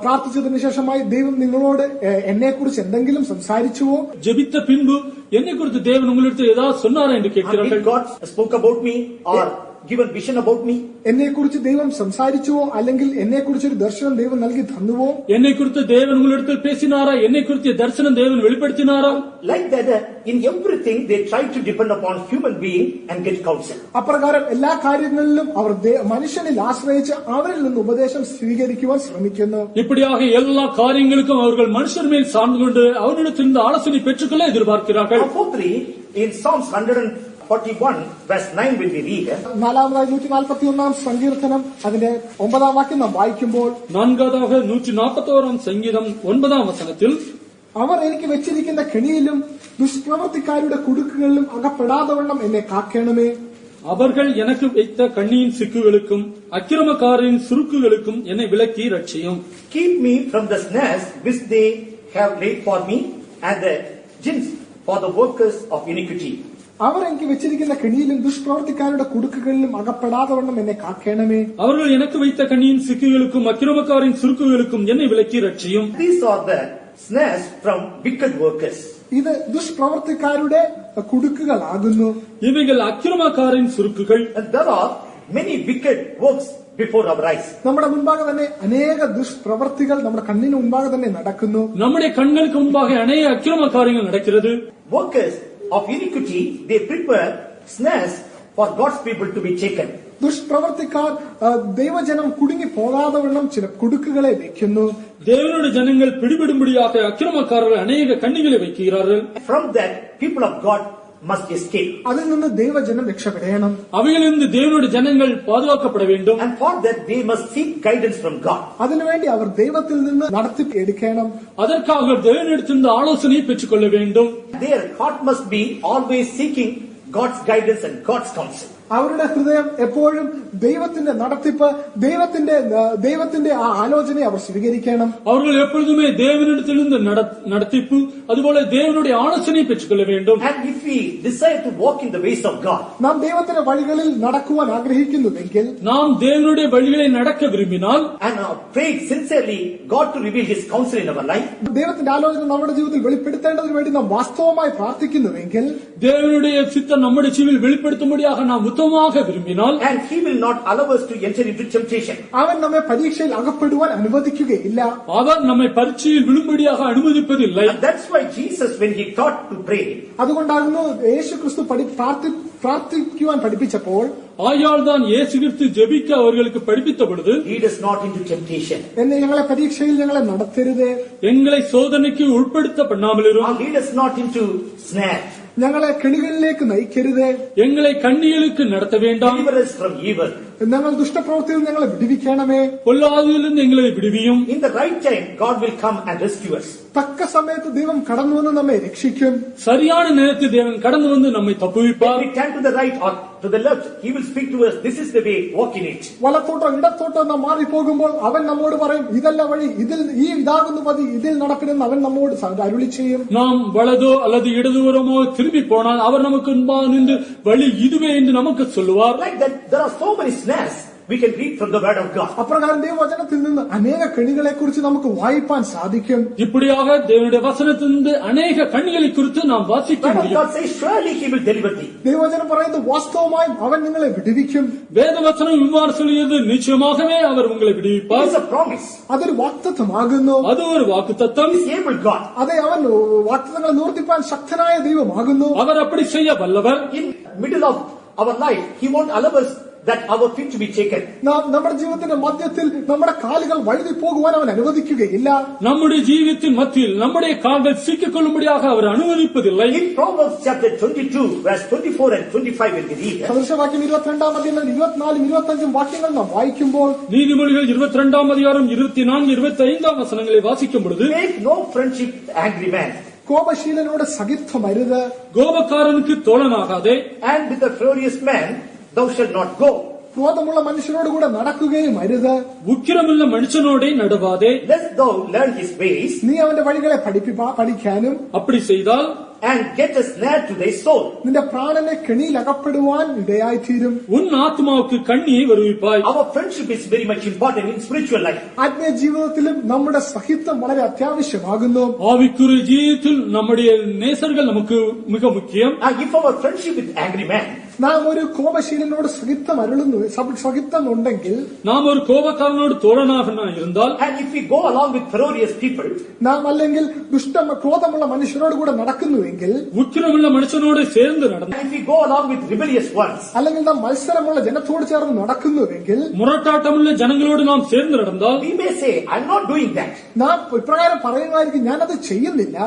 പ്രാർത്ഥിച്ചതിനു ശേഷമായി ദൈവം നിങ്ങളോട് എന്നെ കുറിച്ച് എന്തെങ്കിലും സംസാരിച്ചുവോ? ஜெபித்த பின்பு என்னை குறித்து தேவன் உங்களிடத்தில் ஏதாவது சொன்னாரா என்று கேட்கிறார்கள். Did God spoke about me or given vision about me? എന്നെ കുറിച്ച് ദൈവം സംസാരിച്ചുവോ അല്ലെങ്കിൽ എന്നെ കുറിച്ചൊരു ദർശനം ദൈവം നൽകി തന്നുവോ? என்னை குறித்து தேவன் உங்களிடத்தில் பேசினாரா? என்னை குறித்த தரிசனம் தேவன் வெளிப்படுத்தினாரா? Like that, in everything they try to depend upon human being and get counsel. അപ്രകാരം എല്ലാ കാര്യങ്ങളിലും അവർ മനുഷ്യനിൽ ആശ്രയിച്ച് അവരിൽ നിന്ന് ഉപദേശം സ്വീകരിക്കുവാൻ ശ്രമിക്കുന്നു. இப்படியாக எல்லா காரியங்களுக்கும் அவர்கள் மனுஷர் மேல் சார்ந்து கொண்டு அவரிடத்திலிருந்து ஆலோசனை பெற்றுக்கொள்ள எதிர்பார்க்கிறார்கள். Fourthly, in Psalms 141 verse 9 when we read, നാലാമതായി 141 സങ്കീർത്തനം അതിന്റെ 9 വാക്യം നാം വായിക്കുമ്പോൾ, நான்காவதாக 141 சங்கீதம் 9 வசனத்தில், അവർ എനിക്ക് വെച്ചിരിക്കുന്ന കെണിയിലും ദുഷ്പ്രവർത്തിക്കാരുടെ കുടുക്കുകളിലും അകപ്പെടാതവണ്ണം എന്നെ കാക്കണമേ. அவர்கள் எனக்கு வைத்த கண்ணியின் சிக்குகளுக்கும் அக்கிரமக்காரின் சுருக்குகளுக்கும் என்னை விலக்கி ரட்சியும். keep me from the snares which they have laid for me and the gins for the workers of iniquity. അവർ എനിക്ക് വെച്ചിരിക്കുന്ന കെണിയിലും ദുഷ്പ്രവർത്തിക്കാരുടെ കുടുക്കുകളിലും അകപ്പെടാതവണ്ണം എന്നെ കാക്കണമേ. அவர்கள் எனக்கு வைத்த கண்ணியின் சிக்குகளுக்கும் அக்கிரமக்காரின் சுருக்குகளுக்கும் என்னை விலக்கி ரட்சியும். These are the snares from wicked workers. ഇത് ദുഷ്പ്രവർത്തിക്കാരുടെ കുടുക്കുകളാകുന്നു. இவைகள் அக்கிரமக்காரின் சுருக்குகள். And there are many wicked works before our eyes. നമ്മുടെ മുൻപാകെ തന്നെ അനേക ദുഷ്പ്രവർത്തികൾ നമ്മുടെ കണ്ണിന് മുൻപാകെ തന്നെ നടക്കുന്നു. நம்முடைய கண்களுக்கு முன்பாக அநேக அக்கிரம காரியங்கள் நடக்கிறது. Workers of iniquity, they prepare snares for God's people to be taken. ദുഷ്പ്രവർത്തിക്കാർ ദൈവജനം കുടുങ്ങി പോകാതവണ്ണം ചില കുടുക്കുകളെ വെക്കുന്നു. தேவனுடைய ஜனங்கள் பிடிபடும்படியாக அக்கிரமக்காரர்கள் அநேக கண்ணிகளை வைக்கிறார்கள். From that, people of God must escape. അതിൽ നിന്ന് ദൈവജനം രക്ഷപ്പെടണം. அவைகளிலிருந்து தேவனுடைய ஜனங்கள் பாதுகாக்கப்பட வேண்டும். And for that, they must seek guidance from God. അതിനുവേണ്ടി അവർ ദൈവത്തിൽ നിന്ന് നടത്തി എടുക്കണം. அதற்காக தேவனிடத்திலிருந்து ஆலோசனையை பெற்றுக் கொள்ள வேண்டும். Their heart must be always seeking God's guidance and God's counsel. അവരുടെ ഹൃദയം എപ്പോഴും ദൈവത്തിന്റെ നടത്തിപ്പ്, ദൈവത്തിന്റെ ആ ആലോചനയെ അവർ സ്വീകരിക്കണം. அவர்கள் எப்பொழுதுமே தேவனிடத்திலிருந்து நடத்திப்பு அதுபோல தேவனுடைய ஆலோசனையை பெற்றுக்கொள்ள வேண்டும். And if we desire to walk in the ways of God, നാം ദൈവത്തിന്റെ വഴികളിൽ നടക്കുവാൻ ആഗ്രഹിക്കുന്നുവെങ്കിൽ, நாம் தேவனுடைய வழிகளை நடக்க விரும்பினால் and pray sincerely God to reveal His counsel in our life, ദൈവത്തിന്റെ ആലോചന നമ്മുടെ ജീവിതത്തിൽ വെളിപ്പെടുത്തേണ്ടതിന് വേണ്ടി നാം വാസ്തവമായി പ്രാർത്ഥിക്കുന്നുവെങ്കിൽ, தேவனுடைய சித்தம் நம்முடைய ஜீவில் வெளிப்படுத்தும்படியாக நாம் உத்தமமாக விரும்பினால், and He will not allow us to enter into temptation. അവൻ നമ്മെ പരീക്ഷയിൽ അകപ്പെടുവാൻ അനുവദിക്കുകയില്ല. அவர் நம்மை பரீட்சையில் விழும்படியாக அனுமதிப்பதில்லை. And that's why Jesus, when He taught to pray, അതുകൊണ്ടാകുന്നു യേശു ക്രിസ്തു പ്രാർത്ഥിക്കുവാൻ പഠിപ്പിച്ചപ്പോൾ, ஆயால் தான் இயேசு கிறிஸ்து ஜெபிக்க அவர்களுக்கு படிப்பித்த பொழுது, lead us not into temptation, എന്നെ ഞങ്ങളെ പരീക്ഷയിൽ ഞങ്ങളെ നടത്തരുതേ, எங்களை சோதனைக்கு உட்படுத்த பண்ணாமலிரும், or lead us not into snare, ഞങ്ങളെ കെണികളിലേക്ക് നയിക്കരുതേ, எங்களை கண்ணிகளுக்கு நடத்த வேண்டாம், deliver us from evil. ഞങ്ങൾ ദുഷ്ടപ്രവൃത്തിയിൽ ഞങ്ങളെ വിടുവിക്കണമേ. பொல்லாததிலிருந்து எங்களை விடுவியும். In the right time, God will come and rescue us. തക്ക സമയത്ത് ദൈവം കടന്നു വന്ന് നമ്മെ രക്ഷിക്കും. சரியான நேரத்தில் தேவன் கடந்து வந்து நம்மை தப்புவிப்பார். When we turn to the right or to the left, he will speak to us. This is the way, walk in it. വലത്തോട്ടോ ഇടത്തോട്ടോ നാം മാറിപ്പോകുമ്പോൾ അവൻ നമ്മോട് പറയും, ഇതല്ല വഴി, ഇതാകുന്നു മതി, ഇതിൽ നടക്കണമെന്ന് അവൻ നമ്മോട് അരുളി ചെയ്യും. நாம் வலதோ அல்லது இடதுபுறமோ திரும்பி போனால் அவர் நமக்கு முன்பாக நின்று வழி இதுவே என்று நமக்கு சொல்லுவார். Like that, there are so many snares we can read from the word of God. അപ്രകാരം ദൈവവചനത്തിൽ നിന്ന് അനേക കെണികളെ കുറിച്ച് നമുക്ക് വായിപ്പാൻ സാധിക്കും. இப்படியாக தேவனுடைய வசனத்திலிருந்து அநேக கண்களை குறித்து நாம் வாசிக்க The word of முடியும். God says, surely he will deliver thee. ദൈവവചനം പറയുന്നത് വാസ്തവമായും അവൻ നിങ്ങളെ വിടുവിക്കും. வேதவசனம் இவ்வாறு சொல்கிறது, நிச்சயமாகவே அவர் உங்களை It விடுவிப்பார். is a promise. അതൊരു വാഗ്ദത്തമാകുന്നു. அது ஒரு வாக்குத்தத்தம். He is able God. അതെ, അവൻ വാഗ്ദത്തങ്ങളെ നിവർത്തിപ്പാൻ ശക്തനായ ദൈവമാകുന്നു. அவர் அப்படி செய்ய வல்லவர். In middle of our life, he won't allow us that our feet to be taken. നാം നമ്മുടെ ജീവിതത്തിന്റെ മധ്യത്തിൽ നമ്മുടെ കാലുകൾ വഴുതി പോകുവാൻ അവൻ അനുവദിക്കുകയില്ല. நம்முடைய ஜீவித்தின் மத்தியில் நம்முடைய கால்கள் சிக்கிக்கொள்ளும்படியாக அவர் அனுமதிப்பதில்லை. In Proverbs chapter 22, verse 24 and 25 when we read, സദൃശവാക്യം 22-ാം അധ്യായം 24-25 വാക്യങ്ങൾ നാം വായിക്കുമ്പോൾ, நீதிமொழிகள் 22ஆம் அதிகாரம் 24, 25 வசனங்களை வாசிக்கும் பொழுது, make no friendship with angry man, കോപശീലനോട് സഖിത്വമരുത്, கோபக்காரனுக்கு தோழனாகாதே, and with a furious man thou shalt not go. ക്രോധമുള്ള മനുഷ്യനോട് കൂടെ നടക്കുകയും അരുത്. உக்கிரமுள்ள மனுஷனோடே நடுவாதே. Lest thou learn his ways, നീ അവന്റെ വഴികളെ പഠിക്കാനും அப்படி செய்தால் and get a snare to thy soul. നിന്റെ പ്രാണനെ കെണിയിൽ അകപ്പെടുവാൻ ഇടയായിത്തീരും. உன் ஆத்மாவுக்கு கண்ணியை வருவிப்பாய். Our friendship is very much important in spiritual life. ആത്മീയ ജീവിതത്തിലും നമ്മുടെ സഹിത്വം വളരെ അത്യാവശ്യമാകുന്നു. ஆவிக்குரிய ஜீவிதத்தில் நம்முடைய நேசர்கள் நமக்கு மிக முக்கியம். If our friendship with angry man, നാം ഒരു കോപശീലനോട് സഹിത്വം ഉണ്ടെങ്കിൽ, நாம் ஒரு கோபக்காரனோடு தோழனாக இருந்தால், and if we go along with furious people, നാം അല്ലെങ്കിൽ ക്രോധമുള്ള മനുഷ്യരോട് കൂടെ നടക്കുന്നുവെങ്കിൽ, உக்கிரமுள்ள மனுஷனோடு சேர்ந்து நடந்தால், and if we go along with rebellious ones, അല്ലെങ്കിൽ നാം മത്സരമുള്ള ജനത്തോട് ചേർന്ന് നടക്കുന്നുവെങ്കിൽ, முரட்டாட்டமுள்ள ஜனங்களோடு நாம் சேர்ந்து நடந்தால், we may say, I'm not doing that. നാം ഇപ്രകാരം പറയുന്നതായിരിക്കും, ഞാനത് ചെയ്യുന്നില്ല,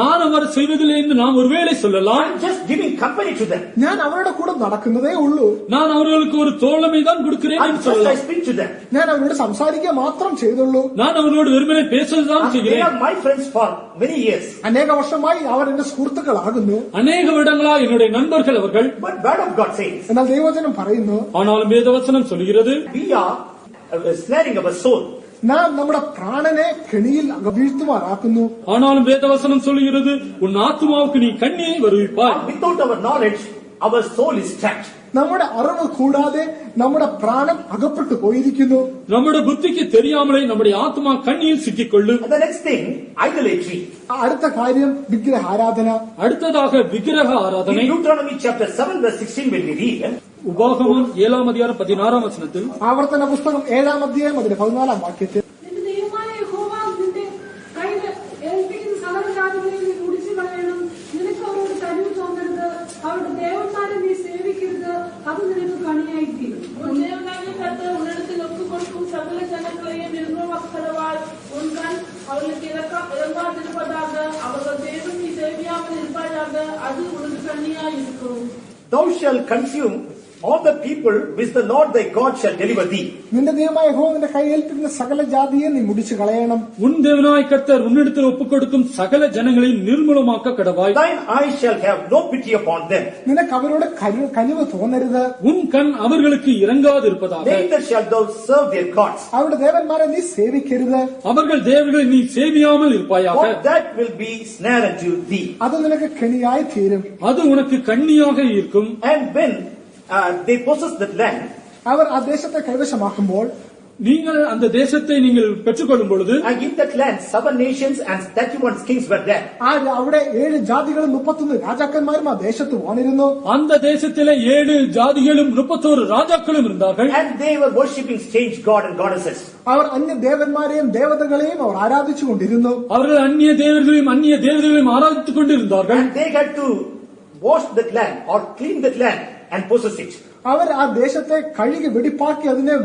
நான் அவர் செய்வதில்லை என்று நாம் ஒருவேளை சொல்லலாம். I'm just giving company to them. ഞാൻ അവരുടെ കൂടെ നടക്കുന്നതേ ഉള്ളൂ, நான் அவர்களுக்கு ஒரு தோழமை தான் கொடுக்கிறேன் என்று I சொல்லலாம். speak to them. ഞാൻ അവരോട് സംസാരിക്കുക മാത്രം ചെയ്തുള്ളൂ, நான் அவர்களோடு வெறுமனே பேசுவதுதான் They செய்கிறேன். are my friends for many years. അനേക വർഷമായി അവർ എന്റെ സുഹൃത്തുക്കളാകുന്നു. அநேக வருடங்களா என்னுடைய நண்பர்கள் அவர்கள். But word of God says, എന്നാൽ ദൈവവചനം പറയുന്നു, ஆனாலும் வேதவசனம் சொல்கிறது, we are snaring our soul. നാം നമ്മുടെ പ്രാണനെ കെണിയിൽ വീഴ്ത്തുമാറാക്കുന്നു. ஆனாலும் வேதவசனம் சொல்கிறது, உன் ஆத்மாவுக்கு நீ கண்ணியை வருவிப்பாய். Without our knowledge, our soul is trapped. നമ്മുടെ അറിവ് കൂടാതെ നമ്മുടെ പ്രാണൻ അകപ്പെട്ടു പോയിരിക്കുന്നു. நம்முடைய புத்திக்கு தெரியாமலே நம்முடைய ஆத்மா கண்ணியில் சிக்கிக்கொள்ளும். And the next thing, idolatry. അടുത്ത കാര്യം വിഗ്രഹാരാധന. அடுத்ததாக விக்கிரக In ஆராதனை. Deuteronomy chapter 7 verse 16 when we read, உபாகமம் 7ஆம் அதிகாரம் 16ஆம் வசனத்தில், ആവർത്തന പുസ്തകം 7-ാം അധ്യായം അതിന്റെ 14-ാം വാക്യത്തിൽ, നിന്റെ ദൈവമായ യഹോവ നിന്റെ കയ്യിൽ ഏൽപ്പിക്കുന്ന സകല ജാതികളെയും നീ മുടിച്ചു കളയണം. നിനക്ക് അവരോട് കഴിവ് തോന്നരുത്. അവരുടെ ദേവന്മാരെ നീ സേവിക്കരുത്. അത് നിനക്ക് കണിയായിത്തീരും. உன் தேவனாகிய கர்த்தர் உன்னிடத்தில் ஒப்புக் கொடுக்கும் சகல ஜனங்களையும் நிர்மூலமாக்குகிறவாள். உன் கண் அவர்களுக்கு இறங்காதிருப்பதாக. அவர்கள் தேவன் நீ சேவியாமல் இருப்பாயாக. அது உனக்கு கண்ணியாய் இருக்கும். thou shalt consume all the people which the Lord thy God shall deliver thee. നിന്റെ ദൈവമായ യഹോവ നിന്റെ കൈ ഏൽപ്പിക്കുന്ന സകല ജാതിയെ നീ മുടിച്ചു കളയണം. உன் தேவனாய் கர்த்தர் உன்னிடத்தில் ஒப்புக் கொடுக்கும் சகல ஜனங்களையும் நிர்மூலமாக்க கடவாய். Thine eye shall have no pity upon them. നിനക്ക് അവരോട് കനിവ് തോന്നരുത്. உன் கண் அவர்களுக்கு இறங்காதிருப்பதாக. Neither shalt thou serve their gods. അവരുടെ ദേവന്മാരെ നീ സേവിക്കരുത്. அவர்கள் தேவர்களை நீ சேவியாமல் இருப்பாயாக. For that will be snare unto thee. അത് നിനക്ക് കെണിയായി തീരും. அது உனக்கு கண்ணியாக இருக்கும். And when they possess that land, അവർ ആ ദേശത്തെ കൈവശമാക്കുമ്പോൾ, நீங்கள் அந்த தேசத்தை நீங்கள் பெற்றுக்கொள்ளும் பொழுது, and in that land 7 nations and 31 kings were there. അവിടെ 7 ജാതികളും 31 രാജാക്കന്മാരും ആ ദേശത്ത് വാണിരുന്നു. அந்த தேசத்திலே 7 ஜாதிகளும் 31 ராஜாக்களும் இருந்தார்கள். And they were worshipping strange god and goddesses. അവർ അന്യ ദേവന്മാരെയും ദേവതകളെയും അവർ ആരാധിച്ചു കൊണ്ടിരുന്നു. அவர்கள் அந்நிய தேவர்களையும் அந்நிய தேவதைகளையும் ஆராதித்துக் கொண்டிருந்தார்கள். And they had to wash that land or clean that land and possess it. അവർ ആ ദേശത്തെ കഴുകി വെടിപ്പാക്കി അതിനെ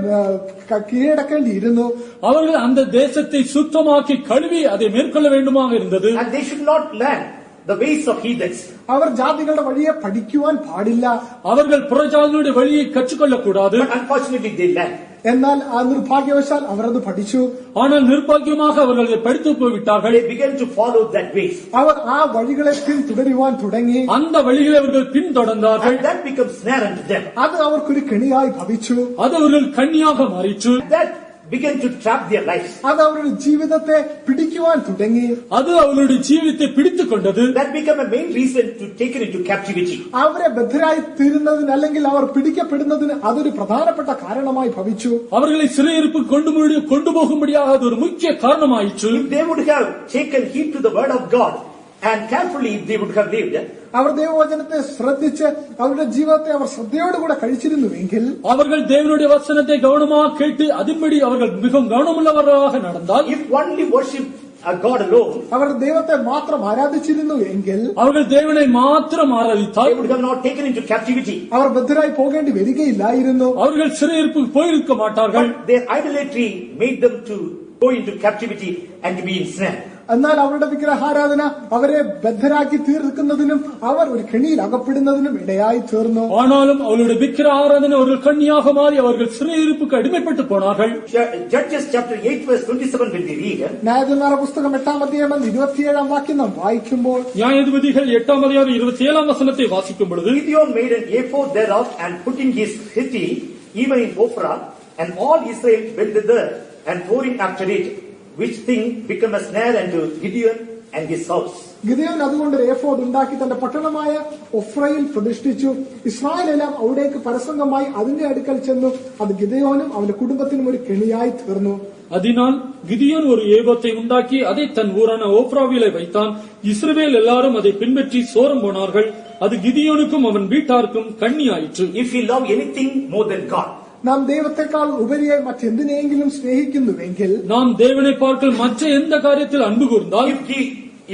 കീഴടക്കേണ്ടിയിരുന്നു. அவர்கள் அந்த தேசத்தை சுத்தமாக்கி கழுவி அதை மேற்கொள்ள வேண்டுமாக இருந்தது. And they should not learn the ways of heathens. അവർ ജാതികളുടെ വഴിയെ പഠിക്കുവാൻ പാടില്ല. அவர்கள் புறஜாதிகளுடைய வழியை கற்றுக்கொள்ளக்கூடாது. But unfortunately they learned. എന്നാൽ ആ നിർഭാഗ്യവശാൽ അവർ അത് പഠിച്ചു. ஆனால் நிர்பாக்கியமாக அவர்கள் அதை படித்து போய்விட்டார்கள். They began to follow that way. അവർ ആ വഴികളെ പിന്തുടരുവാൻ തുടങ്ങി. அந்த வழிகளை அவர்கள் பின்தொடர்ந்தார்கள். And that becomes snare unto them. അത് അവർക്കൊരു കെണിയായി ഭവിച്ചു. அது அவர்கள் கண்ணியாக மாறிற்று. That began to trap their lives. അത് അവരുടെ ജീവിതത്തെ പിടിക്കുവാൻ തുടങ്ങി. அது அவர்களுடைய ஜீவித்தை பிடித்துக் கொண்டது. That became a main reason to take it into captivity. അവരെ ബദ്ധരായി തീരുന്നതിന് അല്ലെങ്കിൽ അവർ പിടിക്കപ്പെടുന്നതിന് അതൊരു പ്രധാനപ്പെട്ട കാരണമായി ഭവിച്ചു. அவர்களை சிறையிருப்பு கொண்டு போகும்படியாக அது ஒரு முக்கிய காரணமாயிற்று. If they would have taken heed to the word of God and carefully if they would have lived, അവർ ദൈവവചനത്തെ ശ്രദ്ധിച്ച് അവരുടെ ജീവിതത്തെ അവർ ശ്രദ്ധയോടുകൂടെ കഴിച്ചിരുന്നുവെങ്കിൽ, அவர்கள் தேவனுடைய வசனத்தை கவனமாக கேட்டு அதன்படி அவர்கள் மிகவும் கவனமுள்ளவர்களாக நடந்தால், if only worship God alone, അവർ ദൈവത്തെ മാത്രം ആരാധിച്ചിരുന്നു എങ്കിൽ, அவர்கள் தேவனை மாத்திரம் they ஆராதித்தால் would have not taken into captivity. അവർ ബദ്ധരായി പോകേണ്ടി വരികയില്ലായിരുന്നു. அவர்கள் சிறையிருப்புக்கு போயிருக்க மாட்டார்கள். But their idolatry made them to go into captivity and to be ensnared. എന്നാൽ അവരുടെ വിഗ്രഹാരാധന അവരെ ബദ്ധരാക്കി തീർക്കുന്നതിനും അവർ ഒരു കെണിയിൽ അകപ്പെടുന്നതിനും ഇടയായി തീർന്നു. ஆனாலும் அவர்களுடைய விக்கிர ஆராதனை அவர்கள் கண்ணியாக மாறி அவர்கள் சிறையிருப்புக்கு அடிமைப்பட்டு போனார்கள். Judges chapter 8 verse 27 when we read, ന്യായാധിപന്മാരുടെ പുസ്തകം 8-ാം അധ്യായം 27-ാം വാക്യം നാം വായിക്കുമ്പോൾ, நியாயாதிபதிகள் 8-ாம் அதிகாரம் 27-ாம் வசனத்தை வாசிக்கும் பொழுது, Gideon made an ephod thereof and put in his city even in Ophrah, and all Israel went thither and pouring after it, which thing became a snare unto Gideon and his house. Gideon അതുകൊണ്ട് ഒരു ഏഫോദ് ഉണ്ടാക്കി തന്റെ പട്ടണമായ ഒഫ്രയിൽ പ്രതിഷ്ഠിച്ചു. ഇസ്രായേലെല്ലാം അവിടേക്ക് പരസംഗമായി അതിന്റെ അടുക്കൽ ചെന്നു. അത് ഗിദെയോനും അവന്റെ കുടുംബത്തിനും ഒരു കെണിയായി തീർന്നു. அதனால் கிதியோன் ஒரு ஏபத்தை உண்டாக்கி அதை தன் ஊரான ஓப்ராவிலே வைத்தான். இஸ்ரவேல் எல்லாரும் அதை பின்பற்றி சோரம் போனார்கள். அது கிதியோனுக்கும் அவன் வீட்டாருக்கும் கண்ணியாயிற்று. If we love anything more than God, നാം ദൈവത്തെക്കാൾ ഉപരിയായി മറ്റെന്തിനെങ്കിലും സ്നേഹിക്കുന്നുവെങ്കിൽ, நாம் தேவனை பார்க்கல் மற்ற எந்த காரியத்தில் அன்பு கூர்ந்தால்,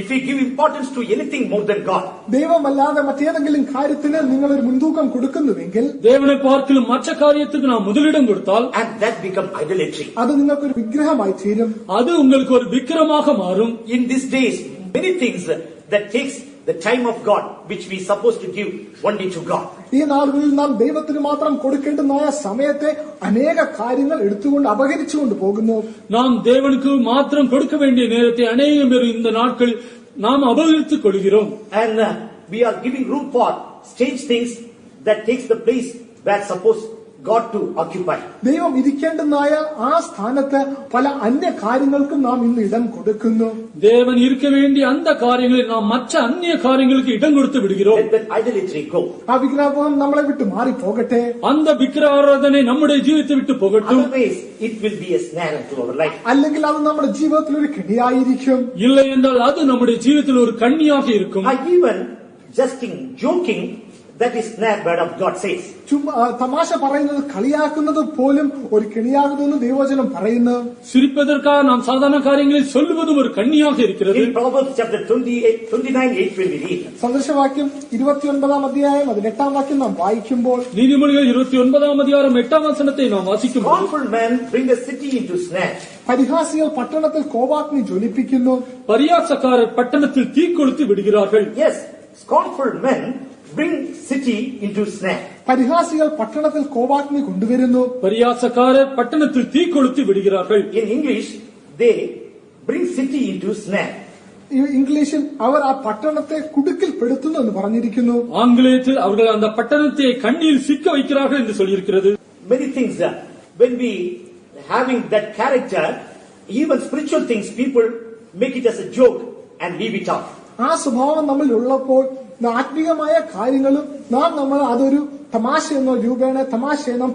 if we give importance to anything more than God, ദൈവമല്ലാതെ മറ്റേതെങ്കിലും കാര്യത്തിന് നിങ്ങൾ ഒരു മുൻതൂക്കം കൊടുക്കുന്നുവെങ്കിൽ, தேவனை பார்க்கலும் மற்ற காரியத்துக்கு நாம் முதலிடம் கொடுத்தால், and that become idolatry. അത് നിങ്ങൾക്കൊരു വിഗ്രഹമായി തീരും. அது உங்களுக்கு ஒரு விக்கிரமாக மாறும். In these days, many things that takes the time of God, which we supposed to give only to God. ഈ നാളുകളിൽ നാം ദൈവത്തിന് മാത്രം കൊടുക്കേണ്ടുന്ന സമയത്തെ അനേക കാര്യങ്ങൾ എടുത്തുകൊണ്ട് അപഹരിച്ചുകൊണ്ട് പോകുന്നു. நாம் தேவனுக்கு மாத்திரம் கொடுக்க வேண்டிய நேரத்தை அநேகம் பேர் இந்த நாட்கள் நாம் அபகரித்துக் கொள்கிறோம். And we are giving room for strange things that takes the place where suppose God to occupy. ദൈവം ഇരിക്കേണ്ടുന്നായ ആ സ്ഥാനത്ത് പല അന്യ കാര്യങ്ങൾക്കും നാം ഇന്ന് ഇടം കൊടുക്കുന്നു. தேவன் இருக்க வேண்டிய அந்த காரியங்களை நாம் மற்ற அந்நிய காரியங்களுக்கு இடம் கொடுத்து விடுகிறோம். Let that idolatry go. ആ വിഗ്രഹം നമ്മളെ വിട്ട് മാറി പോകട്ടെ. அந்த விக்கிர ஆராதனை நம்முடைய ஜீவித்தை விட்டு போகட்டும். Otherwise, it will be a snare unto our life. അല്ലെങ്കിൽ അത് നമ്മുടെ ജീവിതത്തിൽ ഒരു കെണിയായിരിക്കും. இல்லை என்றால் அது நம்முடைய ஜீவிதத்தில் ஒரு கண்ணியாக இருக்கும். Even jesting, joking, that is snare word of God says. തമാശ പറയുന്നത് കളിയാക്കുന്നത് പോലും ഒരു കെണിയാകുമെന്ന് ദൈവവചനം പറയുന്നു. சிரிப்பதற்காக நாம் சாதாரண காரியங்களில் சொல்லுவதும் ஒரு கண்ணியாக இருக்கிறது. In Proverbs chapter 29:8 when we read, സന്ദർശവാക്യം 29-ാം അധ്യായം 18-ാം വാക്യം നാം വായിക്കുമ്പോൾ, நீதிமொழிகள் 29-ാം அதிகாரம் 8-ാം വചനത്തെ നാം വാസിക്കുമ്പോൾ, scornful men bring a city into snare. പരിഹാസികൾ പട്ടണത്തിൽ കോപാഗ്നി ജ്വലിപ്പിക്കുന്നു. பரியாசக்காரர் பட்டணத்தில் தீ கொளுத்தி விடுகிறார்கள். Yes, scornful men bring city into snare. പരിഹാസികൾ പട്ടണത്തിൽ കോപാഗ്നി കൊണ്ടുവരുന്നു. பரியாசக்காரர் பட்டணத்தில் தீ கொளுத்தி விடுகிறார்கள். In English, they bring city into snare. ഇംഗ്ലീഷിൽ അവർ ആ പട്ടണത്തെ കുടുക്കിൽ പെടുത്തുന്നു എന്ന് പറഞ്ഞിരിക്കുന്നു. ஆங்கிலத்தில் அவர்கள் அந்த பட்டணத்தை கண்ணியில் சிக்க வைக்கிறார்கள் என்று சொல்லியிருக்கிறது. Many things when we having that character, even spiritual things, people make it as a joke and leave it off. ആ സ്വഭാവം നമ്മിൽ ഉള്ളപ്പോൾ ആത്മീയമായ കാര്യങ്ങളും നമ്മൾ അതൊരു തമാശയെന്നോ രൂപേണ തമാശയെന്നോ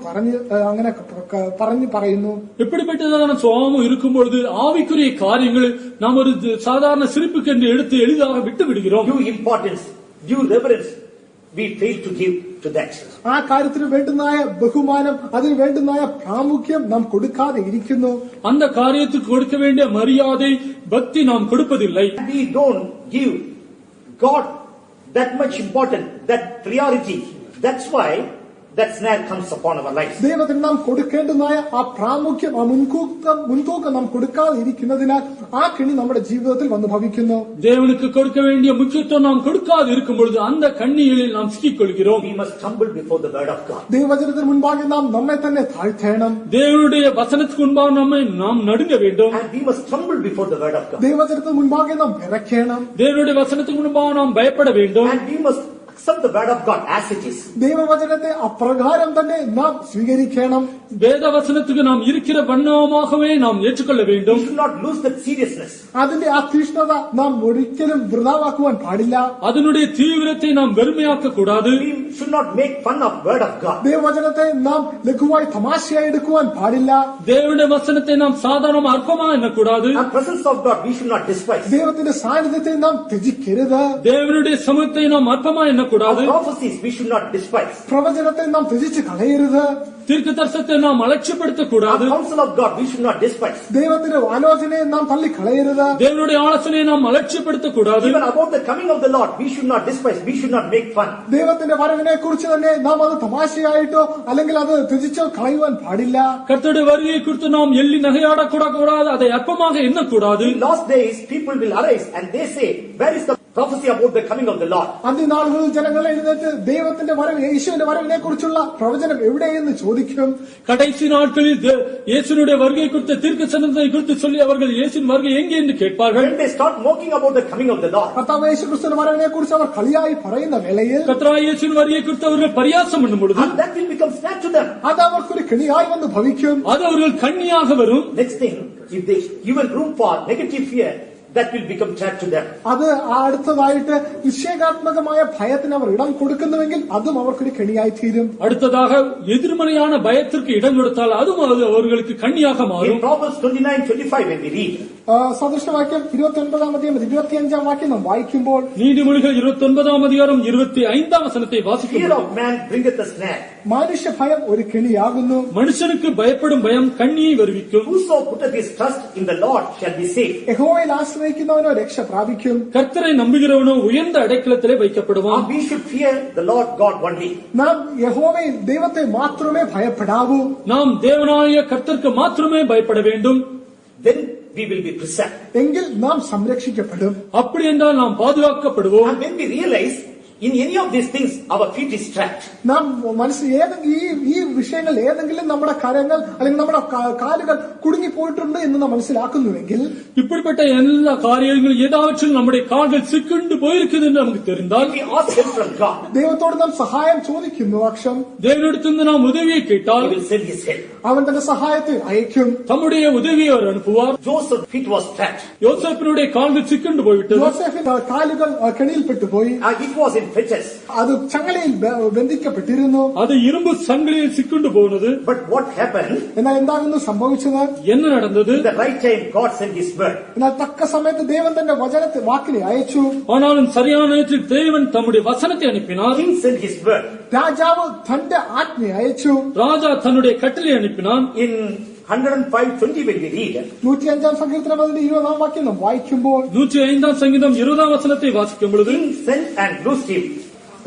അങ്ങനെ പറയുന്നു. எப்படிப்பட்டதான சுவாபம் இருக்கும்பொழுது ஆவிக்குரிய காரியங்கள் நாம் ஒரு சாதாரண சிரிப்புக்கு என்று எடுத்து எளிதாக விட்டு விடுகிறோம். Due importance, due reverence, we fail to give to that. ആ കാര്യത്തിന് വേണ്ടുന്നായ ബഹുമാനം, അതിന് വേണ്ടുന്നായ പ്രാമുഖ്യം നാം കൊടുക്കാതെ ഇരിക്കുന്നു. அந்த காரியத்துக்கு கொடுக்க வேண்டிய மரியாதை பக்தி நாம் கொடுப்பதில்லை. We don't give God that much important, that priority. That's why that snare comes upon our lives. ദൈവത്തിന് നാം കൊടുക്കേണ്ടതായ ആ പ്രാമുഖ്യം, ആ മുൻതൂക്കം നാം കൊടുക്കാതെ ഇരിക്കുന്നതിനാൽ ആ കെണി നമ്മുടെ ജീവിതത്തിൽ വന്ന് ഭവിക്കുന്നു. தேவனுக்கு கொடுக்க வேண்டிய முக்கியத்துவம் நாம் கொடுக்காது இருக்கும் பொழுது அந்த கண்ணிகளில் நாம் சிக்கிக்கொள்கிறோம். We must humble before the word of God. ദൈവവചനത്തിന് മുൻപാകെ നാം നമ്മെ തന്നെ താഴ്ത്തേണം. தேவனுடைய வசனத்துக்கு முன்பாக நம்மை நாம் நடுங்க வேண்டும். And we must tremble before the word of God. ദൈവവചനത്തിന് മുൻപാകെ നാം വിറയ്ക്കണം. தேவனுடைய வசனத்துக்கு முன்பாக நாம் பயப்பட வேண்டும். And we must accept the word of God as it is. ദൈവവചനത്തെ അപ്രകാരം തന്നെ നാം സ്വീകരിക്കണം. வேத வசனத்துக்கு நாம் இருக்கிற வண்ணமாகவே நாம் ஏற்றுக்கொள்ள வேண்டும். We should not lose that seriousness. അതിന്റെ ആ തീഷ്ണത നാം ഒരിക്കലും വൃഥാവാക്കുവാൻ പാടില്ല. அதனுடைய தீவிரத்தை நாம் வெறுமையாக்க கூடாது. We should not make fun of word of God. ദൈവവചനത്തെ നാം ലഘുവായി തമാശയായി എടുക്കുവാൻ പാടില്ല. தேவனுடைய வசனத்தை நாம் சாதாரண அற்பமா எண்ணக்கூடாது. The presence of God we should not despise. ദൈവത്തിന്റെ സാന്നിധ്യത്തെ നാം ത്യജിക്കരുത്. தேவனுடைய சமூகத்தை நாம் அற்பமா எண்ணக்கூடாது. Our prophecies we should not despise. പ്രവചനത്തെ നാം ത്യജിച്ച് കളയരുത്. தீர்க்க தரிசனத்தை நாம் அலட்சியப்படுத்தக் கூடாது. The counsel of God we should not despise. ദൈവത്തിന്റെ ആലോചനയെ നാം തള്ളിക്കളയരുത്. தேவனுடைய ஆலோசனையை நாம் அலட்சியப்படுத்தக் கூடாது. Even about the coming of the Lord we should not despise. We should not make fun. ദൈവത്തിന്റെ വരവിനെ കുറിച്ച് തന്നെ നാം അത് തമാശയായിട്ടോ അല്ലെങ്കിൽ അത് ത്യജിച്ചോ കളയുവാൻ പാടില്ല. கர்த்தருடைய வருகையை குறித்து நாம் எள்ளி நகையாடக்கூடாது. அதை அற்பமாக எண்ணக்கூடாது. In last days people will arise and they say, where is the prophecy about the coming of the Lord? അന്ത്യനാളുകളിൽ ജനങ്ങൾ എഴുന്നേറ്റ് ദൈവത്തിന്റെ വരവ്, യേശുവിന്റെ വരവിനെ കുറിച്ചുള്ള പ്രവചനം എവിടെയെന്ന് ചോദിക്കും. கடைசி நாட்களில் இயேசுனுடைய வருகை குறித்த தீர்க்கதரிசனத்தை குறித்து சொல்லி அவர்கள் இயேசுவின் வருகை எங்கே என்று கேட்பார்கள். When they start mocking about the coming of the Lord, കർത്താവ് യേശു ക്രിസ്തുവിന്റെ വരവിനെ കുറിച്ച് അവർ കളിയായി പറയുന്ന വേളയിൽ கர்த்தராகிய இயேசுவின் வருகை குறித்து அவர்கள் பரியாசம் பண்ணும் பொழுது and that will become snatched to them. അത് അവർക്കൊരു കെണിയായി വന്ന് ഭവിക്കും. அது அவர்கள் கண்ணியாக வரும். Next thing, if they given room for negative fear, that will become trapped to them. അത് അടുത്തതായിട്ട് നിഷേധാത്മകമായ ഭയത്തിന് അവർ ഇടം കൊടുക്കുന്നുവെങ്കിൽ അതും അവർക്കൊരു കെണിയായി തീരും. அடுத்ததாக எதிர்மறையான பயத்திற்கு இடம் கொடுத்தால் அதுவும் அவர்களுக்கு கண்ணியாக In மாறும். Proverbs 29:25 when we read, സദൃശവാക്യം 29 വാക്യം നാം വായിക്കുമ്പോൾ நீதிமொழிகள் 29 அதிகாரம் 25 வசனத்தை fear வாசிக்கிறோம். of man bringeth a snare. മനുഷ്യ ഭയം ഒരു കെണിയാകുന്നു. மனுஷனுக்கு பயப்படும் பயம் கண்ணியை வருவிக்கும். Whoso putteth his trust in the Lord shall be safe. യഹോവയിൽ ആശ്രയിക്കുന്നവനോ രക്ഷ പ്രാപിക്കും. கர்த்தரை நம்புகிறவனோ உயர்ந்த அடைக்கலத்திலே வைக்கப்படுவான். And we should fear the Lord God only. നാം യഹോവയിൽ ദൈവത്തെ മാത്രമേ ഭയപ്പെടാവൂ. நாம் தேவனாய கர்த்தருக்கு மாத்திரமே பயப்பட வேண்டும். Then we will be preserved. എങ്കിൽ നാം സംരക്ഷിക്കപ്പെടും. அப்படி என்றால் நாம் பாதுகாக்கப்படுவோம். And when we realize in any of these things our feet is trapped, നാം ഈ വിഷയങ്ങൾ ഏതെങ്കിലും നമ്മുടെ കരങ്ങൾ അല്ലെങ്കിൽ നമ്മുടെ കാലുകൾ കുടുങ്ങിപ്പോയിട്ടുണ്ട് എന്ന് നാം മനസ്സിലാക്കുന്നുവെങ്കിൽ இப்படிப்பட்ட எல்லா காரியங்களும் ஏதாச்சும் நம்முடைய கால்கள் சிக்குண்டு போயிருக்குது என்று நமக்கு தெரிந்தால் we ask help from God. ദൈവത്തോട് നാം സഹായം ചോദിക്കുന്നു പക്ഷം தேவனிடத்திலிருந்து நாம் உதவியை He கேட்டால் will send his help. അവൻ തന്റെ സഹായത്തെ അയക്കും. தம்முடைய உதவியை அவர் அனுப்புவார். Joseph's feet was trapped. யோசேப்பினுடைய கால்கள் சிக்குண்டு போய்விட்டது. യോസേഫിന്റെ കാലുകൾ കെണിയിൽപ്പെട്ടു പോയി. It was in fetters. അത് ചങ്ങലയിൽ ബന്ധിക്കപ്പെട്ടിരുന്നു. அது இரும்பு சங்கிலியில் சிக்குண்டு போனது. But what happened? എന്നാൽ എന്താകുന്നു സംഭവിച്ചത്? என்ன நடந்தது? In the right time God sent his word. എന്നാൽ തക്ക സമയത്ത് ദൈവം തന്റെ വാക്കിനെ അയച്ചു. ஆனாலும் சரியான நேரத்தில் தேவன் தம்முடைய வசனத்தை அனுப்பினார். King sent his word. രാജാവ് തന്റെ ആജ്ഞ അയച്ചു. ராஜா தன்னுடைய கட்டளை அனுப்பினான். In 105:20 when we read, 105 സങ്കീർത്തനം അതിന്റെ 20 വാക്യം നാം വായിക്കുമ്പോൾ 105 சங்கீதம் 20 வசனத்தை வாசிக்கும் பொழுது King sent and loosed him.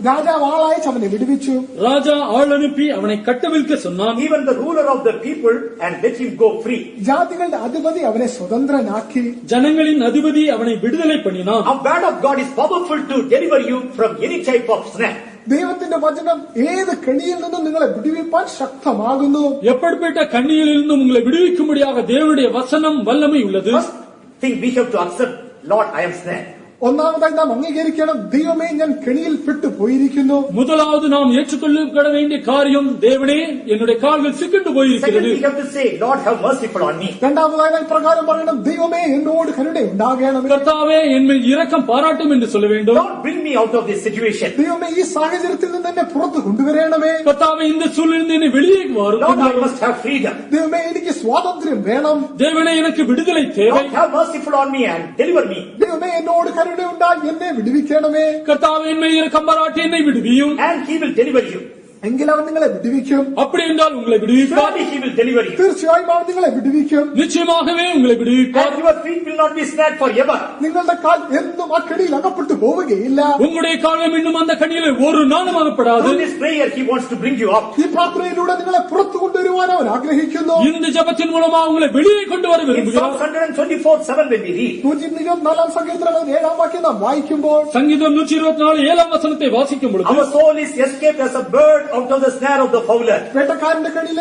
രാജാവ് ആളയച്ച് അവനെ വിടുവിച്ചു. ராஜா ஆள் அனுப்பி அவனை கட்டவிழ்க்க சொன்னான். Even the ruler of the people and let him go free. ജാതികളുടെ അധിപതി അവനെ സ്വതന്ത്രനാക്കി. ஜனங்களின் அதிபதி அவனை விடுதலை பண்ணினான். The word of God is powerful to deliver you from any type of snare. ദൈവത്തിന്റെ വചനം ഏത് കെണിയിൽ നിന്നും നിങ്ങളെ വിടുവിപ്പാൻ ശക്തമാകുന്നു. எப்படிப்பட்ட கண்ணியில் இருந்தும் உங்களை விடுவிக்கும்படியாக தேவனுடைய வசனம் வல்லமை உள்ளது. First thing we have to accept, Lord, I am snared. ഒന്നാമതായി നാം അംഗീകരിക്കണം, ദൈവമേ ഞാൻ കെണിയിൽ പെട്ടു പോയിരിക്കുന്നു. முதலாவது நாம் ஏற்றுக்கொள்ள வேண்டிய காரியம், தேவனே என்னுடைய கால்கள் சிக்கிண்டு Second, போயிருக்கிறது. we have to say, Lord, have merciful on me. രണ്ടാമതായി നാം പ്രകാരം പറയണം, ദൈവമേ എന്നോട് കരുണ ഉണ്ടാകണം. கர்த்தாவே என்மேல் இரக்கம் பாராட்டும் என்று சொல்ல வேண்டும். Lord, bring me out of this situation. ദൈവമേ ഈ സാഹചര്യത്തിൽ നിന്ന് എന്നെ പുറത്തു കൊണ്ടുവരണമേ. கர்த்தாவே இந்த சூழ்நிலை என்னை வெளியே Lord, I வரும். must have freedom. ദൈവമേ എനിക്ക് സ്വാതന്ത്ര്യം വേണം. தேவனே எனக்கு விடுதலை தேவை. Lord, have merciful on me and deliver me. ദൈവമേ എന്നോട് കരുണ ഉണ്ടായി എന്നെ വിടുവിക്കണമേ. கர்த்தாவே என்மேல் இரக்கம் பாராட்டி என்னை விடுவியும். And he will deliver you. എങ്കിൽ അവൻ നിങ്ങളെ വിടുവിക്കും. அப்படி என்றால் உங்களை விடுவிப்பார். Surely he will deliver you. തീർച്ചയായും അവൻ നിങ്ങളെ വിടുവിക്കും. நிச்சயமாகவே உங்களை விடுவிப்பார். And your feet will not be snared forever. നിങ്ങളുടെ കാൽ എന്നും ആ കെണിയിൽ അകപ്പെട്ടു പോവുകയില്ല. உங்களுடைய காலம் இன்னும் அந்த கண்ணியிலே ஒரு நாளும் அகப்படாது. Through this prayer he wants to bring you up. ഈ പ്രാർത്ഥനയിലൂടെ നിങ്ങളെ പുറത്തു കൊണ്ടുവരുവാൻ അവൻ ആഗ്രഹിക്കുന്നു. இந்த ஜெபத்தின் மூலமா உங்களை வெளியே கொண்டு வர In விரும்புகிறார். Psalm 124:7 when we read, 124 സങ്കീർത്തനം 7 വാക്യം നാം വായിക്കുമ്പോൾ சங்கீதம் 124 7 வசனத்தை வாசிக்கும் பொழுது our soul is escaped as a bird out of the snare of the fowler. വേട്ടക്കാരന്റെ കണിയിൽ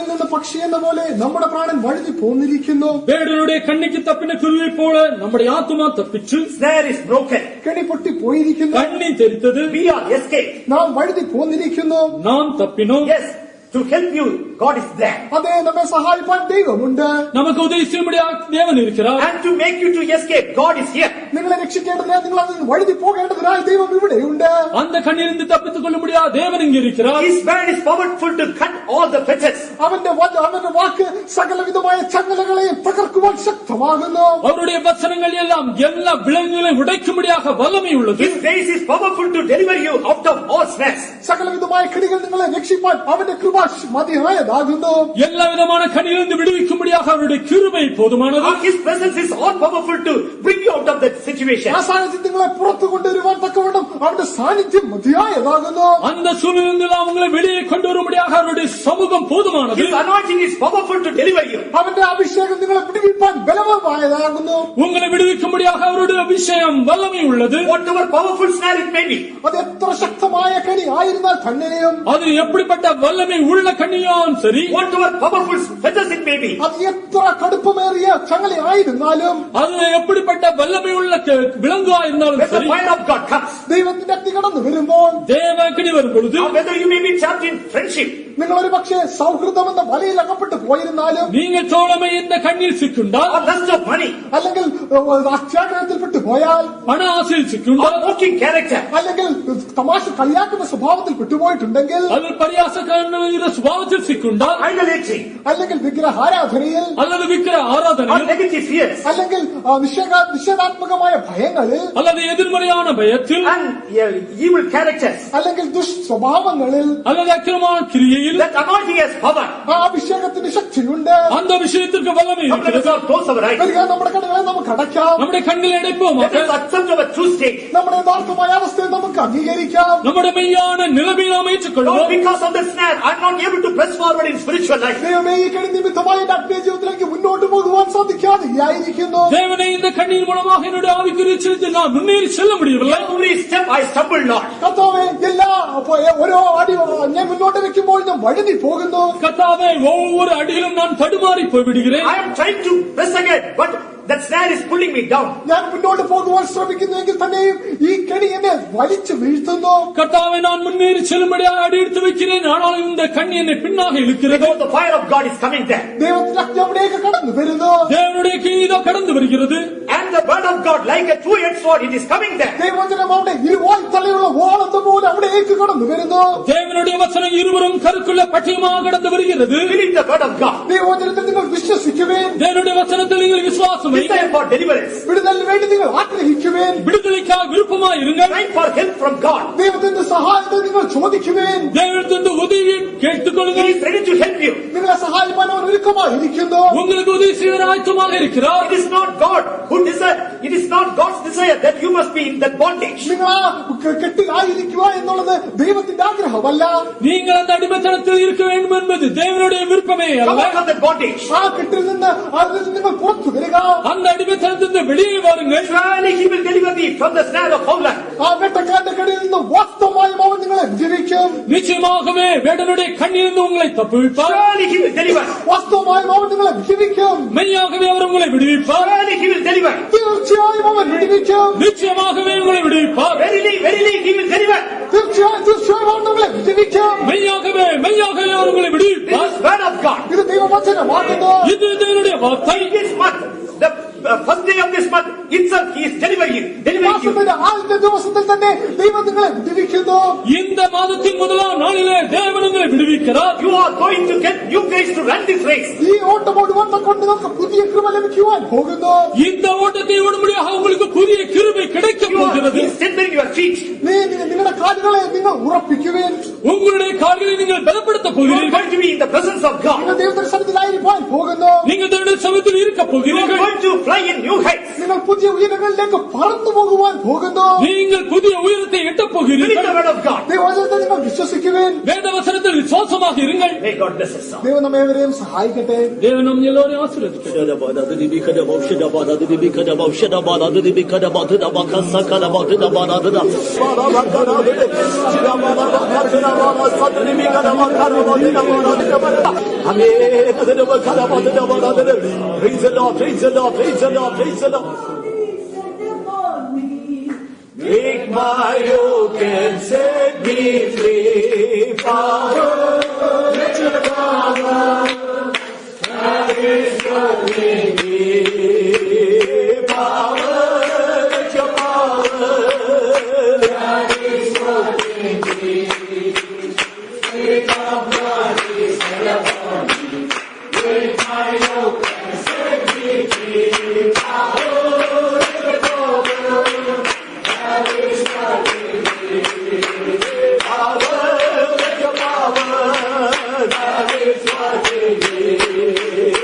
നിന്ന് പക്ഷി എന്ന പോലെ നമ്മുടെ പ്രാണൻ വഴുതി പോന്നിരിക്കുന്നു. வேடனுடைய கண்ணிக்கு தப்பின குருவை போல நம்முடைய ஆத்துமா தப்பிச்சு Snare is broken. കെണി പൊട്ടി പോയിരിക്കുന്നു. கண்ணி தெரித்தது. We are escaped. നാം വഴുതി പോന്നിരിക്കുന്നു. நாம் தப்பினோம். Yes, to help you, God is there. അതേ, നമ്മെ സഹായിപ്പാൻ ദൈവമുണ്ട്. நமக்கு உதவி செய்யும்படியாக தேவன் இருக்கிறார். And to make you to escape, God is here. നിങ്ങളെ രക്ഷിക്കേണ്ടതിനായി നിങ്ങൾ അതിൽ നിന്ന് വഴുതി പോകേണ്ടതിനായി ദൈവം ഇവിടെയുണ്ട്. அந்த கண்ணிலிருந்து தப்பித்துக் கொள்ளும்படியாக தேவன் இங்கே இருக்கிறார். His word is powerful to cut all the fetters. അവന്റെ വാക്ക് സകലവിധമായ ചങ്ങലകളെയും തകർക്കുവാൻ ശക്തമാകുന്നു. அவருடைய வசனங்கள் எல்லாம் எல்லா விலங்குகளையும் உடைக்கும்படியாக வல்லமை உள்ளது. His grace is powerful to deliver you out of all snares. സകലവിധമായ കെണികൾ നിങ്ങളെ രക്ഷിപ്പാൻ അവന്റെ കൃപ മതിയായതാകുന്നു. எல்லா விதமான கண்ணிலிருந்து விடுவிக்கும்படியாக அவருடைய கிருபை போதுமானது. His presence is all powerful to bring you out of that situation. ആ സാന്നിധ്യം നിങ്ങളെ പുറത്തു കൊണ്ടുവരുവാൻ തക്കവണ്ണം അവന്റെ സാന്നിധ്യം മതിയായതാകുന്നു. அந்த சூழ்நிலையில் அவங்களை வெளியே கொண்டு வரும்படியாக அவருடைய சமூகம் போதுமானது. His anointing is powerful to deliver you. അവന്റെ അഭിഷേകം നിങ്ങളെ വിടുവിപ്പാൻ ബലവാനായതാകുന്നു. உங்களை விடுவிக்கும்படியாக அவருடைய அபிஷேகம் வல்லமை உள்ளது. Whatever powerful snare it may be, അത് എത്ര ശക്തമായ കെണി ആയിരുന്നാൽ തന്നെയും, அது எப்படிப்பட்ட வல்லமை உள்ள கண்ணியான் சரி, whatever powerful fetters it may be, അത് എത്ര കടുപ്പമേറിയ ചങ്ങല ആയിരുന്നാലും, அது எப்படிப்பட்ட வல்லமை உள்ள விலங்கா இருந்தாலும் when the சரி, fire of God comes, ദൈവത്തിന്റെ അഗ്നി കടന്നു വരുമ്പോൾ, தேவக்கணி வரும் பொழுது, or whether you may be trapped in friendship, നിങ്ങൾ ഒരു പക്ഷേ സൗഹൃദം എന്ന വലയിൽ അകപ്പെട്ടു പോയിരുന്നാലും, நீங்கள் தோழமை இந்த கண்ணில் சிக்குண்டால், or lust of money, അല്ലെങ്കിൽ അത്യാഗ്രഹത്തിൽപ്പെട്ടു പോയാൽ, பண ஆசையில் or சிக்குண்டால், mocking character, അല്ലെങ്കിൽ തമാശ കളിയാക്കുന്ന സ്വഭാവത്തിൽ പെട്ടുപോയിട്ടുണ്ടെങ്കിൽ, அல்லது பரியாசக்காரன சுபாவத்தில் சிக்குண்டால், idolatry, അല്ലെങ്കിൽ വിഗ്രഹാരാധനയിൽ, அல்லது விக்கிர or ஆராதனையில், negative fears, അല്ലെങ്കിൽ നിഷേധാത്മകമായ ഭയങ്ങളിൽ, அல்லது எதிர்மறையான பயத்தில், and evil characters, അല്ലെങ്കിൽ ദുഷ്സ്വഭാവങ്ങളിൽ, அல்லது அக்கிரமான கிரியையில், that anointing has power. ആ അഭിഷേകത്തിന് ശക്തിയുണ്ട്. அந்த விஷயத்திற்கு வல்லமை Come, let us இருக்கிறது. all close our eyes. വരിക, നമ്മുടെ കണ്ണുകളെ നമുക്ക് അടയ്ക്കാം. நம்முடைய கண்களை அடைப்போம். Let us accept our true state. നമ്മുടെ യഥാർത്ഥമായ അവസ്ഥയെ നമുക്ക് അംഗീകരിക്കാം. நம்முடைய மெய்யான நிலைமையை நாம் Not ஏற்றுக்கொள்வோம். because of the snare, I'm not able to press forward in spiritual life. ദൈവമേ, ഈ കെണി നിമിത്തമായി എന്റെ ആത്മീയ ജീവിതത്തിലേക്ക് മുന്നോട്ട് പോകുവാൻ സാധിക്കാതെയായിരിക്കുന്നു. தேவனை இந்த கண்ணீர் மூலமாக என்னுடைய ஆவிக்குரிய ജീവിതத்தில் நான் முன்னேறி செல்ல முடியவில்லை. Every step I stumble, Lord. കർത്താവേ, ഓരോ അടി ഞാൻ മുന്നോട്ട് വെക്കുമ്പോൾ ഞാൻ വഴുതി പോകുന്നു. கர்த்தாவே, ஒவ்வொரு அடியிலும் நான் தடுமாறி போய்விடுகிறேன். I am trying to press again, but that snare is pulling me down. ഞാൻ മുന്നോട്ട് പോകുവാൻ ശ്രമിക്കുന്നുവെങ്കിൽ തന്നെയും ഈ കെണി എന്നെ വലിച്ചു വീഴ്ത്തുന്നു. கர்த்தாவே, நான் முன்னேறி செல்லும்படியாக அடி எடுத்து வைக்கிறேன். ஆனால் இந்த கண்ணி என்னை பின்னாக இழுக்கிறது. Because the fire of God is coming there. ദൈവത്തിന്റെ അഗ്നി അവിടേക്ക് കടന്നു വരുന്നു. தேவனுடைய கீதோ கடந்து வருகிறது. And the word of God, like a two-edged sword, it is coming there. ദൈവവചനം അവിടെ ഇരുവാൾ തലയുള്ള വാളെന്ന പോലെ അവിടേക്ക് കടന്നു വരുന്നു. தேவனுடைய வசனம் இருவரும் கருக்குள்ள பட்டயமாக கடந்து வருகிறது. Believe the word of God. ദൈവവചനത്തിൽ നിങ്ങൾ വിശ്വസിക്കുവേൻ. தேவனுடைய வசனத்தில் நீங்கள் விசுவாசம் வையுங்கள். Desire for deliverance. വിടുതലിന് വേണ്ടി നിങ്ങൾ ആഗ്രഹിക്കുവേൻ. விடுதலைக்காக விருப்பமாய் இருங்கள். Cry for help from God. ദൈവത്തിന്റെ സഹായത്തെ നിങ്ങൾ ചോദിക്കുവേൻ. தேவனிடத்திலிருந்து உதவியை கேட்டுக் He கொள்ளுங்கள். is ready to help you. നിങ്ങളെ സഹായിപ്പാൻ അവർ ഒരുക്കമായിരിക്കുന്നു. உங்களுக்கு உதவி செய்ய ஆயத்தமாக இருக்கிறார். It is not God who desire. It is not God's desire that you must be in that bondage. നിങ്ങൾ ആ കെട്ടിലായിരിക്കുക എന്നുള്ളത് ദൈവത്തിന്റെ ആഗ്രഹമല്ല. நீங்கள் அந்த அடிமைத்தனத்தில் இருக்க வேண்டும் என்பது தேவனுடைய விருப்பமே Come அல்ல. out of that bondage. ആ കെട്ടിൽ നിന്ന് അതിൽ നിന്ന് നിങ്ങൾ പുറത്തു വരിക. அந்த அடிமைத்தனத்திலிருந்து வெளியே வாருங்கள். Surely He will deliver thee from the snare of fowler. ആ വെട്ടക്കാരന്റെ കെണിയിൽ നിന്ന് വാസ്തവമായും അവൻ നിങ്ങളെ വിജയിക്കും. நிச்சயமாகவே வேடனுடைய கண்ணிலிருந்து உங்களை தப்புவிப்பார். Surely He will deliver. വാസ്തവമായും അവൻ നിങ്ങളെ വിജയിക്കും. மெய்யாகவே அவர் உங்களை விடுவிப்பார். Surely He will deliver. തീർച്ചയായും അവൻ വിജയിക്കും. நிச்சயமாகவே உங்களை விடுவிப்பார். Verily, verily, He will deliver. തീർച്ചയായും അവൻ നിങ്ങളെ വിജയിക്കും. மெய்யாகவே அவர் உங்களை This விடுவிப்பார். is word of God. ഇത് ദൈവവചനമാകുന്നു. இது தேவனுடைய வார்த்தை. This month, the first day of this month itself, He is delivering you. മാസത്തിന്റെ ആദ്യത്തെ ദിവസത്തിൽ തന്നെ ദൈവം നിങ്ങളെ വിടുവിക്കുന്നു. இந்த மாதத்தின் முதலாம் நாளிலே தேவன் உங்களை விடுவிக்கிறார். You are going to get new grace to run this race. ഈ ഓട്ടം ഓടുവാൻ കൊണ്ട് നമുക്ക് പുതിയ കൃപ ലഭിക്കുവാൻ പോകുന്നു. இந்த ஓட்டத்தை ஓடும்படியாக உங்களுக்கு புதிய கிருபை கிடைக்க You போகிறது. are strengthening your feet. നിങ്ങളുടെ കാലുകളെ നിങ്ങൾ ഉറപ്പിക്കുവേൻ. உங்களுடைய கால்களை நீங்கள் பலப்படுத்த You are போகிறீர்கள். going to be in the presence of God. നിങ്ങൾ ദൈവത്തിന്റെ സന്നിധിയിലായിരിക്കാൻ പോകുന്നു. நீங்கள் தேவனுடைய சமூகத்தில் இருக்க You are போகிறீர்கள். going to fly in new heights. നിങ്ങൾ പുതിയ ഉയരങ്ങളിലേക്ക് പറന്നു പോകുവാൻ പോകുന്നു. நீங்கள் புதிய உயரத்தை எட்டப் Believe போகிறீர்கள். the word of God. ദൈവവചനത്തെ നിങ്ങൾ വിശ്വസിക്കുവേൻ. வேத வசனத்தில் விசுவாசமாக இருங்கள். May God bless us all. ദൈവം നമ്മെ ഏവരെയും സഹായിക്കട്ടെ. தேவன் நம் எல்லோரையும் ஆசீர்வதிக்கட்டும். Praise the Lord, praise the Lord, praise the Lord, praise the Lord. Take my yoke and set me free. Power, let your power, that is what we need. Power, let your power, that is what we need. Take up bodies and upon me. Take my yoke and set me free. Power, let your power, that is what we need. Power, let your power, that is what we need.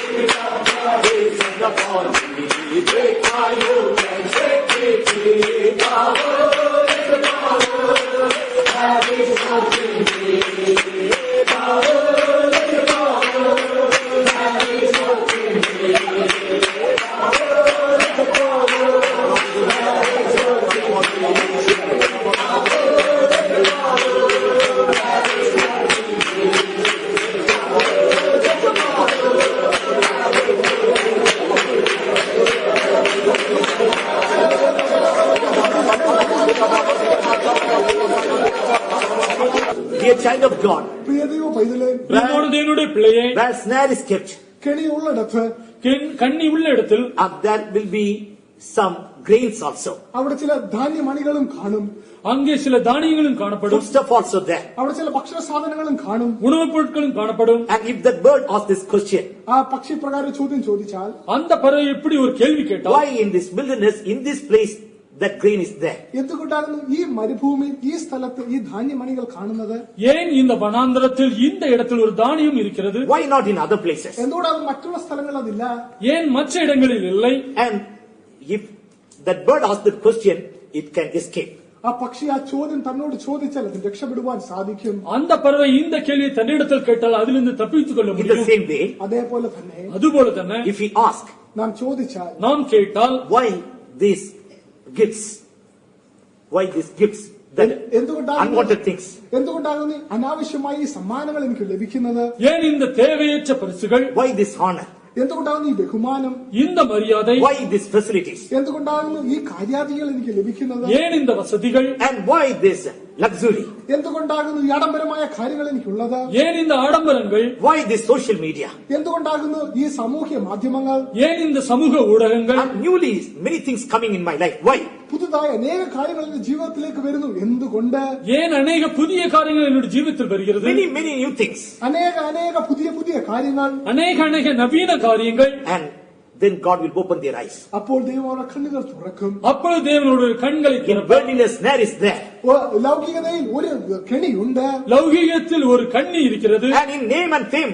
Take up bodies and upon me. Take my yoke and set me free. Power, let your power, that is what we need. Power, let your power, that is what we need. Power, let your power, that is what we Dear child of God, പ്രിയ ദൈവ പൈതലേ, பிரியமான தேவனுடைய பிள்ளையே, where snare is kept, കെണിയുള്ളിടത്ത് கண்ணி உள்ள இடத்தில் there will be some grains also. അവിടെ ചില ധാന്യമണികളും കാണും. அங்கே சில தானியங்களும் காணப்படும். Foodstuff also there. അവിടെ ചില ഭക്ഷണ സാധനങ്ങളും കാണും. உணவுப் பொருட்களும் காணப்படும். And if that bird asks this question, ആ പക്ഷി പ്രകാരം ചോദ്യം ചോദിച്ചാൽ, அந்த பறவை எப்படி ஒரு கேள்வி கேட்டால், why in this wilderness, in this place, that grain is there? എന്തുകൊണ്ടാകുന്നു ഈ മരുഭൂമിയിൽ ഈ സ്ഥലത്ത് ഈ ധാന്യമണികൾ കാണുന്നത്? ஏன் இந்த வனாந்தரத்தில் இந்த இடத்தில் ஒரு தானியம் இருக்கிறது? Why not in other places? എന്തുകൊണ്ടാണ് മറ്റുള്ള സ്ഥലങ്ങളിൽ അതില്ല? ஏன் மற்ற இடங்களில் இல்லை? And if that bird asks that question, it can escape. ആ പക്ഷി ആ ചോദ്യം തന്നോട് ചോദിച്ചാൽ അത് രക്ഷപ്പെടുവാൻ സാധിക്കും. அந்த பறவை இந்த கேள்வியை தன்னிடத்தில் கேட்டால் அதிலிருந்து தப்பித்துக் கொள்ள In the முடியும். same way, അതേപോലെ തന്നെ அதுபோல தானே if we ask, നാം ചോദിച്ചാൽ, நாம் கேட்டால் why these gifts? Why these gifts? That unwanted things. എന്തുകൊണ്ടാകുന്നു അനാവശ്യമായി ഈ സമ്മാനങ്ങൾ എനിക്ക് ലഭിക്കുന്നത്? ஏன் இந்த தேவையற்ற பரிசுகள்? Why this honor? എന്തുകൊണ്ടാകുന്നു ഈ ബഹുമാനം? இந்த மரியாதை? Why these facilities? എന്തുകൊണ്ടാകുന്നു ഈ കാര്യാദികൾ എനിക്ക് ലഭിക്കുന്നത്? ஏன் இந்த வசதிகள்? And why this luxury? എന്തുകൊണ്ടാകുന്നു ഈ ആഡംബരമായ കാര്യങ്ങൾ എനിക്കുള്ളത്? ஏன் இந்த ஆடம்பரங்கள்? Why this social media? എന്തുകൊണ്ടാകുന്നു ഈ സാമൂഹ്യ മാധ്യമങ്ങൾ? ஏன் இந்த சமூக ஊடகங்கள்? And newly many things coming in my life. Why? പുതുതായ അനേക കാര്യങ്ങൾ എന്റെ ജീവിതത്തിലേക്ക് വരുന്നു. എന്തുകൊണ്ട്? ஏன் அநேக புதிய காரியங்கள் என்னுடைய ஜீவிதத்தில் வருகிறது? Many new things. അനേക പുതിയ കാര്യങ്ങൾ. அநேக நவீன காரியங்கள். And then God will open their eyes. അപ്പോൾ ദൈവം അവരുടെ കണ്ണുകൾ തുറക്കും. அப்பொழுது தேவனுடைய கண்களை In திறப்பார். worldliness, snare is there. ലൗകികതയിൽ ഒരു കെണിയുണ്ട്. லௌகீகத்தில் ஒரு கண்ணி இருக்கிறது. And in name and fame,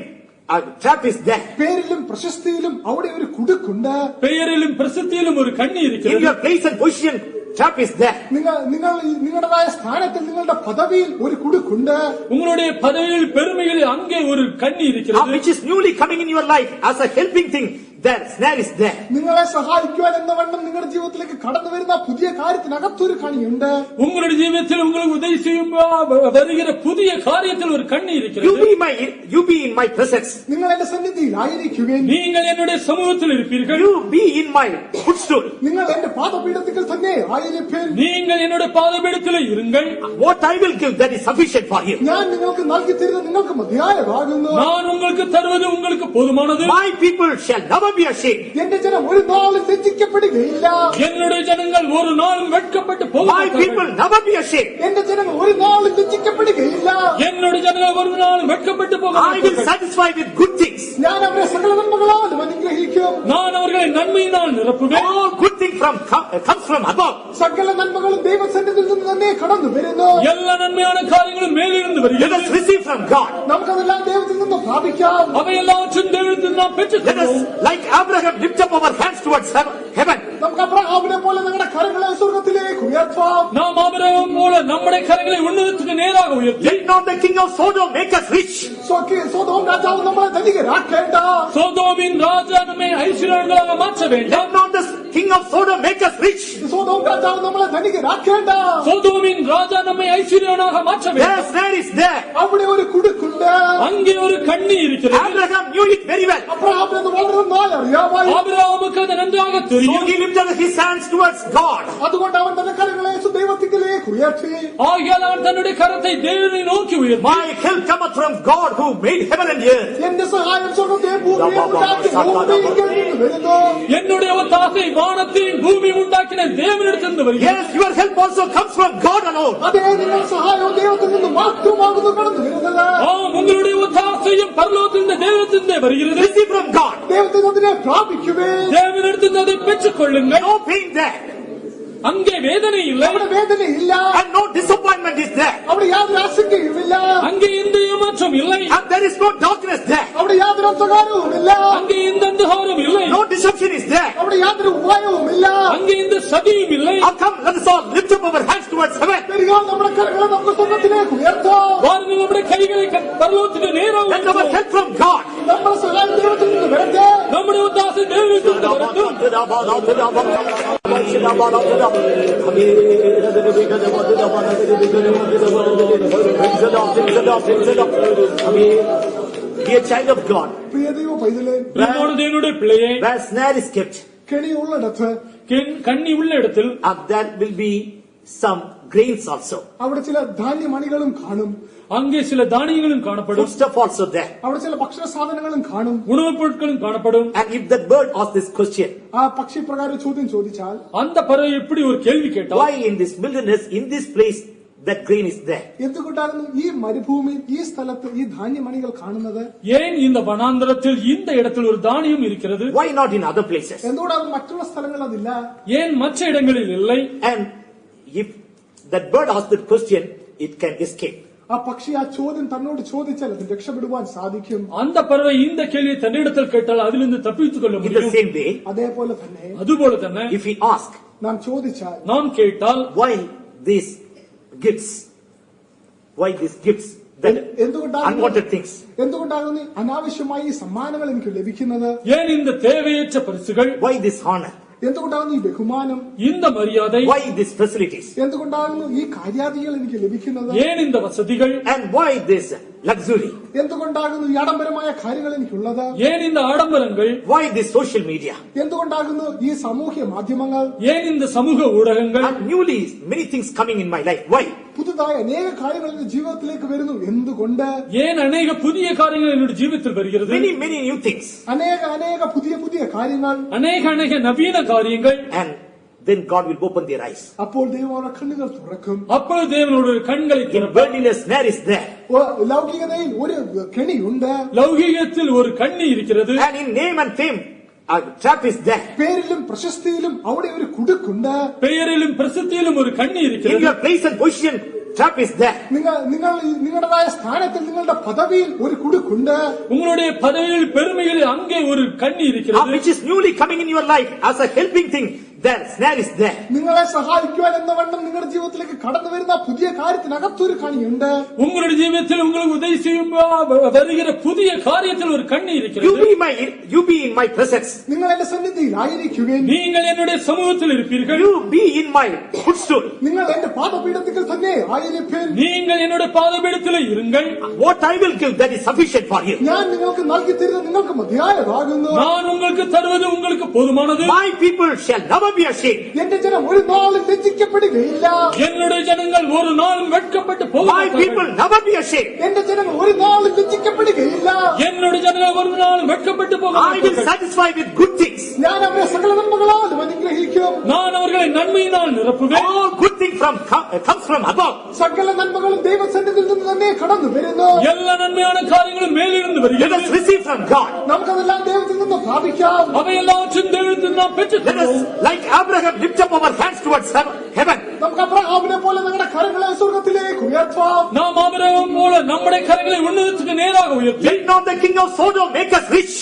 a trap is there. പേരിലും പ്രശസ്തിയിലും അവിടെ ഒരു കുടുക്കുണ്ട്. பெயரிலும் பிரசித்தியிலும் ஒரு கண்ணி In இருக்கிறது. your place and position, trap is there. നിങ്ങളുടേതായ സ്ഥാനത്തിൽ നിങ്ങളുടെ പദവിയിൽ ഒരു കുടുക്കുണ്ട്. உங்களுடைய பதவியில் பெருமையில் அங்கே ஒரு கண்ணி இருக்கிறது. Which is newly coming in your life as a helping thing. There, snare is there. നിങ്ങളെ സഹായിക്കുവാൻ എന്ന വണ്ണം നിങ്ങളുടെ ജീവിതത്തിലേക്ക് കടന്നു വരുന്ന പുതിയ കാര്യത്തിനകത്തൊരു കണിയുണ്ട്. உங்களுடைய ஜீவிதத்தில் உங்களுக்கு உதவி செய்யும் வருகிற புதிய காரியத்தில் ஒரு கண்ணி இருக்கிறது. You be in my presence. നിങ്ങൾ എന്റെ സന്നിധിയിൽ ആയിരിക്കുവിൻ. நீங்கள் என்னுடைய சமூகத்தில் இருப்பீர்கள். You be in my footstool. നിങ്ങൾ എന്റെ പാദപീഠത്തിൽ തന്നെ ആയിരിപ്പിൻ. நீங்கள் என்னுடைய பாதபீடத்தில் இருங்கள். What I will give, that is sufficient for you. ഞാൻ നിങ്ങൾക്ക് നൽകി തരുന്നത് നിങ്ങൾക്ക് മതിയായതാകുന്നു. நான் உங்களுக்கு தருவது உங்களுக்கு போதுமானது. My people shall never be ashamed. എന്റെ ജനം ഒരു നാളും ലജ്ജിക്കപ്പെടുകയില്ല. என்னுடைய ஜனங்கள் ஒரு நாளும் வெட்கப்பட்டு போக My people never be ashamed. എന്റെ ജനങ്ങൾ ഒരു നാളും ലജ്ജിക്കപ്പെടുകയില്ല. என்னுடைய ஜனங்கள் ஒரு நாளும் வெட்கப்பட்டு போக I will satisfy with good things. ഞാൻ അവരെ സകല നന്മകളാലും അനുഗ്രഹിക്കും. അനുഗ്രഹിക്കും. நான் அவர்களை நன்மையினால் நிரப்புவேன். All good things comes from above. സകല നന്മകളും ദൈവസന്നിധിയിൽ നിന്ന് തന്നെ കടന്നു വരുന്നു. எல்லா நன்மையான காரியங்களும் மேலிருந்து Let வருகிறது. us receive from God. നമുക്കതെല്ലാം ദൈവത്തിൽ നിന്ന് പ്രാപിക്കാം. அவை எல்லாவற்றும் தேவனிடத்தில் நாம் Let us, பெற்றுக்கொள்வோம். like Abraham, lift up our hands towards heaven. നമുക്ക് അബ്രഹാമിനെ പോലെ നമ്മുടെ കരങ്ങളെ സ്വർഗ്ഗത്തിലേക്ക് ഉയർത്താം. நாம் ஆபிரகாம் போல நம்முடைய கரங்களை உன்னதத்துக்கு நேராக உயர்த்தி, Let not the king of Sodom make us rich. Sodom രാജാവ് നമ്മളെ ധനികരാക്കേണ്ട. சோதோமின் ராஜா நம்மை ஐஸ்வர்யங்களாக மாற்ற வேண்டாம். Let not the king of Sodom make us rich. Sodom രാജാവ് നമ്മളെ ധനികരാക്കേണ്ട. சோதோமின் ராஜா நம்மை ஐஸ்வர்யனாக மாற்ற Their வேண்டாம். snare is there. അവിടെ ഒരു കുടുക്കുണ്ട്. அங்கே ஒரு கண்ணி இருக்கிறது. Abraham knew it very well. അബ്രഹാമിന് വളരെ നന്നായി അറിയാമായി. ஆபிரகாமுக்கு அது நன்றாக So தெரியும். he lifted his hands towards God. അതുകൊണ്ട് അവൻ തന്റെ കരങ്ങളെ ദൈവത്തിലേക്ക് ഉയർത്തി. ஆகையால் அவன் தன்னுடைய கரத்தை தேவனை நோக்கி உயர்த்தி, My help cometh from God who made heaven and earth. എന്റെ സഹായം സ്വർഗ്ഗത്തെയും ഭൂമിയെയും ഉണ്ടാക്കി ഭൂമിയിൽ നിന്ന് വരുന്നു. என்னுடைய ஒத்தாசை வானத்தையும் பூமி உண்டாக்கின தேவனிடத்திலிருந்து வருகிறது. Yes, your help also comes from God alone. അതേ നിങ്ങൾ സഹായവും ദൈവത്തിൽ നിന്ന് മാത്രമാകുന്നു കടന്നു വരുന്നത്. ஆம், உங்களுடைய ஒத்தாசையும் பரலோகத்திலிருந்து தேவனிடத்திலிருந்தே வருகிறது. Receive from God. ദൈവത്തിൽ അതിനെ പ്രാപിക്കുവേ. தேவனிடத்திலிருந்து அதை பெற்றுக் கொள்ளுங்கள். No pain there. அங்கே வேதனை இல்லை, അവിടെ വേദനയില്ല. And no disappointment is there. അവിടെ യാതൊരു ആശങ്കയുമില്ല. அங்கே எந்த ஏமாற்றம் இல்லை, And there is no darkness there. അവിടെ യാതൊരു അന്ധകാരവുമില്ല. அங்கே எந்த அந்தகாரம் இல்லை, No deception is there. അവിടെ യാതൊരു ഉപായവുമില്ല. அங்கே எந்த சதியும் இல்லை. How come? Let us all lift up our hands towards heaven. വരിക, നമ്മുടെ കരങ്ങളെ നമുക്ക് സ്വർഗ്ഗത്തിലേക്ക് ഉയർത്താം. வாருங்கள், நம்முடைய கைகளை பரலோகத்துக்கு நேராக Let our உயர்த்துவோம். help from God. നമ്മുടെ സഹായം ദൈവത്തിൽ നിന്ന് വരട്ടെ. நம்முடைய ஒத்தாசை தேவனிடத்திலிருந்து வரட்டும். Be a child of God. പ്രിയ ദൈവ പൈതലേ, நம்மோடு தேவனுடைய பிள்ளையே, Where snare is kept, കെണിയുള്ളിടത്ത് கண்ணி உள்ள இடத்தில் there will be some grains also. അവിടെ ചില ധാന്യമണികളും കാണും. அங்கே சில தானியங்களும் காணப்படும், Foodstuff also there. അവിടെ ചില ഭക്ഷണ സാധനങ്ങളും കാണും. உணவுப் பொருட்களும் காணப்படும். And if that bird asks this question, ആ പക്ഷി പ്രകാരം ചോദ്യം ചോദിച്ചാൽ, அந்த பறவை எப்படி ஒரு கேள்வி கேட்டால், why in this wilderness, in this place, that grain is there? എന്തുകൊണ്ടായിരുന്നു ഈ മരുഭൂമിയിൽ ഈ സ്ഥലത്ത് ഈ ധാന്യമണികൾ കാണുന്നത്? ஏன் இந்த வனாந்தரத்தில் இந்த இடத்தில் ஒரு தானியம் இருக்கிறது? Why not in other places? എന്തുകൊണ്ടാണ് മറ്റുള്ള സ്ഥലങ്ങളിൽ അതില്ല? ஏன் மற்ற இடங்களில் இல்லை? And if that bird asks that question, it can escape. ആ പക്ഷി ആ ചോദ്യം തന്നോട് ചോദിച്ചാൽ അത് രക്ഷപ്പെടുവാൻ സാധിക്കും. அந்த பறவை இந்த கேள்வியை தன்னிடத்தில் கேட்டால் அதிலிருந்து தப்பித்துக் கொள்ள In the முடியும். same way, അതേപോലെ തന്നെ அதுபோல തന്നെ if we ask, നാം ചോദിച്ചാൽ, நாம் கேட்டால், why these gifts? Why these gifts? That unwanted things. എന്തുകൊണ്ടാകുന്നു അനാവശ്യമായി ഈ സമ്മാനങ്ങൾ എനിക്ക് ലഭിക്കുന്നത്? ஏன் இந்த தேவையற்ற பரிசுகள்? Why this honor? എന്തുകൊണ്ടാകുന്നു ഈ ബഹുമാനം? இந்த மரியாதை? Why these facilities? എന്തുകൊണ്ടാകുന്നു ഈ കാര്യാദികൾ എനിക്ക് ലഭിക്കുന്നത്? ஏன் இந்த வசதிகள்? And why this luxury? എന്തുകൊണ്ടാകുന്നു ഈ ആഡംബരമായ കാര്യങ്ങൾ എനിക്കുള്ളത്? ஏன் இந்த ஆடம்பரங்கள்? Why this social media? എന്തുകൊണ്ടാകുന്നു ഈ സാമൂഹ്യ മാധ്യമങ്ങൾ? ஏன் இந்த சமூக ஊடகங்கள்? And newly many things coming in my life. Why? പുതുതായ അനേക കാര്യങ്ങൾ എന്റെ ജീവിതത്തിലേക്ക് വരുന്നു. എന്തുകൊണ്ട്? ஏன் அநேக புதிய காரியங்கள் என்னுடைய ஜீவித்தில் வருகிறது? Many new things. അനേക പുതിയ കാര്യങ്ങൾ. அநேக நவீன காரியங்கள். And then God will open their eyes. അപ്പോൾ ദൈവം അവരുടെ കണ്ണുകൾ തുറക്കും. அப்பொழுது தேவனுடைய கண்களை In திறப்பார். worldliness, snare is there. ലൗകികതയിൽ ഒരു കെണിയുണ്ട്. லௌகீகத்தில் ஒரு கண்ணி இருக்கிறது. And in name and fame, a trap is there. പേരിലും പ്രശസ്തിയിലും അവിടെ ഒരു കുടുക്കുണ്ട്. பெயரிலும் பிரசித்தியிலும் ஒரு கண்ணி In இருக்கிறது. your place and position, trap is there. നിങ്ങളുടേതായ സ്ഥാനത്തിൽ നിങ്ങളുടെ പദവിയിൽ ഒരു കുടുക്കുണ്ട്. உங்களுடைய பதவியில் பெருமையில் அங்கே ஒரு கண்ணி இருக்கிறது. Which is newly coming in your life as a helping thing. There, snare is there. നിങ്ങളെ സഹായിക്കുവാൻ എന്ന വണ്ണം നിങ്ങളുടെ ജീവിതത്തിലേക്ക് കടന്നു വരുന്ന പുതിയ കാര്യത്തിനകത്തൊരു കണിയുണ്ട്. உங்களுடைய ஜீவியத்தில் உங்களுக்கு உதவி செய்யும் வருகிற புதிய காரியத்தில் ஒரு கண்ணி இருக்கிறது. You be in my presence. നിങ്ങൾ എന്റെ സന്നിധിയിൽ ആയിരിക്കുവിൻ. நீங்கள் என்னுடைய சமூகத்தில் இருப்பீர்கள். You be in my footstool. നിങ്ങൾ എന്റെ പാദപീഠത്തിൽ തന്നെ ആയിരിപ്പിൻ. நீங்கள் என்னுடைய பாதபீடத்தில் இருங்கள். What I will give, that is sufficient for you. ഞാൻ നിങ്ങൾക്ക് നൽകി തരുന്നത് നിങ്ങൾക്ക് മതിയായതാകുന്നു. நான் உங்களுக்கு தருவது உங்களுக்கு போதுமானது. My people shall never be ashamed. എന്റെ ജനം ഒരു നാളും ലജ്ജിക്കപ്പെടുകയില്ല. என்னுடைய ஜனங்கள் ஒரு நாளும் வெட்கப்பட்டு போக My people மாட்டார்கள். never be ashamed. എന്റെ ജനങ്ങൾ ഒരു നാളും ലജ്ജിക്കപ്പെടുകയില്ല. என்னுடைய ஜனங்கள் ஒரு நாளும் வெட்கப்பட்டு போக I will மாட்டார்கள். satisfy with good things. ഞാൻ അവരെ സകല നന്മകളാലും അനുഗ്രഹിക്കും. நான் அவர்களை நன்மையினால் நிரப்புவேன். All good things comes from above. സകല നന്മകളും ദൈവസന്നിധിയിൽ നിന്ന് തന്നെ കടന്നു വരുന്നു. எல்லா நன்மையான காரியங்களும் மேலிருந்து Let வருகிறது. us receive from God. നമുക്കതെല്ലാം ദൈവത്തിൽ നിന്ന് പ്രാപിക്കാം. അവയെല്ലാവற்றும் ദൈവത്തിൽ നാം Let പെற்றுക്കൊള്ളും. us, like Abraham, lift up our hands towards heaven. നമുക്ക് അബ്രഹാമിനെ പോലെ നമ്മുടെ കരങ്ങളെ സ്വർഗത്തിലേക്ക് ഉയർത്താം. நாம் ஆபிரகாம் போல நம்முடைய கரங்களை உன்னதத்துக்கு நேராக உயர்த்தி, Let not the king of Sodom make us rich.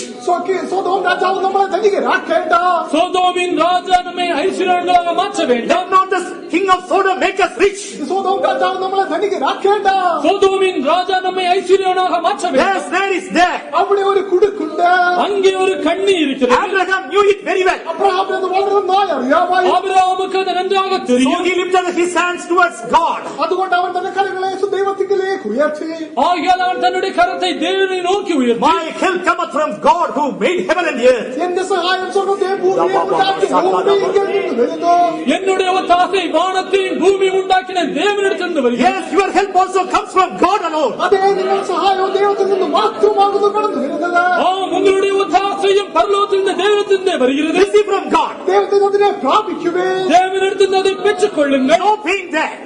Sodom രാജാവ് നമ്മളെ ധനികരാക്കേണ്ട. சோதோமின் ராஜா நம்மை ஐஸ்வர்யங்களாக மாற்ற வேண்டாம். Let not the king of Sodom make us rich. Sodom രാജാവ് നമ്മളെ ധനികരാക്കേണ്ട. சோதோமின் ராஜா நம்மை ஐஸ்வர்யனாக மாற்ற Their வேண்டாம். snare is there. അവിടെ ഒരു കുടുക്കുണ്ട്. அங்கே ஒரு கண்ணி இருக்கிறது. Abraham knew it very well. അബ്രഹാമിന് അത് വളരെ നന്നായി അറിയാമായി. ஆபிரகாமுக்கு அது நன்றாக So தெரியும். he lifted his hands towards God. അതുകൊണ്ട് അവൻ തന്റെ കരങ്ങളെ ദൈവത്തിലേക്ക് ഉയർത്തി. ஆகையால் அவன் தன்னுடைய கரத்தை தேவனை நோக்கி உயர்த்தி, My help cometh from God who made heaven and earth. എന്റെ സഹായം സ്വർഗ്ഗത്തെയും ഭൂമിയെയും ഉണ്ടാക്കി ഭൂമിയിൽ നിന്ന് വരുന്നു. என்னுடைய ஒத்தாசை வானத்தையும் பூமி உண்டாக்கின தேவனிடத்திலிருந்து வருகிறது. Yes, your help also comes from God alone. അതേ നിങ്ങൾ സഹായവും ദൈവത്തിൽ നിന്ന് മാത്രമാകുന്നു കടന്നു വരുന്നത്. ஆம், உங்களுடைய ஒத்தாசையும் பரலோகத்திலிருந்து தேவனிடத்திலிருந்தே வருகிறது. Receive from God. ദൈവത്തിൽ അതിനെ പ്രാപിക്കുവേ. தேவனிடத்திலிருந்து அதை பெற்றுக் கொள்ளுங்கள். No pain there.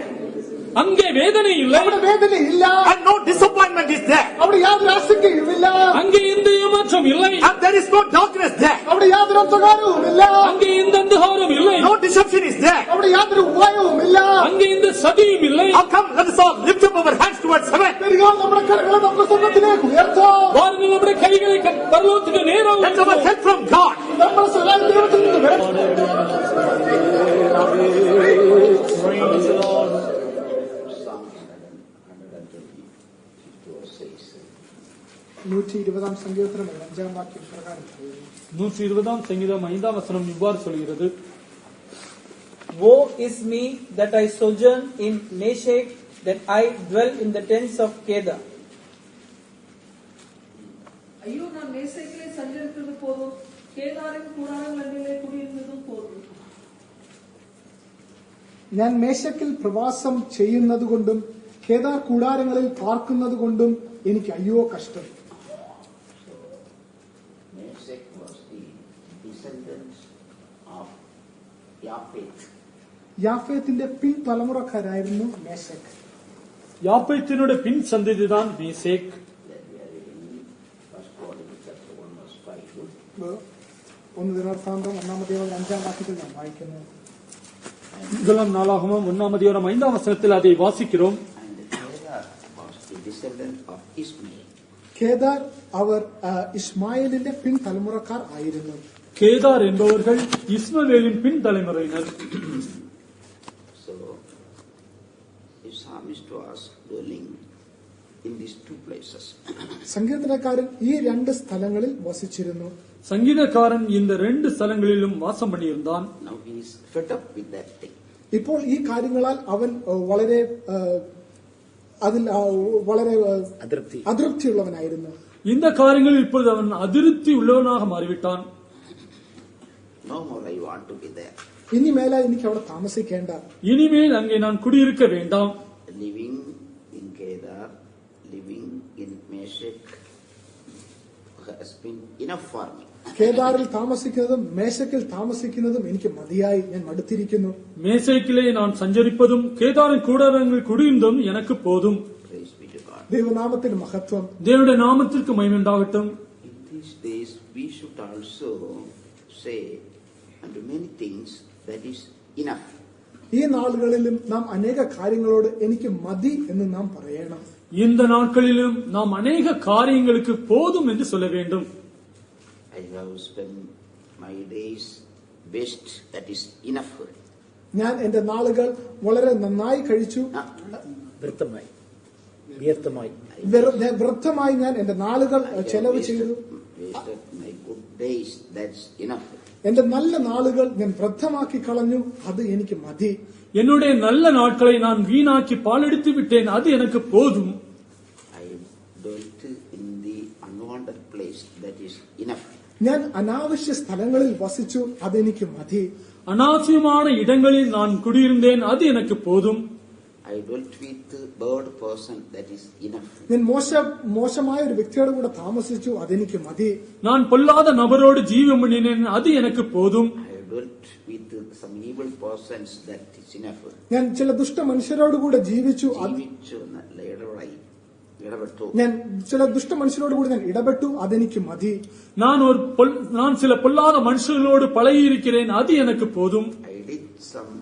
அங்கே வேதனை இல்லை, അവിടെ വേദനയില്ല. And no disappointment is there. അവിടെ യാതൊരു ആശങ്കയുമില്ല. அங்கே எந்த ஏமாற்றம் இல்லை, And there is no darkness there. അവിടെ യാതൊരു അന്ധകാരവുമില്ല. அங்கே எந்த அந்தகாரம் இல்லை, No deception is there. അവിടെ യാതൊരു ഉപായവുമില്ല. அங்கே எந்த சதியும் இல்லை. How come? Let us all lift up our hands towards heaven. വരിക, നമ്മുടെ കരങ്ങളെ നമുക്ക് സ്വർഗ്ഗത്തിലേക്ക് ഉയർത്താം. வாருங்கள், நம்முடைய கைகளை பரலோகத்துக்கு நேராக Let our உயர்த்துவோம். help from God. നമ്മുടെ സഹായം ദൈവത്തിൽ നിന്ന് വരും. നൂറ്റി 120 സങ്കീർത്തനം 5 വാക്യം പ്രകാരം 120 சங்கீதம் 5 வசனம் இவ்வாறு சொல்கிறது: Woe is me that I sojourn in Meshech, that I dwell in the tents of Kedar. ஐயோ, நான் மேசைக்கிலே சஞ்சரித்தது போதும், கேதாரின் கூடாரங்களிலே குடியிருந்ததும் போதும். ഞാൻ മേശക്കിൽ പ്രവാസം ചെയ്യുന്നതുകൊണ്ടും കേദാർ കൂടാരങ്ങളിൽ പാർക്കുന്നതുകൊണ്ടും എനിക്ക് അയ്യോ കഷ്ടം. Meshach was the descendants of Japheth. യാഫേത്തിന്റെ പിൻതലമുറക്കാരായിരുന്നു മേശക്. யாப்பேத்தினுடைய பின் சந்ததிதான் Meshech. That we are reading First Chronicles chapter 1 verse 5. ഒന്ന് ദിനവൃത്താന്തം 1-ാം വാക്യത്തിൽ നാം വായിക്കുന്നു. முதலாம் நாளாகமம் 1-ம் 5 வசனத்தில் அதை வாசிக்கிறோம். And Kedar was the descendant of Ishmael. Kedar അവർ ഇസ്മായിലിന്റെ പിൻതലമുറക്കാർ ആയിരുന്നു. கேதார் என்பவர்கள் இஸ்மவேலின் பின் தலைமுறையினர். So the psalmist was dwelling in these two places. സങ്കീർത്തനക്കാരൻ ഈ രണ്ട് സ്ഥലങ്ങളിൽ വസിച്ചിരുന്നു. சங்கீதக்காரன் இந்த 2 ஸ்தலங்களிலும் வாசம் பண்ணியிருந்தான். Now he is fed up with that thing. ഇപ്പോൾ ഈ കാര്യങ്ങളാൽ അവൻ വളരെ അതിൽ വളരെ അതൃപ്തിയുള്ളവനായിരുന്നു. இந்த காரியங்களில் இப்பொழுது அவன் அதிருப்தி உள்ளவனாக மாறிவிட்டான். No more I want to be there. ഇനി മേല എനിക്ക് അവിടെ താമസിക്കേണ്ട. இனிமேல் அங்கே நான் குடியிருக்க வேண்டாம். Living in Kedar, living in Meshach has been enough for me. കേദാറിൽ താമസിക്കുന്നതും മേശക്കിൽ താമസിക്കുന്നതും എനിക്ക് മതിയായി, ഞാൻ മടുത്തിരിക്കുന്നു. மேசேக்கிலே நான் சஞ்சரிப்பதும் கேதாரின் கூடாரங்களில் குடியிருந்தும் எனக்கு போதும். Praise be to God. ദൈവനാമത്തിന് മഹത്വം. தேவனுடைய நாமத்திற்கு மகிமை உண்டாகட்டும். In these days we should also say unto many things that is enough. ഈ നാളുകളിലും നാം അനേക കാര്യങ്ങളോട് എനിക്ക് മതി എന്ന് നാം പറയണം. இந்த நாட்களிலும் நாம் அநேக காரியங்களுக்கு போதும் என்று சொல்ல வேண்டும். I have spent my days best, that is enough. ഞാൻ എന്റെ നാളുകൾ വളരെ നന്നായി കഴിച്ചു. വ്യർത്ഥമായി ഞാൻ എന്റെ നാളുകൾ ചെലവ് ചെയ്തു. Wasted my good days, that's enough. എന്റെ നല്ല നാളുകൾ ഞാൻ വ്യർത്ഥമാക്കി കളഞ്ഞു, അത് എനിക്ക് മതി. என்னுடைய நல்ல நாட்களை நான் வீணாக்கி பாலெடுத்து விட்டேன், அது எனக்கு போதும். I dwelt in the unwanted place, that is enough. ഞാൻ അനാവശ്യ സ്ഥലങ്ങളിൽ വസിച്ചു, അതെനിക്ക് മതി. அனாவசியமான இடங்களில் நான் குடியிருந்தேன், அது எனக்கு போதும். I dwelt with a bad person, that is enough. ഞാൻ മോശമായ ഒരു വ്യക്തിയുടെ കൂടെ താമസിച്ചു, അതെനിക്ക് മതി. நான் பொல்லாத நபரோடு ஜீவம் பண்ணினேன், அது எனக்கு போதும். I dwelt with some evil persons, that is enough. ഞാൻ ചില ദുഷ്ട മനുഷ്യരോട് കൂടെ ജീവിച്ചു, ജീവിച്ചു ലളിതമായി ഇടപെട്ടു. ഞാൻ ചില ദുഷ്ട മനുഷ്യരോട് കൂടി ഞാൻ ഇടപെട്ടു, അതെനിക്ക് മതി. நான் சில பொல்லாத மனுஷர்களோடு பழகியிருக்கிறேன், அது எனக்கு போதும். I did some,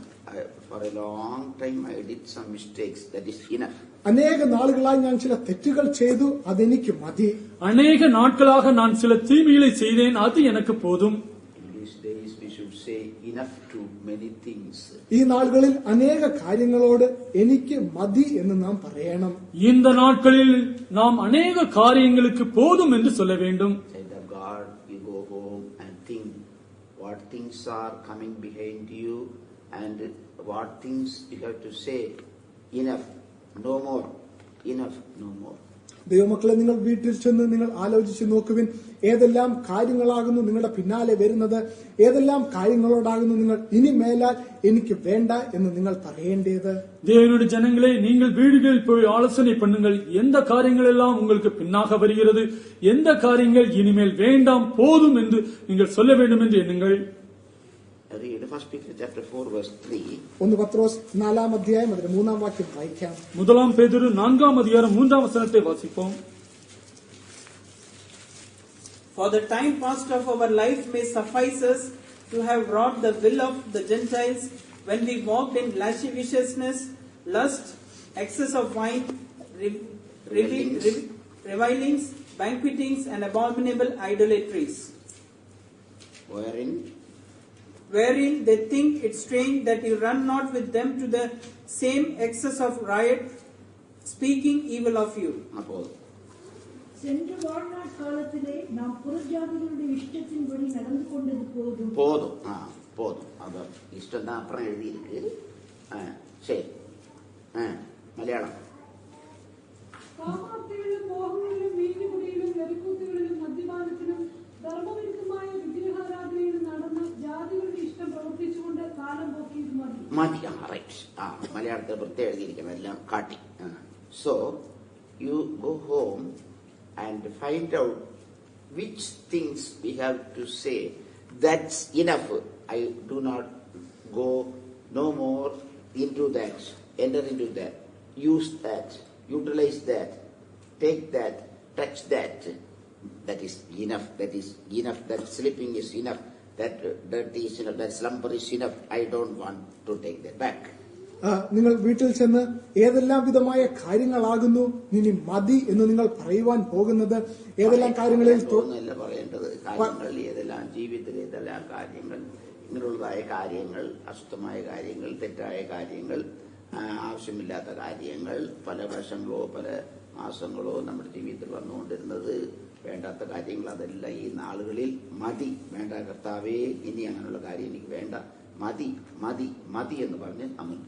for a long time I did some mistakes, that is enough. അനേക നാളുകളായി ഞാൻ ചില തെറ്റുകൾ ചെയ്തു, അതെനിക്ക് മതി. அநேக நாட்களாக நான் சில தீமைகளை செய்தேன், அது எனக்கு போதும். In these days we should say enough to many things. ഈ നാളുകളിൽ അനേക കാര്യങ്ങളോട് എനിക്ക് മതി എന്ന് നാം പറയണം. இந்த நாட்களில் நாம் அநேக காரியங்களுக்கு போதும் என்று சொல்ல வேண்டும். Child of God, you go home and think what things are coming behind you and what things you have to say. Enough, no more. Enough, no more. ദൈവമക്കളെ, നിങ്ങൾ വീട്ടിൽ ചെന്ന് നിങ്ങൾ ആലോചിച്ച് നോക്കുവിൻ. ഏതെല്ലാം കാര്യങ്ങളാകുന്നു നിങ്ങളുടെ പിന്നാലെ വരുന്നത്, ഏതെല്ലാം കാര്യങ്ങളോടാകുന്നു നിങ്ങൾ ഇനി മേലാൽ എനിക്ക് വേണ്ട എന്ന് നിങ്ങൾ പറയേണ്ടത്. தேவனுடைய ஜனங்களே, நீங்கள் வீடுகளில் போய் ஆலோசனை பண்ணுங்கள். எந்த காரியங்கள் எல்லாம் உங்களுக்கு பின்னாக வருகிறது, எந்த காரியங்கள் இனிமேல் வேண்டாம் போதும் என்று நீங்கள் சொல்ல வேண்டும் என்று எண்ணுங்கள். Read 1 Peter chapter 4 verse 3. 1 പത്രോസ് 4-ാം അധ്യായം അതിന്റെ 3-ാം വാക്യം വായിക്കാം. 1 பேதுரு 4-ാം அதிகாரம் 3-ാം வசனத்தை வாசிப்போம். For the time past of our life may suffice us to have wrought the will of the Gentiles when we walked in lasciviousness, lust, excess of wine, revilings, banquetings, and abominable idolatries. Wherein they think it strange that you run not with them to the same excess of riot, speaking evil of you. சென்ற வாழ்நாள் காலத்திலே நாம் புறஜாதிகளுடைய இஷ்டத்தின்படி நடந்து கொண்டது போதும். போதும். அது இஷ்டம் தான் அப்புறம் எழுதியிருக்கு. சரி, மலையாளம். കാമാർത്ഥികളിലും മോഹങ്ങളിലും വീഞ്ഞുകുടിയിലും വെറിക്കൂത്തുകളിലും മദ്യപാനത്തിലും ധർമ്മവിരുദ്ധമായ വിഗ്രഹാരാധനയിലും നടന്ന് ജാതികളുടെ ഇഷ്ടം പ്രവർത്തിച്ചുകൊണ്ട് കാലം പോക്കിയത് മതി. മലയാളത്തിൽ പ്രത്യേകം എഴുതിയിരിക്കണം, എല്ലാം കാട്ടി. So you go home and find out which things we have to say. That's enough. I do not go no more into that, enter into that, use that, utilize that, take that, touch that. That is enough. That is enough. That sleeping is enough. That dirty is enough. That slumber is enough. I don't want to take that back. നിങ്ങൾ വീട്ടിൽ ചെന്ന് ഏതെല്ലാം വിധമായ കാര്യങ്ങളാകുന്നു ഇനി മതി എന്ന് നിങ്ങൾ പറയുവാൻ പോകുന്നത്, ഏതെല്ലാം കാര്യങ്ങളിൽ പറയേണ്ടത് കാര്യങ്ങൾ, ഏതെല്ലാം ജീവിതത്തിൽ ഏതെല്ലാം കാര്യങ്ങൾ, ഇങ്ങനെയുള്ളതായ കാര്യങ്ങൾ, അശുദ്ധമായ കാര്യങ്ങൾ, തെറ്റായ കാര്യങ്ങൾ, ആവശ്യമില്ലാത്ത കാര്യങ്ങൾ, പല വർഷങ്ങളോ പല മാസങ്ങളോ നമ്മുടെ ജീവിതത്തിൽ വന്നുകൊണ്ടിരുന്നത്, വേണ്ടാത്ത കാര്യങ്ങൾ, അതെല്ലാം ഈ നാളുകളിൽ മതി. വേണ്ട കർത്താവേ, ഇനി അങ്ങനെയുള്ള കാര്യം എനിക്ക് വേണ്ട, മതി മതി മതി എന്ന് പറഞ്ഞ് നമ്മൾ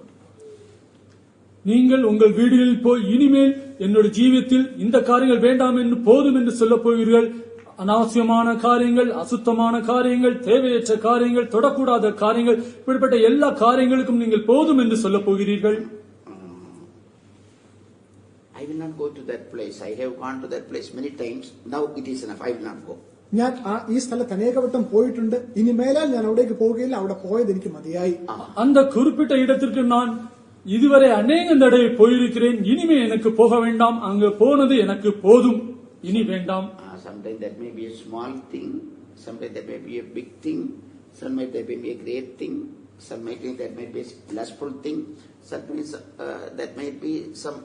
நீங்கள் உங்கள் வீடுகளில் போய் இனிமேல் என்னுடைய ஜீவியத்தில் இந்த காரியங்கள் வேண்டாம் என்று போதும் என்று சொல்லப் போகிறீர்கள். அனாவசியமான காரியங்கள், அசுத்தமான காரியங்கள், தேவையற்ற காரியங்கள், தொடக்கூடாத காரியங்கள், இப்படிப்பட்ட எல்லா காரியங்களுக்கும் நீங்கள் போதும் என்று சொல்லப் போகிறீர்கள். I will not go to that place. I have gone to that place many times. Now it is enough. I will not go. ഞാൻ ഈ സ്ഥലത്ത് അനേകവട്ടം പോയിട്ടുണ്ട്, ഇനി മേലാൽ ഞാൻ അവിടേക്ക് പോവുകയില്ല, അവിടെ പോയത് എനിക്ക് മതിയായി. அந்த குறிப்பிட்ட இடத்திற்கு நான் இதுவரை அநேக தடவை போயிருக்கிறேன், இனிமே எனக்கு போக வேண்டாம், அங்கு போனது எனக்கு போதும், இனி வேண்டாம். Sometimes that may be a small thing, sometimes that may be a big thing, sometimes that may be a great thing, sometimes that may be a lustful thing, sometimes that may be some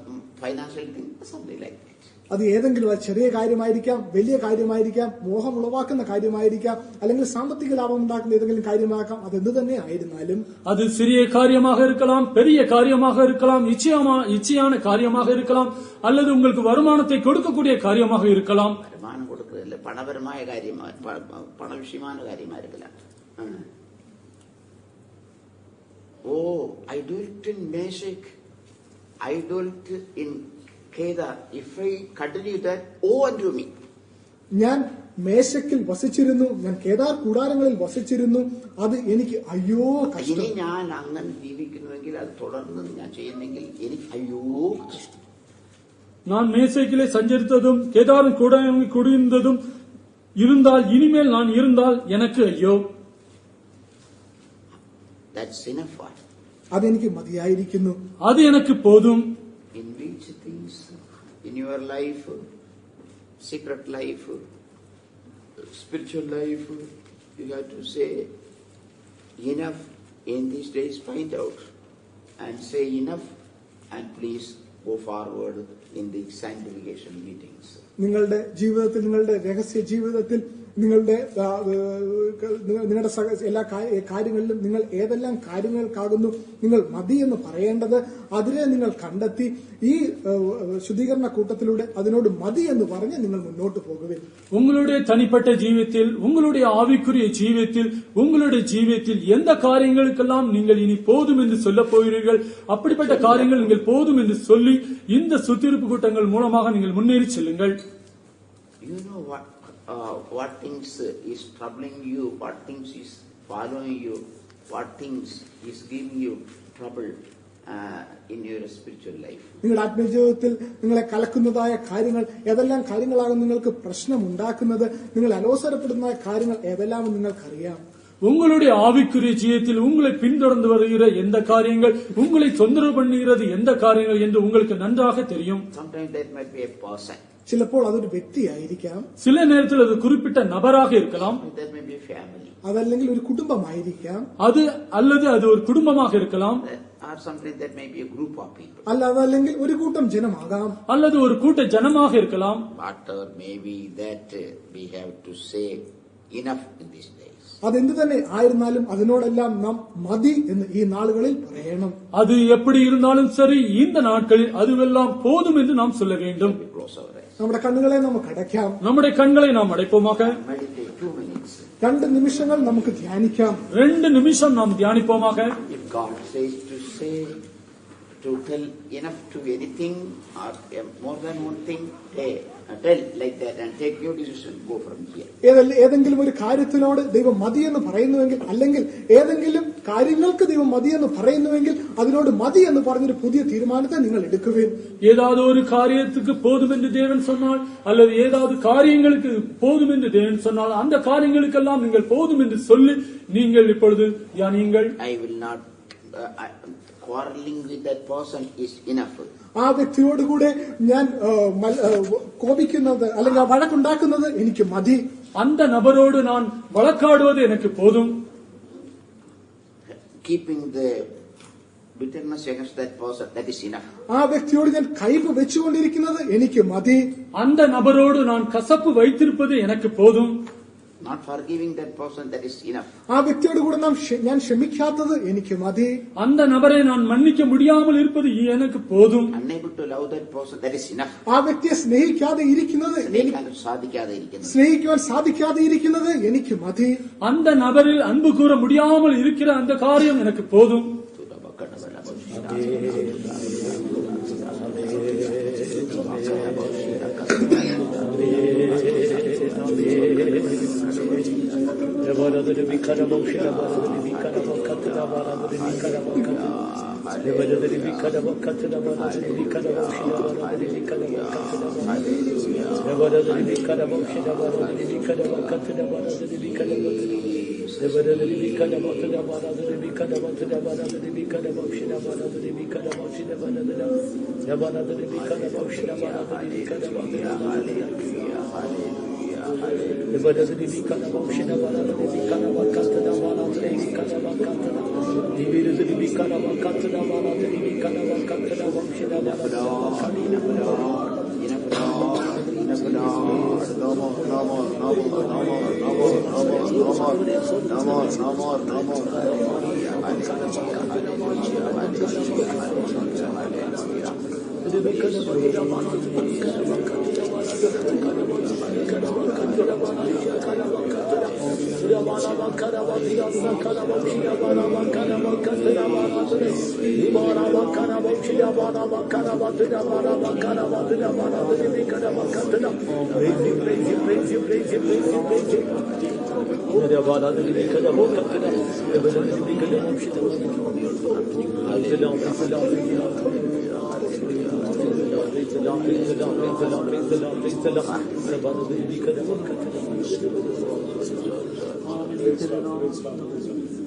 financial thing, something like that. അത് ഏതെങ്കിലും ചെറിയ കാര്യമായിരിക്കാം, വലിയ കാര്യമായിരിക്കാം, മോഹം ഉളവാക്കുന്ന കാര്യമായിരിക്കാം, അല്ലെങ്കിൽ സാമ്പത്തിക ലാഭം ഉണ്ടാക്കുന്ന ഏതെങ്കിലും കാര്യമാകാം. അതെന്ത് തന്നെ ആയിരുന്നാലും, அது சிறிய காரியமாக இருக்கலாம், பெரிய காரியமாக இருக்கலாம், இச்சையான காரியமாக இருக்கலாம், அல்லது உங்களுக்கு வருமானத்தை கொடுக்கக்கூடிய காரியமாக இருக்கலாம். வருமானம் கொடுக்கறதில்ல, பணபரമായ காரியமா, பண விஷயமான காரியமா இருக்கலாம். I dwelt in Meshach, I dwelt in Kedar. If I continue that, woe unto me. ഞാൻ മേശക്കിൽ വസിച്ചിരുന്നു, ഞാൻ കേദാർ കൂടാരങ്ങളിൽ വസിച്ചിരുന്നു, അത് എനിക്ക് അയ്യോ കഷ്ടം. ഇനി ഞാൻ അങ്ങനെ ജീവിക്കുന്നുവെങ്കിൽ, അത് തുടർന്ന് ഞാൻ ചെയ്യുന്നെങ്കിൽ എനിക്ക് അയ്യോ കഷ്ടം. நான் மேசைக்கிலே சஞ்சரித்ததும் கேதாரின் கூடாரங்களில் குடியிருந்ததும் இருந்தால், இனிமேல் நான் இருந்தால் எனக்கு ஐயோ. That's enough for. അതെനിക്ക് മതിയായിരിക്കുന്നു, அது எனக்கு போதும். In which things in your life, secret life, spiritual life, you have to say enough in these days, find out and say enough, and please go forward in the sanctification meetings. നിങ്ങളുടെ ജീവിതത്തിൽ, നിങ്ങളുടെ രഹസ്യ ജീവിതത്തിൽ, നിങ്ങളുടെ എല്ലാ കാര്യങ്ങളിലും നിങ്ങൾ ഏതെല്ലാം കാര്യങ്ങൾക്കാകുന്നു നിങ്ങൾ മതി എന്ന് പറയേണ്ടത്, അതിനെ നിങ്ങൾ കണ്ടെത്തി ഈ ശുദ്ധീകരണ കൂട്ടത്തിലൂടെ അതിനോട് മതി എന്ന് പറഞ്ഞ് നിങ്ങൾ മുന്നോട്ട് പോകുവിൻ. உங்களுடைய தனிப்பட்ட ஜீவியத்தில், உங்களுடைய ஆவிக்குரிய ஜீவியத்தில், உங்களுடைய ஜீவியத்தில் எந்த காரியங்களுக்கெல்லாம் நீங்கள் இனி போதும் என்று சொல்ல போகிறீர்கள், அப்படிப்பட்ட காரியங்கள் நீங்கள் போதும் என்று சொல்லி இந்த சுத்திகரிப்பு கூட்டங்கள் மூலமாக நீங்கள் முன்னேறி செல்லுங்கள். You know what things is troubling you, what things is following you, what things is giving you trouble in your spiritual life. നിങ്ങളുടെ ആത്മീയജീവിതത്തിൽ നിങ്ങളെ കലക്കുന്നതായ കാര്യങ്ങൾ ഏതെല്ലാം കാര്യങ്ങളാകും നിങ്ങൾക്ക് പ്രശ്നം ഉണ്ടാക്കുന്നത്, നിങ്ങൾ അലോസരപ്പെടുന്ന കാര്യങ്ങൾ ഏതെല്ലാം നിങ്ങൾക്കറിയാം. உங்களுடைய ஆவிக்குரிய ஜீவியத்தில் உங்களை பின்தொடர்ந்து வருகிற எந்த காரியங்கள், உங்களை தொந்தரவு பண்ணுகிறது எந்த காரியங்கள் என்று உங்களுக்கு நன்றாக தெரியும். Sometimes that might be a person. ചിലപ്പോൾ അതൊരു വ്യക്തിയായിരിക്കാം, சில நேரத்தில் அது குறிப்பிட்ட நபராக இருக்கலாம், that may be a family, അതല്ലെങ്കിൽ ഒരു കുടുംബമായിരിക്കാം, அது அல்லது அது ஒரு குடும்பமாக இருக்கலாம், or sometimes that may be a group of people. അല്ല അതല്ലെങ്കിൽ ഒരു കൂട്ടം ജനമാകാം, அல்லது ஒரு கூட்ட ஜனமாக இருக்கலாம். Whatever may be that, we have to say enough in these days. അതെന്ത് തന്നെ ആയിരുന്നാലും അതിനോടെല്ലാം നാം മതി എന്ന് ഈ നാളുകളിൽ പറയണം. அது எப்படி இருந்தாலும் சரி, இந்த நாட்களில் அதுவெல்லாம் போதும் என்று நாம் சொல்ல வேண்டும். We close our eyes. നമ്മുടെ കണ്ണുകളെ നമുക്ക് അടയ്ക്കാം, நம்முடைய கண்களை நாம் அடைப்போமாக. Meditate 2 minutes. 2 നിമിഷങ്ങൾ നമുക്ക് ധ്യാനിക്കാം. 2 நிமிஷம் நாம் தியானிப்போமாக. If God says to say, to tell enough to anything or more than one thing, tell like that and take your decision, go from here. ഏതെങ്കിലും ഒരു കാര്യത്തിനോട് ദൈവം മതിയെന്ന് പറയുന്നുവെങ്കിൽ, അല്ലെങ്കിൽ ഏതെങ്കിലും കാര്യങ്ങൾക്ക് ദൈവം മതിയെന്ന് പറയുന്നുവെങ്കിൽ അതിനോട് മതി എന്ന് പറഞ്ഞൊരു പുതിയ തീരുമാനത്തെ നിങ്ങൾ എടുക്കുകയും, ஏதாவது ஒரு காரியத்துக்கு போதும் என்று தேவன் சொன்னால், அல்லது ஏதாவது காரியங்களுக்கு போதும் என்று தேவன் சொன்னால், அந்த காரியங்களுக்கெல்லாம் நீங்கள் போதும் என்று சொல்லி நீங்கள் இப்பொழுது தியானியுங்கள். I will not quarreling with that person is enough. ആ വ്യക്തിയോടുകൂടെ ഞാൻ കോപിക്കുന്നത് അല്ലെങ്കിൽ വഴക്കുണ്ടാക്കുന്നത് എനിക്ക് മതി, அந்த நபரோடு நான் வழக்காடுவது எனக்கு போதும். Keeping the bitterness against that person, that is enough. ആ വ്യക്തിയോട് ഞാൻ കയ്പ് വെച്ചുകൊണ്ടിരിക്കുന്നത് എനിക്ക് മതി, அந்த நபரோடு நான் கசப்பு வைத்திருப்பது எனக்கு போதும். Not forgiving that person, that is enough. ആ വ്യക്തിയോട് കൂടെ ഞാൻ ക്ഷമിക്കാത്തത് എനിക്ക് മതി, அந்த நபரை நான் மன்னிக்க முடியாமல் இருப்பது எனக்கு போதும். Unable to love that person, that is enough. ആ വ്യക്തിയെ സ്നേഹിക്കാതെ ഇരിക്കുന്നത്, സ്നേഹിക്കുവാൻ സാധിക്കാതെ ഇരിക്കുന്നത് എനിക്ക് മതി, அந்த நபரில் அன்பு கூற முடியாமல் இருக்கிற அந்த காரியம் எனக்கு போதும்.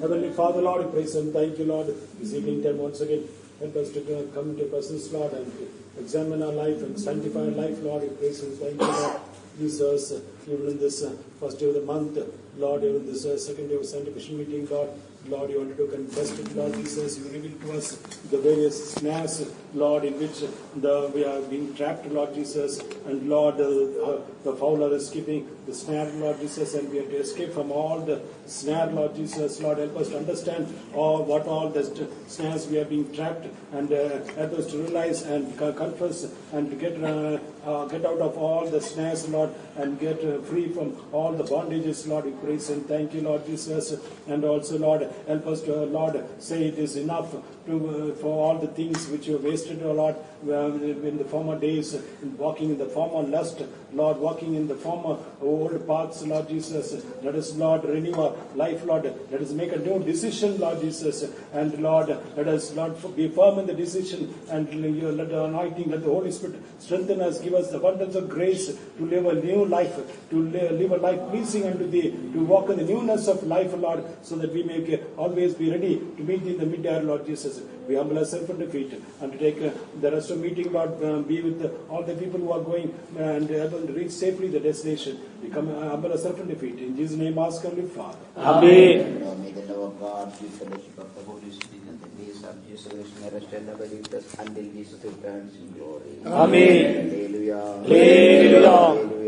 Heavenly Father, Lord, we praise and thank you, Lord, this evening time once again. Help us to come into your presence, Lord, and examine our life and sanctify our life, Lord. We praise and thank you, Lord Jesus. Even in this first day of the month, Lord, even this second day of sanctification meeting, Lord, you wanted to confess it, Lord Jesus. You revealed to us the various snares, Lord, in which we are being trapped, Lord Jesus. And Lord, the fowler is keeping the snare, Lord Jesus, and we have to escape from all the snare, Lord Jesus. Lord, help us to understand what all the snares we are being trapped, and help us to realize and confess and to get out of all the snares, Lord, and get free from all the bondages, Lord. We praise and thank you, Lord Jesus. And also, Lord, help us to, Lord, say it is enough for all the things which you have wasted, Lord, in the former days, walking in the former lust, Lord, walking in the former old paths, Lord Jesus. Let us, Lord, renew our life, Lord. Let us make a new decision, Lord Jesus. And Lord, let us, Lord, be firm in the decision, and let the anointing, let the Holy Spirit strengthen us, give us the abundance of grace to live a new life, to live a life pleasing unto Thee, to walk in the newness of life, Lord, so that we may always be ready to meet Thee in the mid-hour, Lord Jesus. We humble ourselves at the feet and to take the rest of the meeting, Lord, be with all the people who are going and able to reach safely the destination. We come humble ourselves at the feet. In Jesus' name, ask Heavenly Father. Amen. May the love of God, the fellowship of the Holy Spirit, and the grace of Jesus Christ may rest and abide with us until Jesus returns in glory. Amen. Hallelujah. Hallelujah.